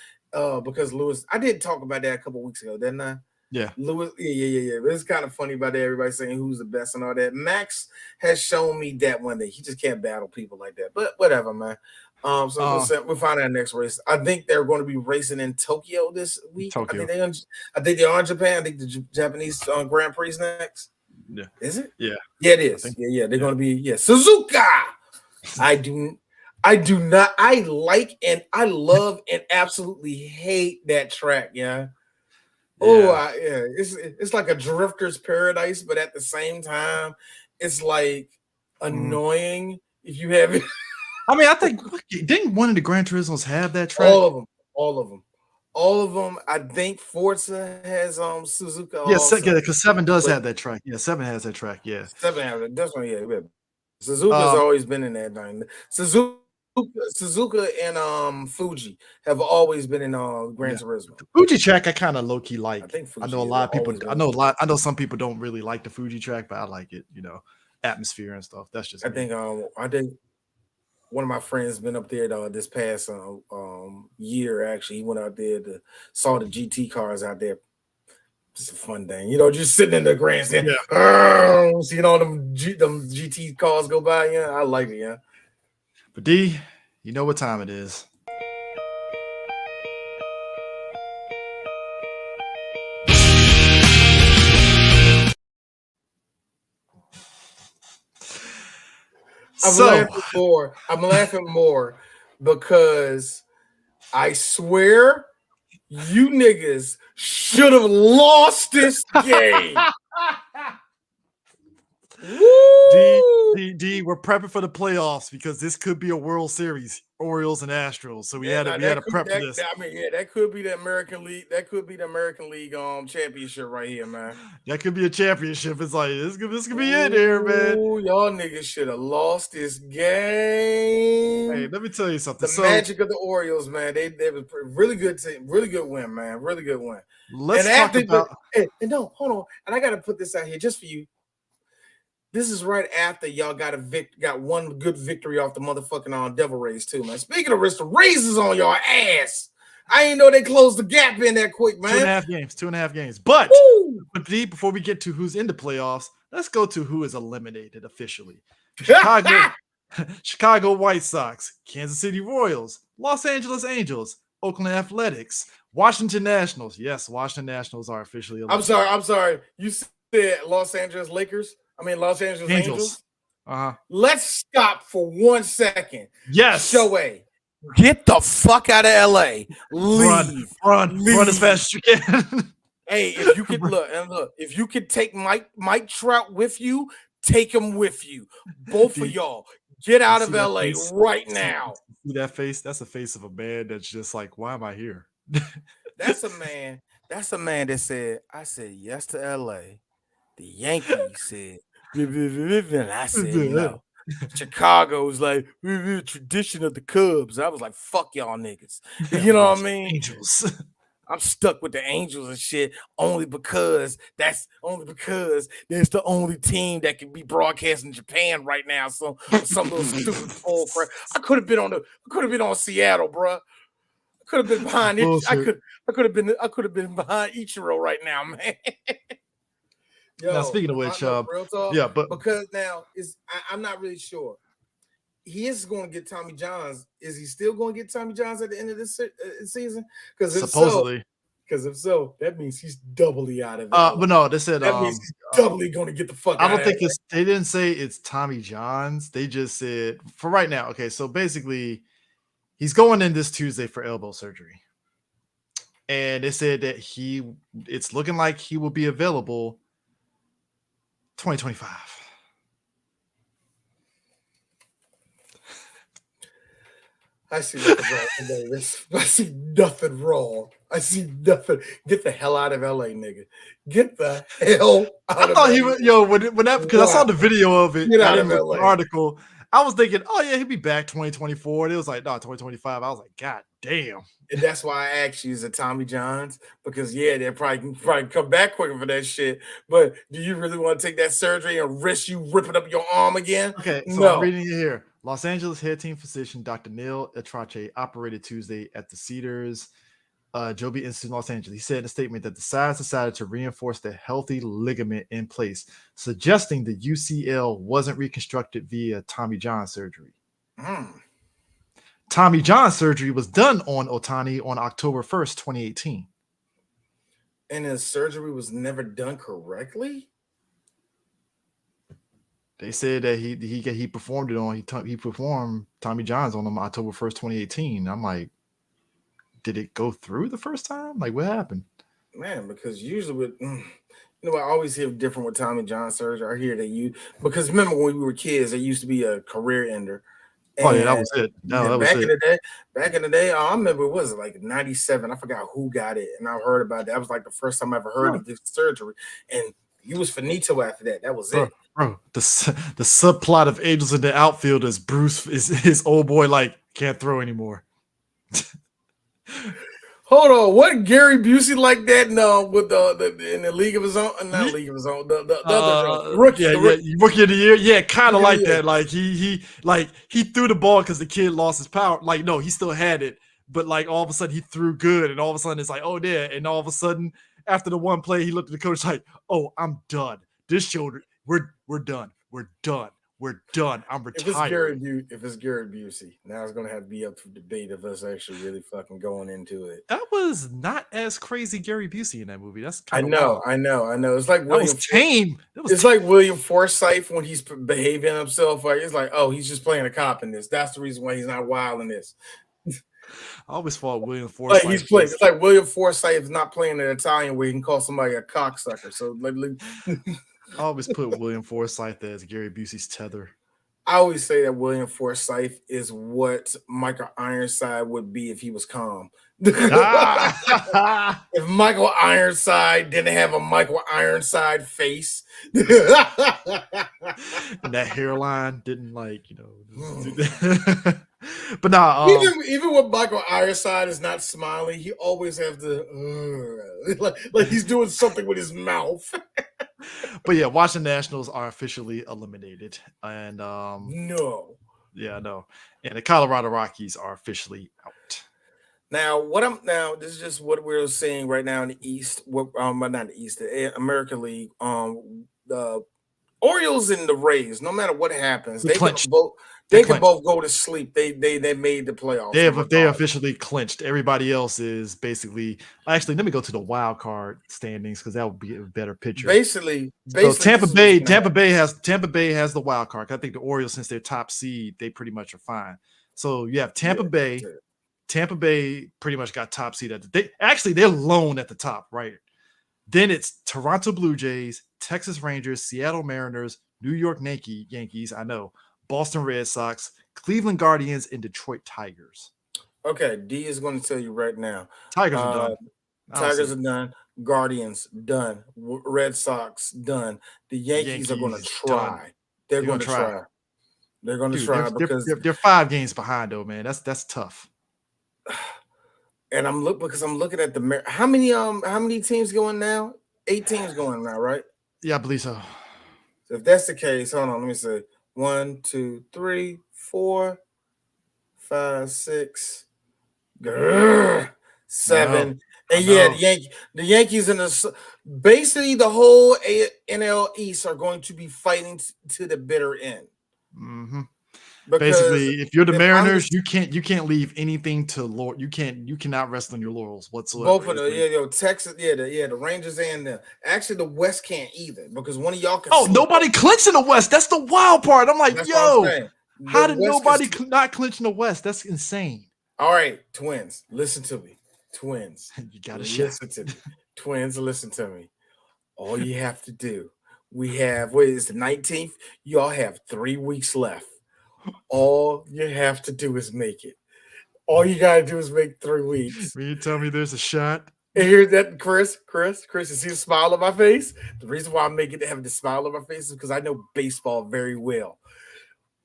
because Lewis, I did talk about that a couple weeks ago, didn't I? Yeah. Lewis, yeah. It's kind of funny about that. Everybody saying who's the best and all that. Max has shown me that one day. He just can't battle people like that. But whatever, man. We'll find out next race. I think they're going to be racing in Tokyo this week. I think they're on Japan. I think the Japanese Grand Prix next. Yeah. Is it? Yeah. Yeah, it is. Yeah. They're going to be Suzuka. I do not. I like and I love and absolutely hate that track. Yeah. Oh, yeah. It's like a drifter's paradise, but at the same time, it's like annoying if you have it. I mean, I think didn't one of the Gran Turismos have that track? All of them. All of them. All of them. I think Forza has Suzuka Yes, also. because 7 does have that track. Yeah, 7 has that track. Yeah. 7 has it. Definitely, yeah. Suzuka's Um, always been in that thing. Suzuka and Fuji have always been in Gran yeah. Turismo. The Fuji track I kind of low key like. I think I Fuji know a has lot of people. always been I know a lot. I know some people don't really like the Fuji track, but I like it. You know, atmosphere and stuff. That's just. I me. think one of my friends been up there this past year. Actually, he went out there saw the GT cars out there. It's a fun thing, you know, just sitting in the grandstand, seeing all them GT cars go by. Yeah, I like it. Yeah. But D, you know what time it is. I'm laughing more because I swear you niggas should have lost this game. D, we're prepping for the playoffs because this could be a World Series, Orioles and Astros. So we had to prep for this. I mean, yeah, that could be the American League. That could be the American League championship right here, man. That could be a championship. It's like this could be it here, man. Y'all niggas should have lost this game. Hey, let me tell you something. The magic of the Orioles, man. They was a really good team, really good win, man. Really good win. Let's talk about. No, hold on. And I got to put this out here just for you. This is right after y'all got one good victory off the motherfucking Devil Rays too, man. Speaking of Rays, the Rays is on your ass. I ain't know they closed the gap in that quick, man. 2.5 games. But D, before we get to who's in the playoffs, let's go to who is eliminated officially. Chicago White Sox, Kansas City Royals, Los Angeles Angels, Oakland Athletics, Washington Nationals. Yes, Washington Nationals are officially eliminated. I'm sorry. You said Los Angeles Angels. Let's stop for 1 second. Yes. Shohei, get the fuck out of LA. Leave. Run as fast as you can. Hey, if you could if you could take Mike Trout with you, take him with you. Both of y'all. Get out of LA right now. See that face? That's the face of a man that's just like, why am I here? That's a man that said, I said yes to LA. The Yankees said, and I said no. Chicago's like tradition of the Cubs. I was like, fuck y'all niggas. You know what I mean? Angels. I'm stuck with the Angels and shit only because that's the only team that can be broadcast in Japan right now. So some little stupid bull crap. I could have been on Seattle, bro. I could have been behind it. I could have been behind Ichiro right now, man. Yo, now speaking of which, real talk, yeah, but because now I'm not really sure. He is going to get Tommy Johns. Is he still going to get Tommy Johns at the end of this season? Because supposedly, if so, that means he's doubly out of it. But no, they said that means he's doubly going to get the fuck. I don't think they didn't say it's Tommy Johns. They just said for right now. Okay, so basically, he's going in this Tuesday for elbow surgery, and they said that it's looking like he will be available 2025. I see nothing wrong, Davis. I see nothing wrong. I see nothing. Get the hell out of LA, nigga. Get the hell out of LA. I thought he was when that because I saw the video of it. Get out of LA. The article. I was thinking, oh yeah, he'll be back 2024. And it was like, no, 2025. I was like, God damn. And that's why I asked you, is it Tommy Johns? Because yeah, they'll probably come back quicker for that shit. But do you really want to take that surgery and risk you ripping up your arm again? Okay, so I'm reading it here. Los Angeles head team physician Dr. Neil Atrache operated Tuesday at the Cedars Joby Institute in Los Angeles. He said in a statement that the sides decided to reinforce the healthy ligament in place, suggesting the UCL wasn't reconstructed via Tommy John surgery. Tommy John surgery was done on Ohtani on October 1st, 2018. And his surgery was never done correctly? They said that he performed it on he performed Tommy John's on him October 1st, 2018. I'm like, did it go through the first time? Like, what happened? Man, because usually with I always hear different with Tommy John surgery. I hear that because remember when we were kids, it used to be a career ender. Oh yeah, that was it. No, that was back it. in the day, I remember it was like 97. I forgot who got it, and I heard about that. That was like the first time I ever heard of this surgery. And you was finito after that. That was it. Bro, the subplot of Angels in the Outfield is Bruce is his old boy like can't throw anymore. Hold on, what Gary Busey like that? No, with in the League of His Own, not League of His Own, the other rookie, rookie of the year, yeah, kind of like that. Like he threw the ball because the kid lost his power. Like no, he still had it, but like all of a sudden he threw good, and all of a sudden it's like oh yeah, and all of a sudden after the one play he looked at the coach like oh I'm done. This shoulder, we're done. We're done. We're done. I'm retired. If it's Gary Busey, now it's going to have to be up for debate of us actually really fucking going into it. That was not as crazy Gary Busey in that movie. That's kind of wild. I know. It's like William. Tame. It's like William Forsythe when he's behaving himself. Like it's like, oh, he's just playing a cop in this. That's the reason why he's not wild in this. I always thought William Forsythe. Like he's playing. It's like William Forsythe is not playing an Italian where he can call somebody a cocksucker. So like. I always put William Forsythe as Gary Busey's tether. I always say that William Forsythe is what Michael Ironside would be if he was calm. If Michael Ironside didn't have a Michael Ironside face. And that hairline didn't but nah, even when Michael Ironside is not smiling, he always has the like he's doing something with his mouth. But yeah, Washington Nationals are officially eliminated, and no, and the Colorado Rockies are officially out. Now, this is just what we're seeing right now in the East. Not the East, the American League. The Orioles and the Rays. No matter what happens, they can both. They can both go to sleep. They made the playoffs. They officially clinched. Everybody else is basically. Actually, let me go to the wild card standings because that would be a better picture. Basically, so Tampa Bay has the wild card. I think the Orioles, since they're top seed, they pretty much are fine. So you have Tampa Bay. Yeah. Tampa Bay pretty much got top seed they're lone at the top, right? Then it's Toronto Blue Jays, Texas Rangers, Seattle Mariners, New York Yankees. I know. Boston Red Sox, Cleveland Guardians, and Detroit Tigers. Okay, D is going to tell you right now. Tigers are done. Tigers are done. Guardians done. Red Sox done. The Yankees are going to try. Done. They're going to try. They're going to try because they're 5 games behind though, man. That's tough. And I'm looking at how many teams going now? 8 teams going now, right? Yeah, I believe so. So if that's the case, hold on, let me see. 1, 2, 3, 4, 5, 6, 7. And the Yankees in basically the whole NL East are going to be fighting to the bitter end. Mm-hmm. Basically, if you're the Mariners, you can't leave anything to Lord. You cannot rest on your laurels whatsoever. Both of them, Texas, the Rangers and the West can't either because one of y'all can. Oh, nobody clinched in the West. That's the wild part. I'm like, how did nobody not clinch in the West? That's insane. All right, Twins, listen to me. Twins, you gotta listen to me. Twins, listen to me. All you have to do, we have the 19th. Y'all have 3 weeks left. All you have to do is make it. All you gotta do is make 3 weeks. Will you tell me there's a shot? And here's that, Chris, you see the smile on my face? The reason why I'm making it have the smile on my face is because I know baseball very well.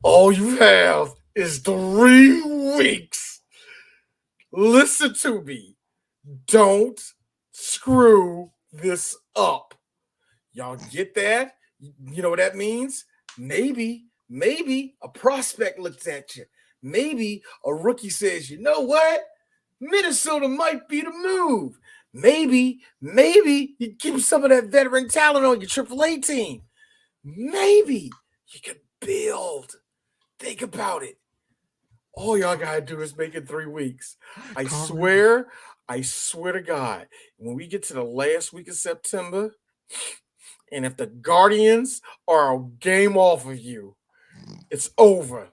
All you have is 3 weeks. Listen to me. Don't screw this up. Y'all get that? You know what that means? Maybe a prospect looks at you. Maybe a rookie says, you know what? Minnesota might be the move. Maybe you keep some of that veteran talent on your AAA team. Maybe you can build. Think about it. All y'all gotta do is make it 3 weeks. I swear to God, when we get to the last week of September And if the Guardians are a game off of you, it's over.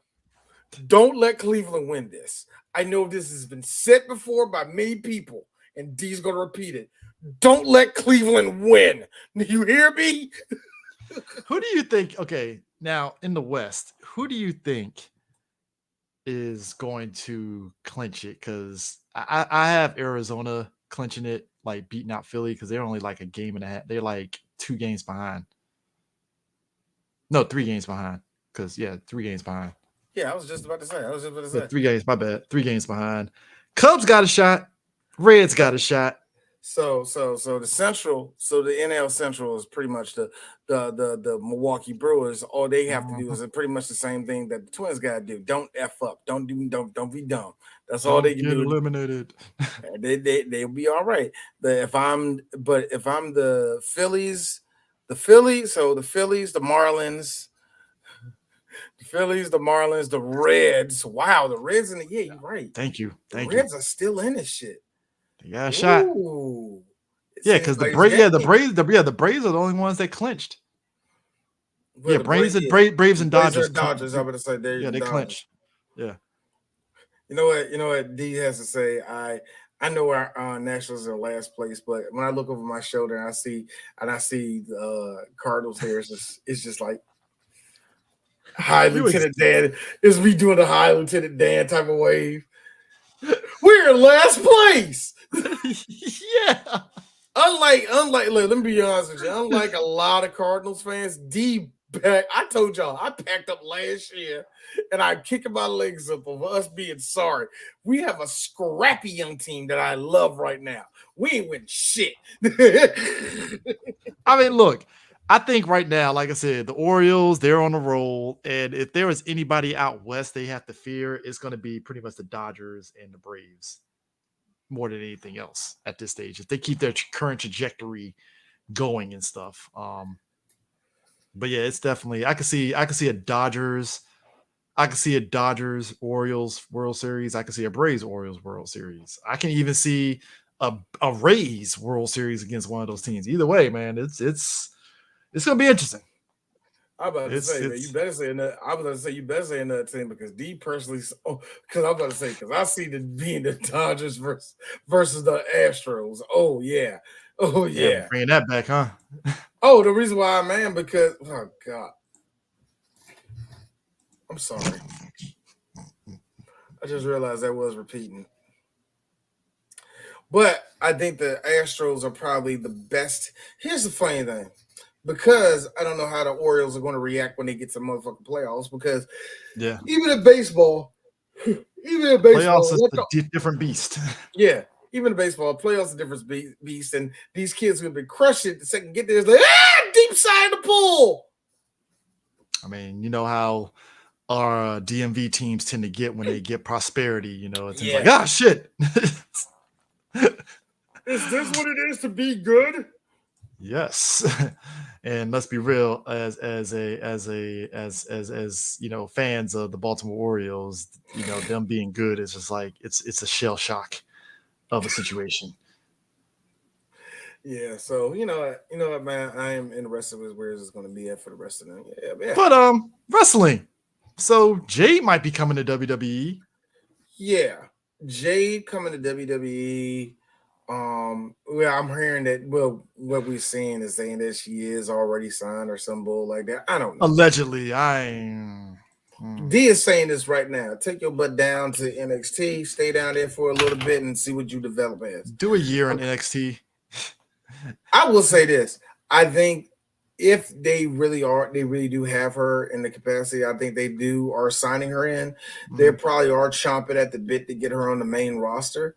Don't let Cleveland win this. I know this has been said before by many people, and D's going to repeat it. Don't let Cleveland win. You hear me? Who do you think? Okay, now in the West, who do you think is going to clinch it? Because I have Arizona clinching it, like beating out Philly, because they're only like a game and a half. They're like 2 games behind. No, 3 games behind. Because 3 games behind. Yeah, I was just about to say. Yeah, 3 games. My bad. 3 games behind. Cubs got a shot. Reds got a shot. So the Central, the NL Central is pretty much the Milwaukee Brewers. All they have to do is pretty much the same thing that the Twins got to do. Don't F up. Don't be dumb. That's all they can do. Eliminated. They'll be all right. If I'm the Phillies, the Marlins. The Marlins, the Reds. Wow, the Reds in the you're right. Thank you. The Reds are still in this shit. They got a shot. Yeah, because the Braves are the only ones that clinched. Well, Braves and Dodgers. Dodgers. I'm gonna say they clinched. Yeah. You know what D has to say. I know our Nationals are last place, but when I look over my shoulder and I see the Cardinals there, it's just like High Lieutenant Dan. It's me doing the High Lieutenant Dan type of wave. We're in last place. Yeah. Unlike, let me be honest with you. Unlike a lot of Cardinals fans, I told y'all I packed up last year and I'm kicking my legs up of us being sorry. We have a scrappy young team that I love right now. We ain't winning shit. I mean, look, I think right now, like I said, the Orioles, they're on a roll. And if there is anybody out west they have to fear, it's going to be pretty much the Dodgers and the Braves more than anything else at this stage. If they keep their current trajectory going and stuff. But yeah, it's definitely I can see a Dodgers Orioles World Series. I can see a Braves Orioles World Series. I can even see a Rays World Series against one of those teams. Either way, man, it's gonna be interesting. I'm about to say, man, you better say that. I was going to say you better say another team because D personally, because I'm about to say because I see the being the Dodgers versus the Astros. Oh yeah, bringing that back, huh? Oh, the reason why I'm mad because God, I'm sorry. I just realized that was repeating. But I think the Astros are probably the best. Here's the funny thing. Because I don't know how the Orioles are going to react when they get to motherfucking playoffs. Because even in baseball, playoffs is a different beast. Yeah, even in baseball, playoffs is a different beast. And these kids are going to be crushed it the second get there. It's like, deep side of the pool. I mean, you know how our DMV teams tend to get when they get prosperity. You know, it's like, shit. Is this what it is to be good? Yes. And let's be real, as you know, fans of the Baltimore Orioles, you know, them being good is just like it's a shell shock of a situation. Yeah, so you know what, man, I am interested with where it's going to be at for the rest of them. Yeah, man. But wrestling. So Jade might be coming to WWE. Yeah, Jade coming to WWE. Well, I'm hearing that. Well, what we're seeing is saying that she is already signed or some bull like that. I don't know. Allegedly, D is saying this right now. Take your butt down to NXT, stay down there for a little bit, and see what you develop as. Do a year in NXT. I will say this. I think if they really do have her in the capacity, I think they are signing her in. They probably are chomping at the bit to get her on the main roster.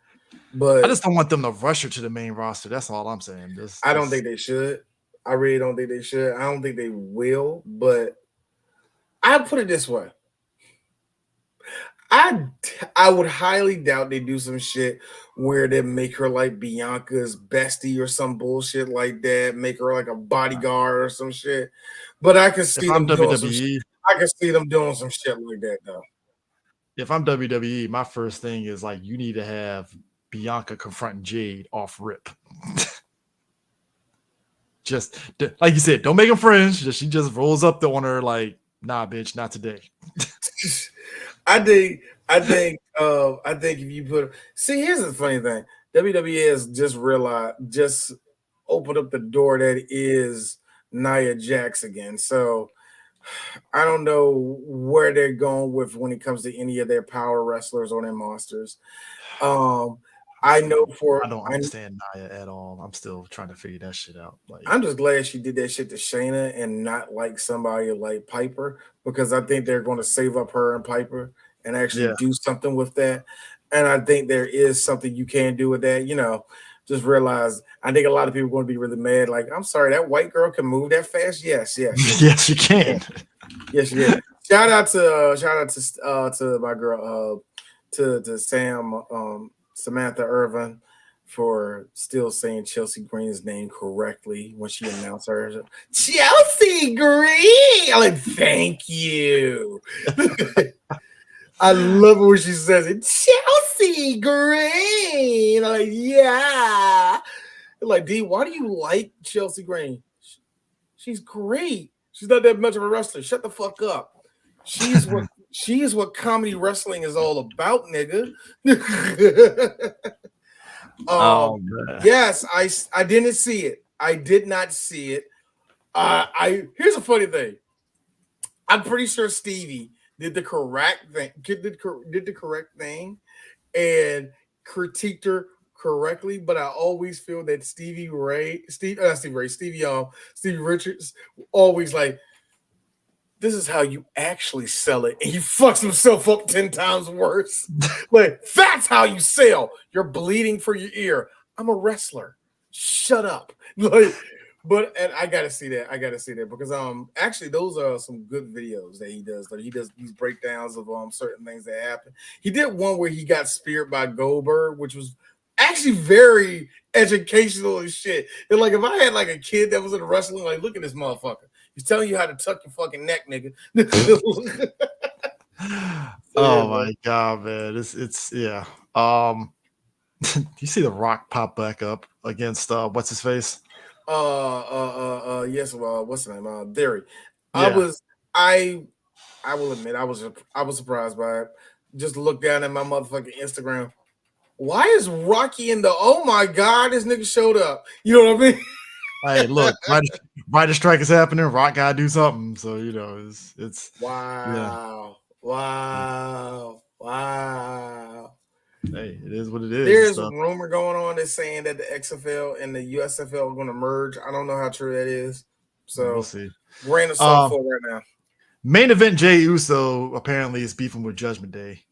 But I just don't want them to rush her to the main roster. That's all I'm saying. I don't think they should. I really don't think they should. I don't think they will. But I put it this way. I would highly doubt they do some shit where they make her like Bianca's bestie or some bullshit like that. Make her like a bodyguard or some shit. But I can see them doing some shit. I can see them doing some shit like that though. If I'm WWE, my first thing is like you need to have Bianca confronting Jade off rip. Just like you said, don't make them friends. She just rolls up on her like, nah, bitch, not today. I think if you put here's the funny thing. WWE has just opened up the door that is Nia Jax again. So I don't know where they're going with when it comes to any of their power wrestlers or their monsters. I don't understand Nia at all. I'm still trying to figure that shit out. Like, I'm just glad she did that shit to Shayna and not like somebody like Piper, because I think they're going to save up her and Piper and actually do something with that. And I think there is something you can do with that. Just realize, I think a lot of people are going to be really mad. Like, I'm sorry, that white girl can move that fast. Yes. yes, you can. Yes, you can. Shout out to my girl, to Samantha Irvin, for still saying Chelsea Green's name correctly when she announced her. Chelsea Green! I'm like, thank you. I love it when she says it. Chelsea Green! I'm like, yeah. I'm like, D, why do you like Chelsea Green? She's great. She's not that much of a wrestler. Shut the fuck up. She is what comedy wrestling is all about, nigga. Yes, I didn't see it. I did not see it. Here's a funny thing. I'm pretty sure Stevie did the correct thing. Did the correct thing and critiqued her correctly, but I always feel that Stevie Richards always like, this is how you actually sell it, and he fucks himself up 10 times worse. Like, that's how you sell. You're bleeding for your ear. I'm a wrestler. Shut up. Like, and I gotta see that because actually those are some good videos that he does. Like, he does these breakdowns of certain things that happen. He did one where he got speared by Goldberg, which was actually very educational and shit. And like, if I had like a kid that was in wrestling, like, look at this motherfucker. He's telling you how to tuck your fucking neck, nigga. My god, man. It's yeah. You see The Rock pop back up against what's his face? Yes, what's the name? Theory. Yeah. I will admit I was surprised by it. Just look down at my motherfucking Instagram. Why is Rocky in the oh my god, this nigga showed up? You know what I mean? Hey, look, writer strike is happening. Rock gotta do something. So it's wow. Hey, it is what it is. There's a rumor going on that's saying that the XFL and the USFL are going to merge. I don't know how true that is. So we'll see. Grain of salt for right now. Main event Jey Uso apparently is beefing with Judgment Day.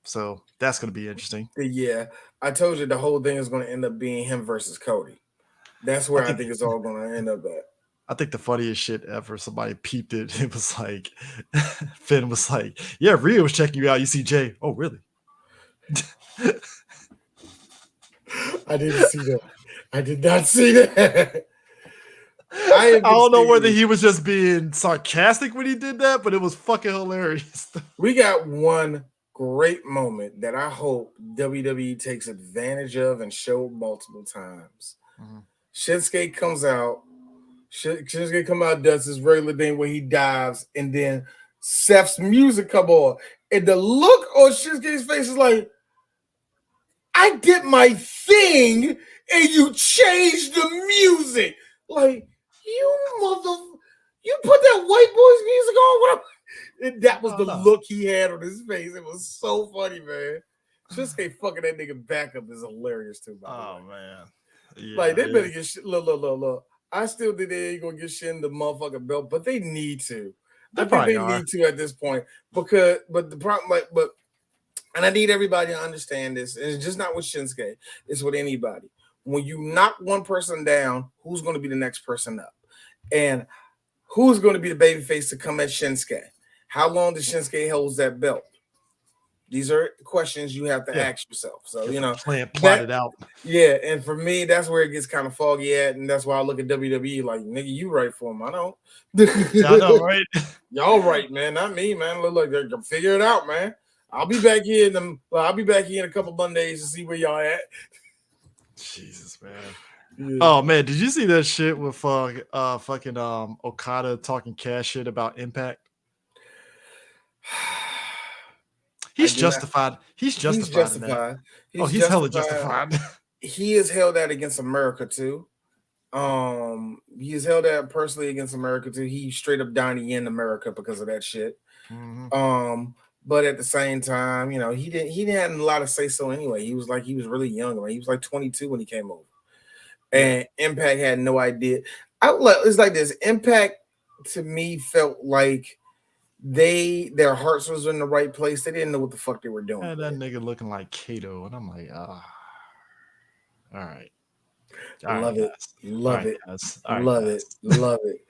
So that's going to be interesting. Yeah. I told you the whole thing is going to end up being him versus Cody. That's where I think it's all going to end up at. I think the funniest shit ever, somebody peeped it. It was like, Finn was like, yeah, Rhea was checking you out. You see Jay. Oh, really? I didn't see that. I did not see that. I don't know whether he was just being sarcastic when he did that, but it was fucking hilarious. We got one great moment that I hope WWE takes advantage of and show multiple times. Mm-hmm. Shinsuke comes out, does his regular thing where he dives, and then Seth's music come on. And the look on Shinsuke's face is like, I did my thing, and you changed the music. Like, you put that white boy's music on? And that was the look he had on his face. It was so funny, man. Shinsuke fucking that nigga back up is hilarious, too. Man. Yeah, like, they better get shit. Look. I still think they ain't gonna get shit in the motherfucking belt, but they need to. I think they need to at this point. But the problem, and I need everybody to understand this. It's just not with Shinsuke. It's with anybody. When you knock one person down, who's going to be the next person up? And who's going to be the babyface to come at Shinsuke? How long does Shinsuke hold that belt? These are questions you have to ask yourself. So, plot it out. Yeah, and for me, that's where it gets kind of foggy at, and that's why I look at WWE like, nigga, you right for him. I don't. I know, right? Y'all right, man. Not me, man. Look like they're figure it out, man. I'll be back here in a couple Mondays to see where y'all at. Jesus, man. Yeah. Oh man, did you see that shit with fucking Okada talking cash shit about Impact? I He's did not. justified. He's He's justified in that. justified. Oh, He's he's hella justified. justified. He has held that against America too. He's held that personally against America too. He straight up Donnie in America because of that shit. Mhm. But at the same time, you know, he didn't have a lot of say so anyway. He was really young. Like, he was like 22 when he came over. And Impact had no idea. It's like this. Impact to me felt like their hearts was in the right place. They didn't know what the fuck they were doing. And that nigga looking like Kato, and I'm like, all right. All right, Love it, guys. love All right, it, guys. All right, love guys. it, love it,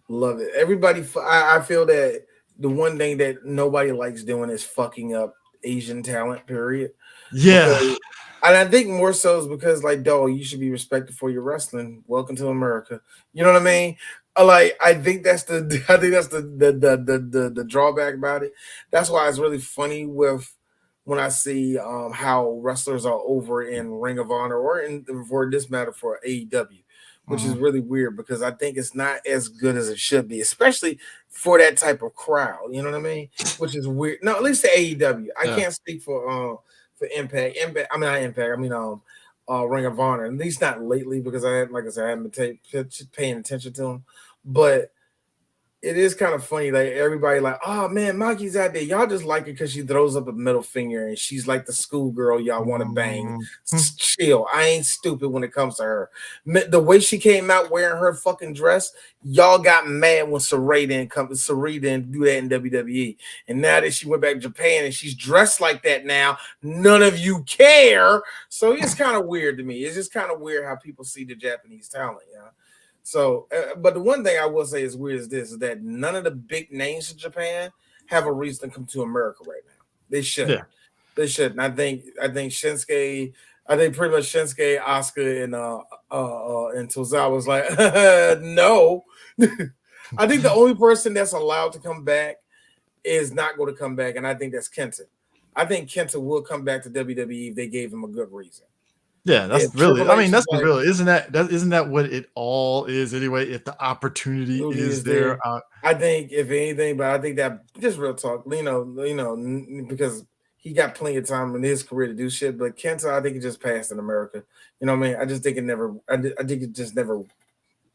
love it. Everybody, I feel that the one thing that nobody likes doing is fucking up Asian talent. Period. Yeah. And I think more so is because, like, dog, you should be respected for your wrestling. Welcome to America. You know what I mean? I think that's the drawback about it. That's why it's really funny when I see how wrestlers are over in Ring of Honor or for this matter for AEW, which is really weird because I think it's not as good as it should be, especially for that type of crowd. You know what I mean? Which is weird. No, at least the AEW. I can't speak for Impact. I mean, not Impact. I mean, Ring of Honor. At least not lately because I haven't been paying attention to them. But it is kind of funny. Like, everybody like, oh man, Maki's out there. Y'all just like her because she throws up a middle finger and she's like the schoolgirl y'all want to bang. Chill. I ain't stupid when it comes to her. The way she came out wearing her fucking dress, y'all got mad when Saray didn't do that in WWE. And now that she went back to Japan and she's dressed like that now, none of you care. So it's kind of weird to me. It's just kind of weird how people see the Japanese talent, you know? So, but the one thing I will say is weird is this: is that none of the big names in Japan have a reason to come to America right now. They should. Yeah. They shouldn't. I think Shinsuke. I think pretty much Shinsuke, Asuka, and Tozawa's like, no. I think the only person that's allowed to come back is not going to come back, and I think that's Kenta. I think Kenta will come back to WWE if they gave him a good reason. Yeah, that's If really. Triple I H mean, is that's like, really. Isn't that what it all is anyway? If the opportunity is there, I think if anything, but I think that just real talk, because he got plenty of time in his career to do shit. But Kenta, I think it just passed in America. You know what I mean? I just think it never. I think it just never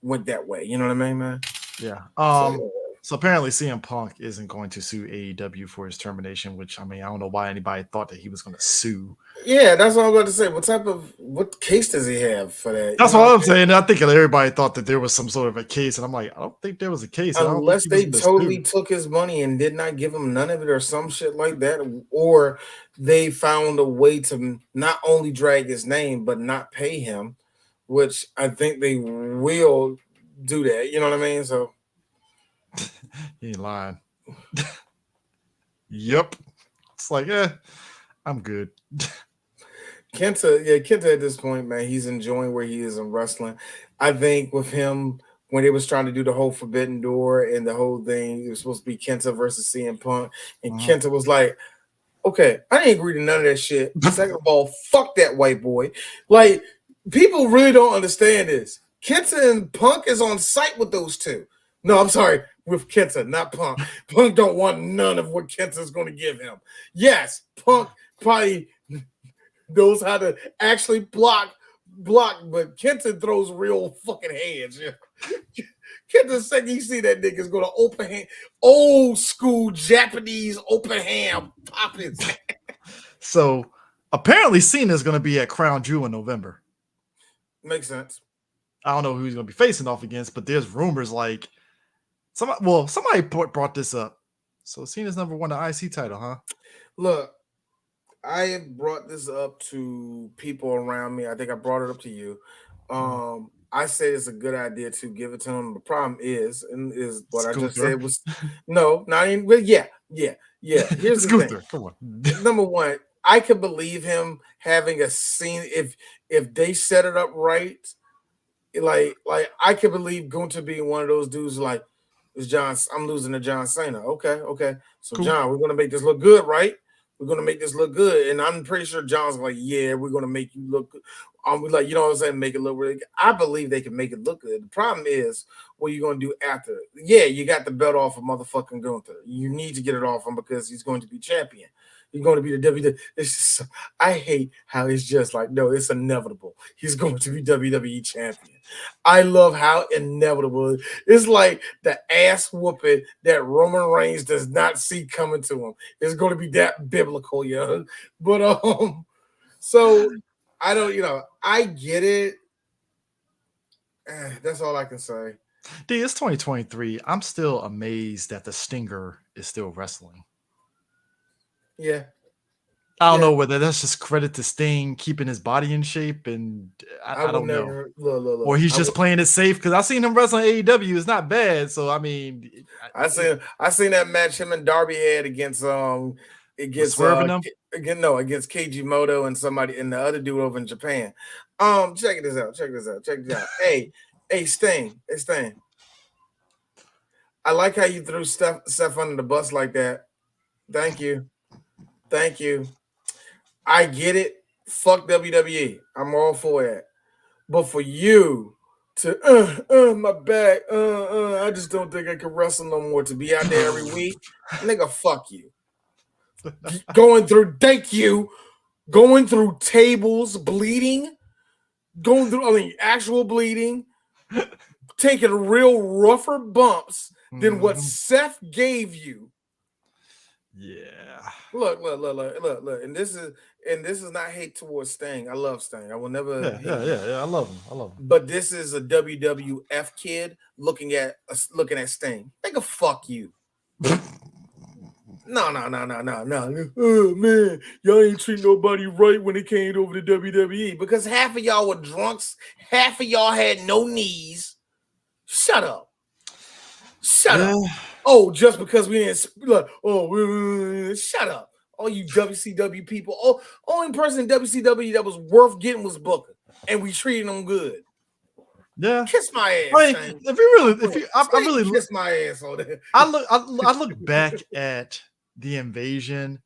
went that way. You know what I mean, man? yeah. So, So apparently CM Punk isn't going to sue AEW for his termination, which, I mean, I don't know why anybody thought that he was going to sue. yeah, that's what I was about to say. What case does he have for that? That's what I'm saying. I think everybody thought that there was some sort of a case, and I'm like, I don't think there was a case. And I don't think Unless he was they going to totally sue. took his money and did not give him none of it or some shit like that, or they found a way to not only drag his name but not pay him, which I think they will do that. You know what I mean? So He ain't lying. Yep. It's like, I'm good. Kenta at this point, man, he's enjoying where he is in wrestling. I think with him, when they was trying to do the whole Forbidden Door and the whole thing, it was supposed to be Kenta versus CM Punk, and Kenta was like, okay, I didn't agree to none of that shit. Second of all, fuck that white boy. Like, people really don't understand this. Kenta and Punk is on site with those two. No, I'm sorry, with Kenta, not Punk. Punk don't want none of what Kenta's going to give him. Yes, Punk probably knows how to actually block, but Kenta throws real fucking hands. Yeah. Kenta second you see that nigga's gonna open hand, old school Japanese open hand pop his ass. So apparently Cena's going to be at Crown Jewel in November. Makes sense. I don't know who he's going to be facing off against, but there's rumors like somebody brought this up. So Cena's never won the IC title, huh? Look, I have brought this up to people around me. I think I brought it up to you. I say it's a good idea to give it to him. The problem is what I just said was no, not even. Well, yeah. Here's the thing. Come on. Number one, I could believe him having a scene if they set it up right. Like I could believe Gunther being one of those dudes like, it's John. I'm losing to John Cena. Okay. So Cool. John, we're gonna make this look good, right? We're gonna make this look good, and I'm pretty sure John's like, yeah, we're gonna make you look good. We like, you know what I'm saying, make it look really good. I believe they can make it look good. The problem is what you're gonna do after. Yeah, you got the belt off of motherfucking Gunther. You need to get it off him because he's going to be champion. He's going to be the WWE. It's just, I hate how it's just like, no, it's inevitable. He's going to be WWE champion. I love how inevitable it's like the ass whooping that Roman Reigns does not see coming to him. It's going to be that biblical, young. But so I don't, I get it. That's all I can say. Dude, it's 2023. I'm still amazed that the Stinger is still wrestling. Yeah. I don't know whether that's just credit to Sting keeping his body in shape, and I don't know. Look, or he's just playing it safe because I've seen him wrestle in AEW. It's not bad. So I mean, I seen that match him and Darby had against against KG Moto and somebody and the other dude over in Japan. Check this out. Hey, Sting. I like how you threw Steph under the bus like that. Thank you. I get it. Fuck WWE. I'm all for that. But for you to my back, I just don't think I can wrestle no more. To be out there every week, nigga, fuck you. Going through tables, bleeding, actual bleeding, taking real rougher bumps than what Seth gave you. Yeah. Look, and this is not hate towards Sting. I love Sting. I will never. Yeah. I love him. But this is a WWF kid looking at Sting. Nigga, fuck you. No. Oh man, y'all ain't treat nobody right when it came over to WWE because half of y'all were drunks, half of y'all had no knees. Shut up. Oh, just because we didn't shut up. All you WCW people. Oh, only person in WCW that was worth getting was Booker, and we treated him good. Yeah, kiss my ass. I mean, I really kiss my ass on that. I look back at the invasion,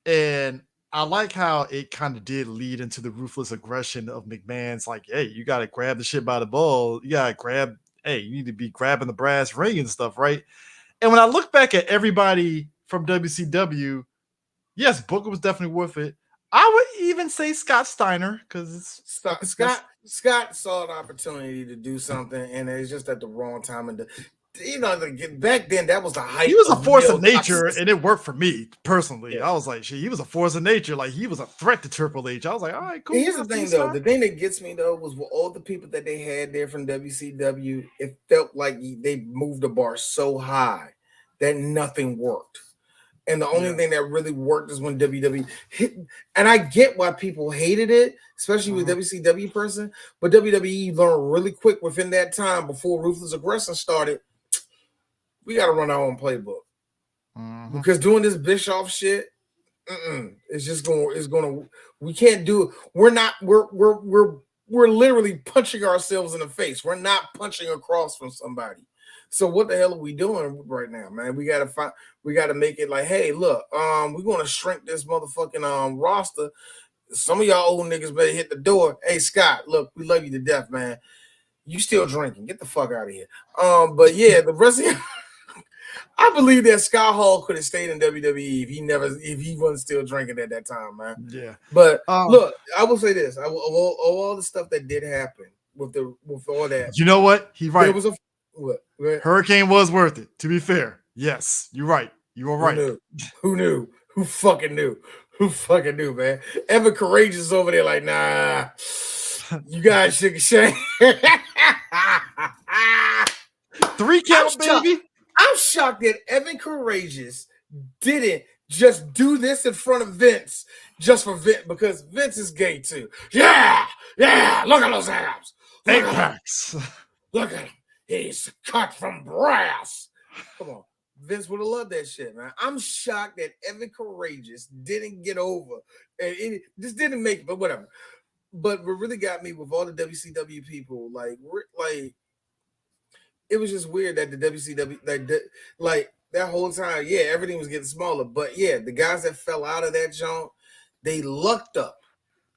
and I like how it kind of did lead into the ruthless aggression of McMahon's. Like, hey, you got to grab the shit by the ball. You got to grab. Hey, you need to be grabbing the brass ring and stuff, right? And when I look back at everybody from WCW, yes, Booker was definitely worth it. I would even say Scott Steiner because Scott saw an opportunity to do something, and it's just at the wrong time. And back then that was the hype. He was a force of nature, and it worked for me personally. Yeah. I was like, shit, he was a force of nature. Like he was a threat to Triple H. I was like, all right, cool. And here's the thing, though. The thing that gets me though was with all the people that they had there from WCW, it felt like they moved the bar so high that nothing worked. And the only thing that really worked is when WWE hit. And I get why people hated it, especially with WCW person. But WWE learned really quick within that time before Ruthless Aggression started. We got to run our own playbook because doing this Bischoff shit, it's just going. We can't do it. We're literally punching ourselves in the face. We're not punching across from somebody. So what the hell are we doing right now, man? We gotta make it like, hey, look, we're gonna shrink this motherfucking roster. Some of y'all old niggas better hit the door. Hey, Scott, look, we love you to death, man. You still drinking? Get the fuck out of here. But yeah, the rest of you, I believe that Scott Hall could have stayed in WWE if he wasn't still drinking at that time, man. Yeah. But look, I will say this: of all the stuff that did happen with all that, you know what? He right. There was what? Hurricane was worth it. To be fair, yes, you're right. You were right. Who knew? Who fucking knew? Who fucking knew, man? Ever Courageous over there, like, nah. You guys should shame. 3 count, baby. I'm shocked that Evan Courageous didn't just do this in front of Vince, just for Vince, because Vince is gay too. Yeah. Look at those abs. Look at him. He's cut from brass. Come on. Vince would have loved that shit, man. I'm shocked that Evan Courageous didn't get over. And it just didn't make it, but whatever. But what really got me with all the WCW people, like it was just weird that the WCW, like that whole time, yeah, everything was getting smaller. But yeah, the guys that fell out of that joint, they lucked up.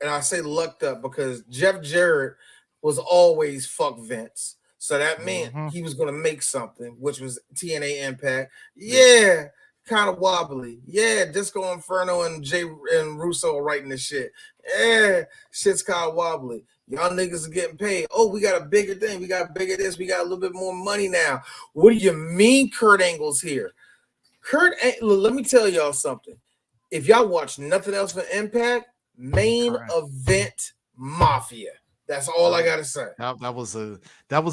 And I say lucked up because Jeff Jarrett was always fuck Vince. So that meant he was going to make something, which was TNA Impact. Yeah, kind of wobbly. Yeah, Disco Inferno and Jay and Russo are writing this shit. Yeah, shit's kind of wobbly. Y'all niggas are getting paid. Oh, we got a bigger thing. We got bigger this. We got a little bit more money now. What do you mean Kurt Angle's here? Let me tell y'all something. If y'all watch nothing else for Impact, main event Mafia. That's all I gotta say. That was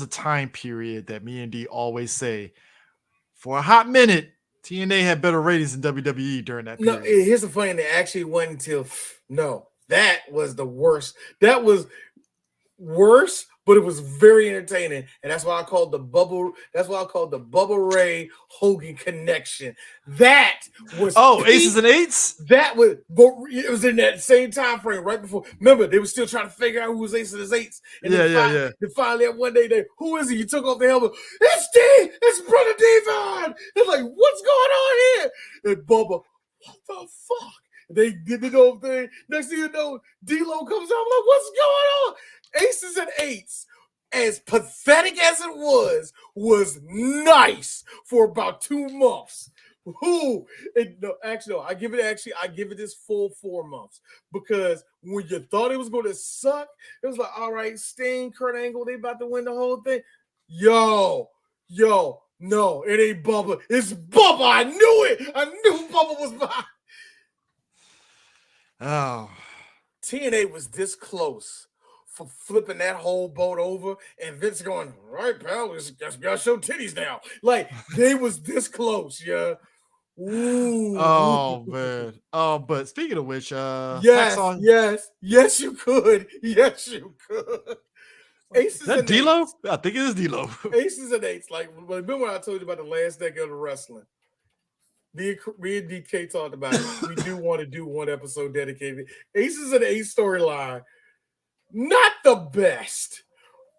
a time period that me and D always say. For a hot minute, TNA had better ratings than WWE during that period. No, here's the funny thing. It actually wasn't until that was the worst. That was worse, but it was very entertaining, and that's why I called the bubble. That's why I called the Bubba Ray Hogan connection. That was Aces and Eights. That was, but it was in that same time frame right before. Remember, they were still trying to figure out who was Aces and Eights. And then finally, one day, who is he? You took off the helmet. It's D. It's Brother Devon. It's like, what's going on here? And Bubba, what the fuck? They did the whole thing. Next thing you know, D-Lo comes out. I'm like, what's going on? Aces and Eights, as pathetic as it was nice for about 2 months. I give it this full 4 months, because when you thought it was going to suck, it was like, all right, Sting, Kurt Angle, they about to win the whole thing. Yo, no, it ain't Bubba. It's Bubba. I knew it. I knew Bubba was behind. Oh, TNA was this close for flipping that whole boat over, and Vince going, all right, pal, we gotta show titties now. Like, they was this close, yeah. Ooh. Oh man. Oh, but speaking of which, yes, you could. Yes, you could. Aces is that and D-Lo? Eights. I think it is D-Lo. Aces and Eights. Like, remember when I told you about the last decade of wrestling? Me and DK talked about it. We do want to do one episode dedicated. Aces and Eights storyline. Not the best,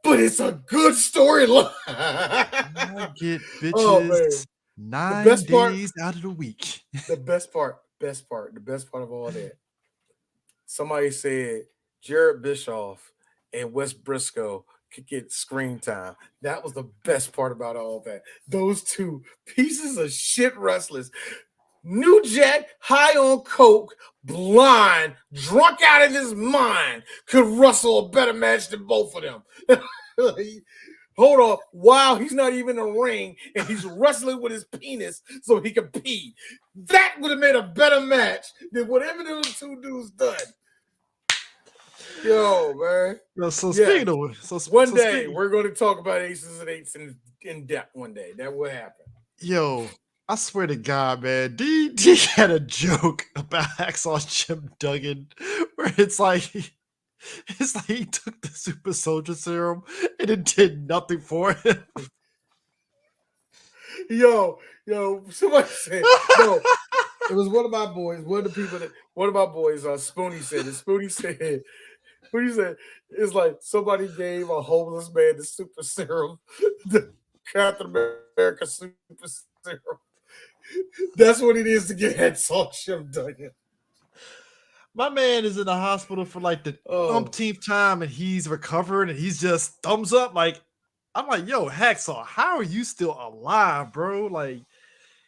but it's a good storyline. I get bitches 9 days out of the week. The best part of all that. Somebody said Jared Bischoff and Wes Briscoe could get screen time. That was the best part about all that. Those two pieces of shit wrestlers. New Jack, high on coke, blind, drunk out of his mind, could wrestle a better match than both of them. Hold on. Wow, he's not even in a ring, and he's wrestling with his penis so he can pee. That would have made a better match than whatever those two dudes done. Yo, man. Speaking of one day we're going to talk about Aces and Eights in depth. One day that will happen. Yo, I swear to God, man, D had a joke about Hacksaw Jim Duggan where it's like he took the super soldier serum and it did nothing for him. Yo, somebody said, no, it was one of my boys, one of my boys, Spoonie said it. Spoonie said, it's like somebody gave a homeless man the super serum, the Captain America super serum. That's what it is to get Hacksaw Jim Duggan. My man is in the hospital for like the umpteenth time, and he's recovering, and he's just thumbs up. Like, I'm like, yo, Hacksaw, how are you still alive, bro? Like,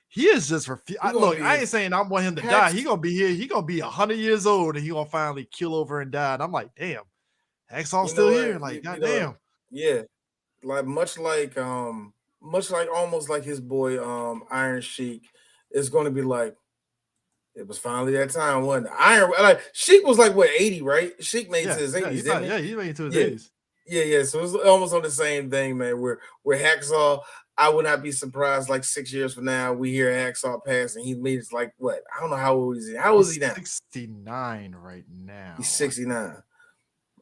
he is just look, I ain't saying I want him to die. He gonna be here. He gonna be 100 years old, and he gonna finally kill over and die. And I'm like, damn, Hacksaw's still here. Like, goddamn. Yeah, like much like almost like his boy Iron Sheik is going to be like, it was finally that time, wasn't it? Iron, like Sheik was like what, 80, right? Sheik made it to his 80s, didn't he? Yeah, he made it to his 80s. Yeah. So it's almost on the same thing, man. Where Hacksaw, I would not be surprised like 6 years from now we hear Hacksaw pass and he made it like what? I don't know how old is he. How old is he now? 69 right now. He's 69.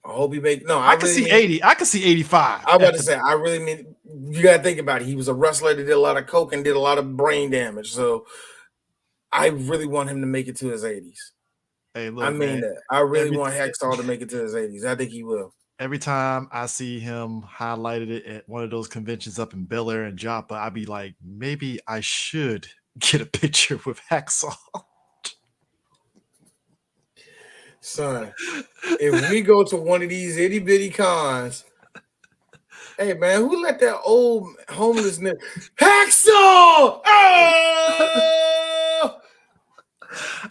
I hope he make I can see 80. I can see 85. I was about to say, I really mean, you gotta think about it. He was a wrestler that did a lot of coke and did a lot of brain damage. So I really want him to make it to his 80s. Hey, look, I mean that. I really want Hacksaw to make it to his 80s. I think he will. Every time I see him highlighted it at one of those conventions up in Bel Air and Joppa, I'd be like, maybe I should get a picture with Hacksaw. Son, if we go to one of these itty bitty cons, hey man, who let that old homeless nigga Hacksaw? Oh!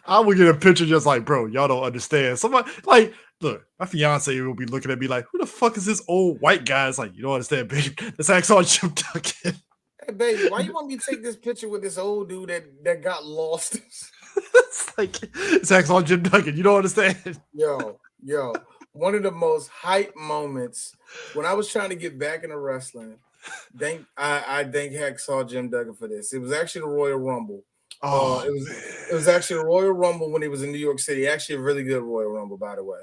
I would get a picture just like, bro, y'all don't understand. Somebody like, look, my fiance will be looking at me like, who the fuck is this old white guy? It's like, you don't understand, baby. That's Hacksaw Jim Duggan. Hey baby, why you want me to take this picture with this old dude that got lost? It's like, it's Hacksaw Jim Duggan. You don't understand. Yo, one of the most hype moments when I was trying to get back into wrestling. I thank Hacksaw Jim Duggan for this. It was actually the Royal Rumble. Oh, it was actually the Royal Rumble when he was in New York City. Actually, a really good Royal Rumble, by the way.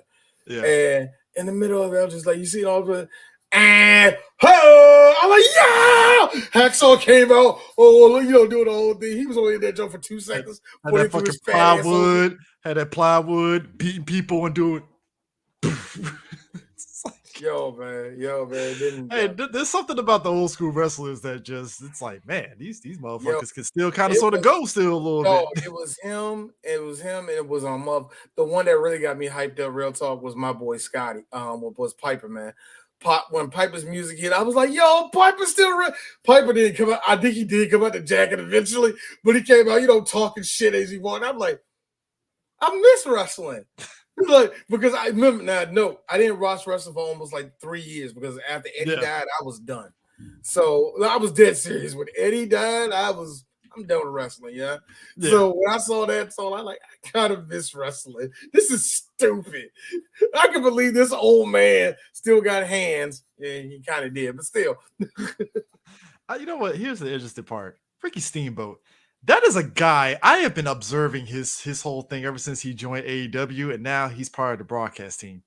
yeah. And in the middle of it, I was just like, you see all the and I'm like, yeah! Hacksaw came out. Oh, you know, doing the whole thing. He was only in that jump for 2 seconds. Had that fucking plywood. Had that plywood, beating people and doing. Yo, man. Hey, there's something about the old school wrestlers that just, it's like, man, these motherfuckers can still kind of sort of go still a little bit. It was him, and it was on the one that really got me hyped up, real talk, was my boy Scotty, was Piper, man. When Piper's music hit, I was like, yo, Piper's still Piper didn't come out. I think he did come out the jacket eventually, but he came out, talking shit as he wanted. I'm like, I miss wrestling. Like, because I remember now, no, I didn't watch wrestling for almost like 3 years because after Eddie died, I was done. So I was dead serious. When Eddie died, I'm done with wrestling, yeah. So when I saw that song, I kind of miss wrestling. This is stupid. I can believe this old man still got hands. Yeah, he kind of did, but still. You know what? Here's the interesting part. Ricky Steamboat. That is a guy I have been observing his whole thing ever since he joined AEW, and now he's part of the broadcast team.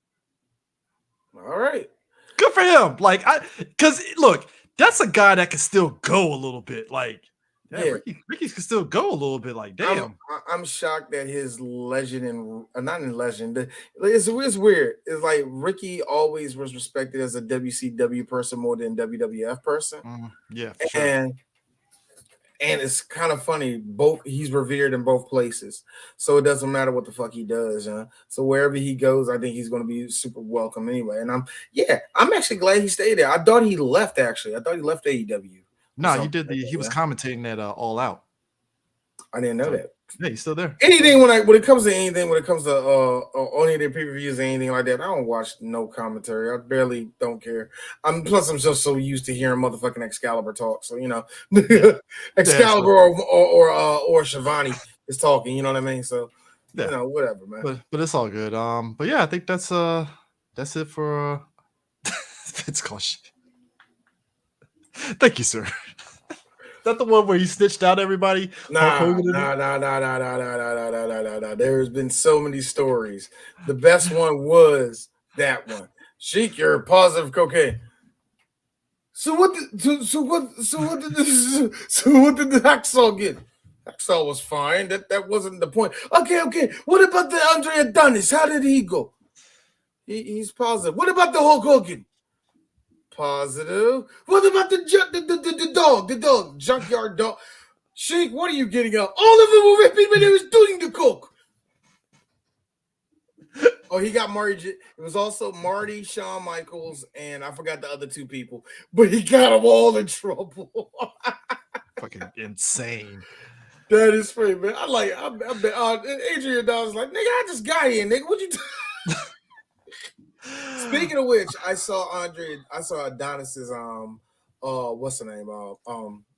All right. Good for him. Like, because look, that's a guy that can still go a little bit. Like, Ricky can still go a little bit. Like, damn. I'm shocked that his legend and not in legend. It's weird. It's like Ricky always was respected as a WCW person more than WWF person. Yeah, for sure. And it's kind of funny. He's revered in both places, so it doesn't matter what the fuck he does. So wherever he goes, I think he's going to be super welcome anyway. And I'm actually glad he stayed there. I thought he left. Actually, I thought he left AEW. No, he did. He was commentating at All Out. I didn't know that. Yeah, he's still there. Anything when it comes to only their pay-per-views or anything like that, I don't watch no commentary. I barely don't care. Plus I'm just so used to hearing motherfucking Excalibur talk. So Excalibur or Shivani is talking. You know what I mean? So whatever, man. But it's all good. But yeah, I think that's it for Vince caution. Thank you, sir. Is that the one where he snitched out everybody? Nah. There's been so many stories. The best one was that one. Sheik, you're positive cocaine. So what did the Hacksaw get? Hacksaw was fine. That wasn't the point. Okay. What about the Andre Adonis? How did he go? He's positive. What about the Hulk Hogan? Positive. What about the dog, junkyard dog? Sheik, what are you getting out? All of them were ripping when he was doing the coke. Oh, he got Marty. It was also Marty, Shawn Michaels, and I forgot the other two people, but he got them all in trouble. Fucking insane. That is funny, man. I bet Adrian Adonis like, nigga, I just got here, nigga. What you do? Speaking of which, I saw Adonis's what's the name?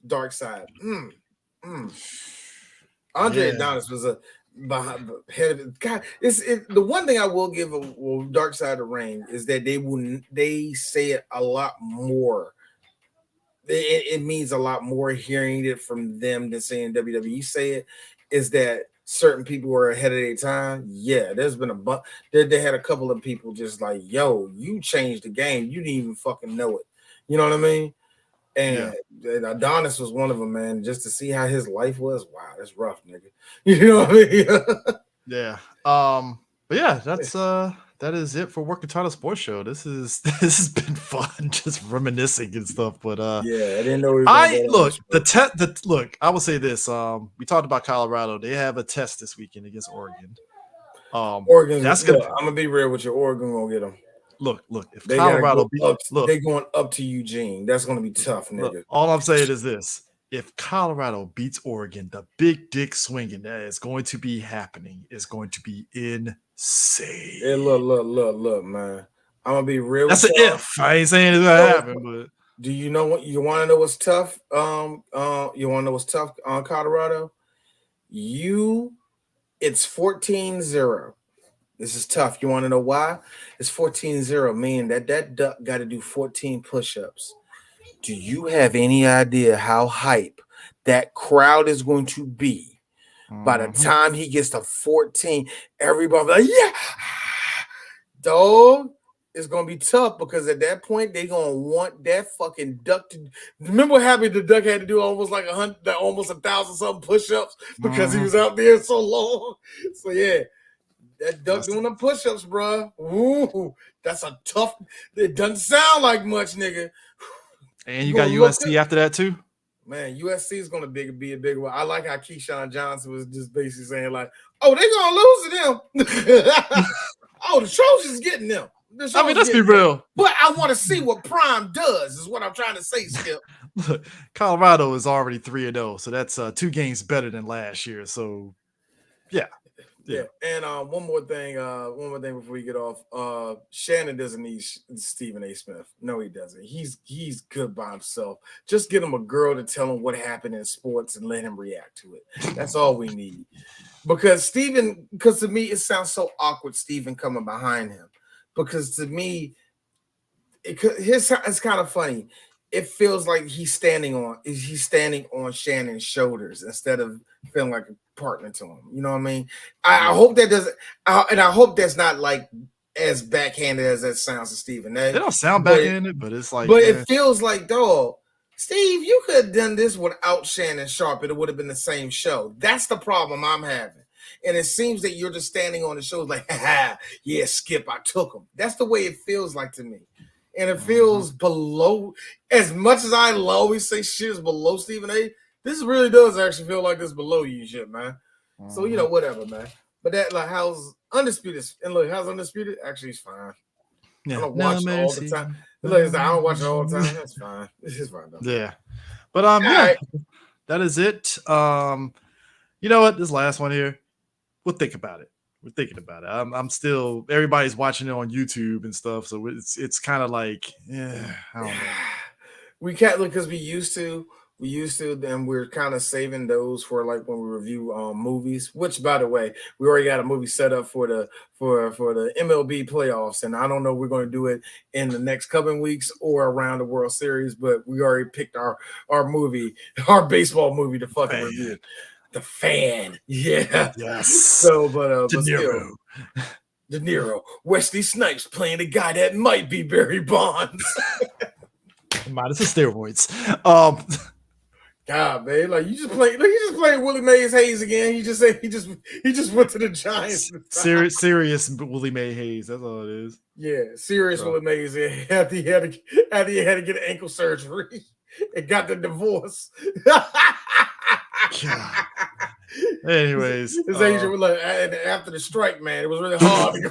Dark Side. Andre Adonis was a head of it. God, the one thing I will give Dark Side of Ring is that they say it a lot more. It means a lot more hearing it from them than saying WWE say it. Is that certain people were ahead of their time? Yeah, there's been a bunch. They had a couple of people just like, yo, you changed the game. You didn't even fucking know it. You know what I mean? And Adonis was one of them, man. Just to see how his life was, wow, that's rough, nigga. You know what I mean? Yeah. But yeah, that's that is it for Working Title Sports Show. This has been fun, just reminiscing and stuff. But yeah, I didn't know we were gonna go look look. I will say this. We talked about Colorado. They have a test this weekend against Oregon. Oregon's that's I'm gonna gonna be real with you. Oregon gonna get them. look. If They Colorado they going up to Eugene. That's gonna be tough, nigga. Look, all I'm saying is this: if Colorado beats Oregon, the big dick swinging that is going to be happening is going to be insane. Hey, look, man. I'm gonna be real. That's an if. I ain't saying it's gonna happen, but do you know what you want to know? What's tough? You want to know what's tough on Colorado? It's 14-0. This is tough. You want to know why? It's 14-0, meaning that duck got to do 14 push-ups. Do you have any idea how hype that crowd is going to be by the time he gets to 14? Everybody like, yeah, dog. It's gonna be tough because at that point they're gonna want that fucking duck to. Remember how happy the duck had to do almost like 100, almost 1,000 something push-ups because he was out there so long. So yeah, that duck doing the push-ups, bro. Ooh, that's a tough. It doesn't sound like much, nigga. And you got USC after that too. Man, USC is gonna be a big one. I like how Keyshawn Johnson was just basically saying like, "Oh, they gonna lose to them." Oh, the Trojans getting them. I mean, let's be real. But I want to see what Prime does, is what I'm trying to say, Skip. Look, Colorado is already 3-0, so that's 2 games better than last year. So, yeah. And one more thing before we get off. Shannon doesn't need Stephen A. Smith. No, he doesn't. He's good by himself. Just get him a girl to tell him what happened in sports and let him react to it. That's all we need. Because to me, it sounds so awkward, Stephen coming behind him. Because to me, it's kind of funny. It feels like he's standing on Shannon's shoulders instead of feeling like a partner to him. You know what I mean? I hope that doesn't, and I hope that's not like as backhanded as that sounds to Stephen. They don't sound backhanded, but it's like, it feels like, dog, Steve, you could have done this without Shannon Sharp. It would have been the same show. That's the problem I'm having. And it seems that you're just standing on the show like, yeah, Skip, I took him. That's the way it feels like to me. And it feels below, as much as I always say shit is below Stephen A., this really does actually feel like this below you shit, man. So, whatever, man. But that, like, how's Undisputed? And look, how's Undisputed? Actually, it's fine. Yeah. I don't watch it all the time. Look, I don't watch it all the time. That's fine. It's fine, though. Yeah. But, right. That is it. You know what? This last one here, we'll think about it. We're thinking about it. I'm still, everybody's watching it on YouTube and stuff. So it's kind of like, I don't know. We can't look because we used to, then we're kind of saving those for like when we review movies, which by the way, we already got a movie set up for the MLB playoffs. And I don't know if we're going to do it in the next coming weeks or around the World Series, but we already picked our movie, our baseball movie to fucking review. The Fan, yeah, yes. So, but De Niro, Wesley Snipes playing the guy that might be Barry Bonds, minus the steroids. God, man, like you just played Willie Mays Hayes again. He just went to the Giants. Serious Willie Mays Hayes. That's all it is. Yeah, serious Willie Mays. After he had to get ankle surgery and got the divorce. God. Anyways, his agent was like, after the strike, man, it was really hard.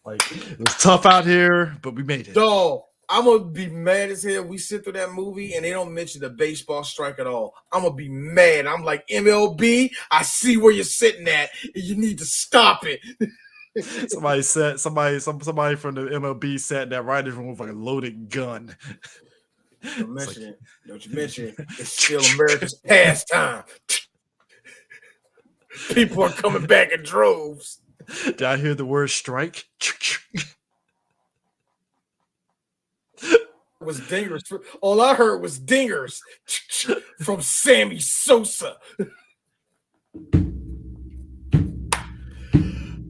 Like, it was tough out here, but we made it. Dog, I'm gonna be mad as hell. We sit through that movie and they don't mention the baseball strike at all. I'm gonna be mad. I'm like, MLB, I see where you're sitting at. You need to stop it. Somebody from the MLB sat in that writer's room with like a loaded gun. Don't mention it. Don't you mention it. It's still America's pastime. People are coming back in droves. Did I hear the word strike? It was dingers. All I heard was dingers from Sammy Sosa.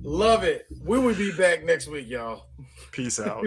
Love it. We will be back next week, y'all. Peace out.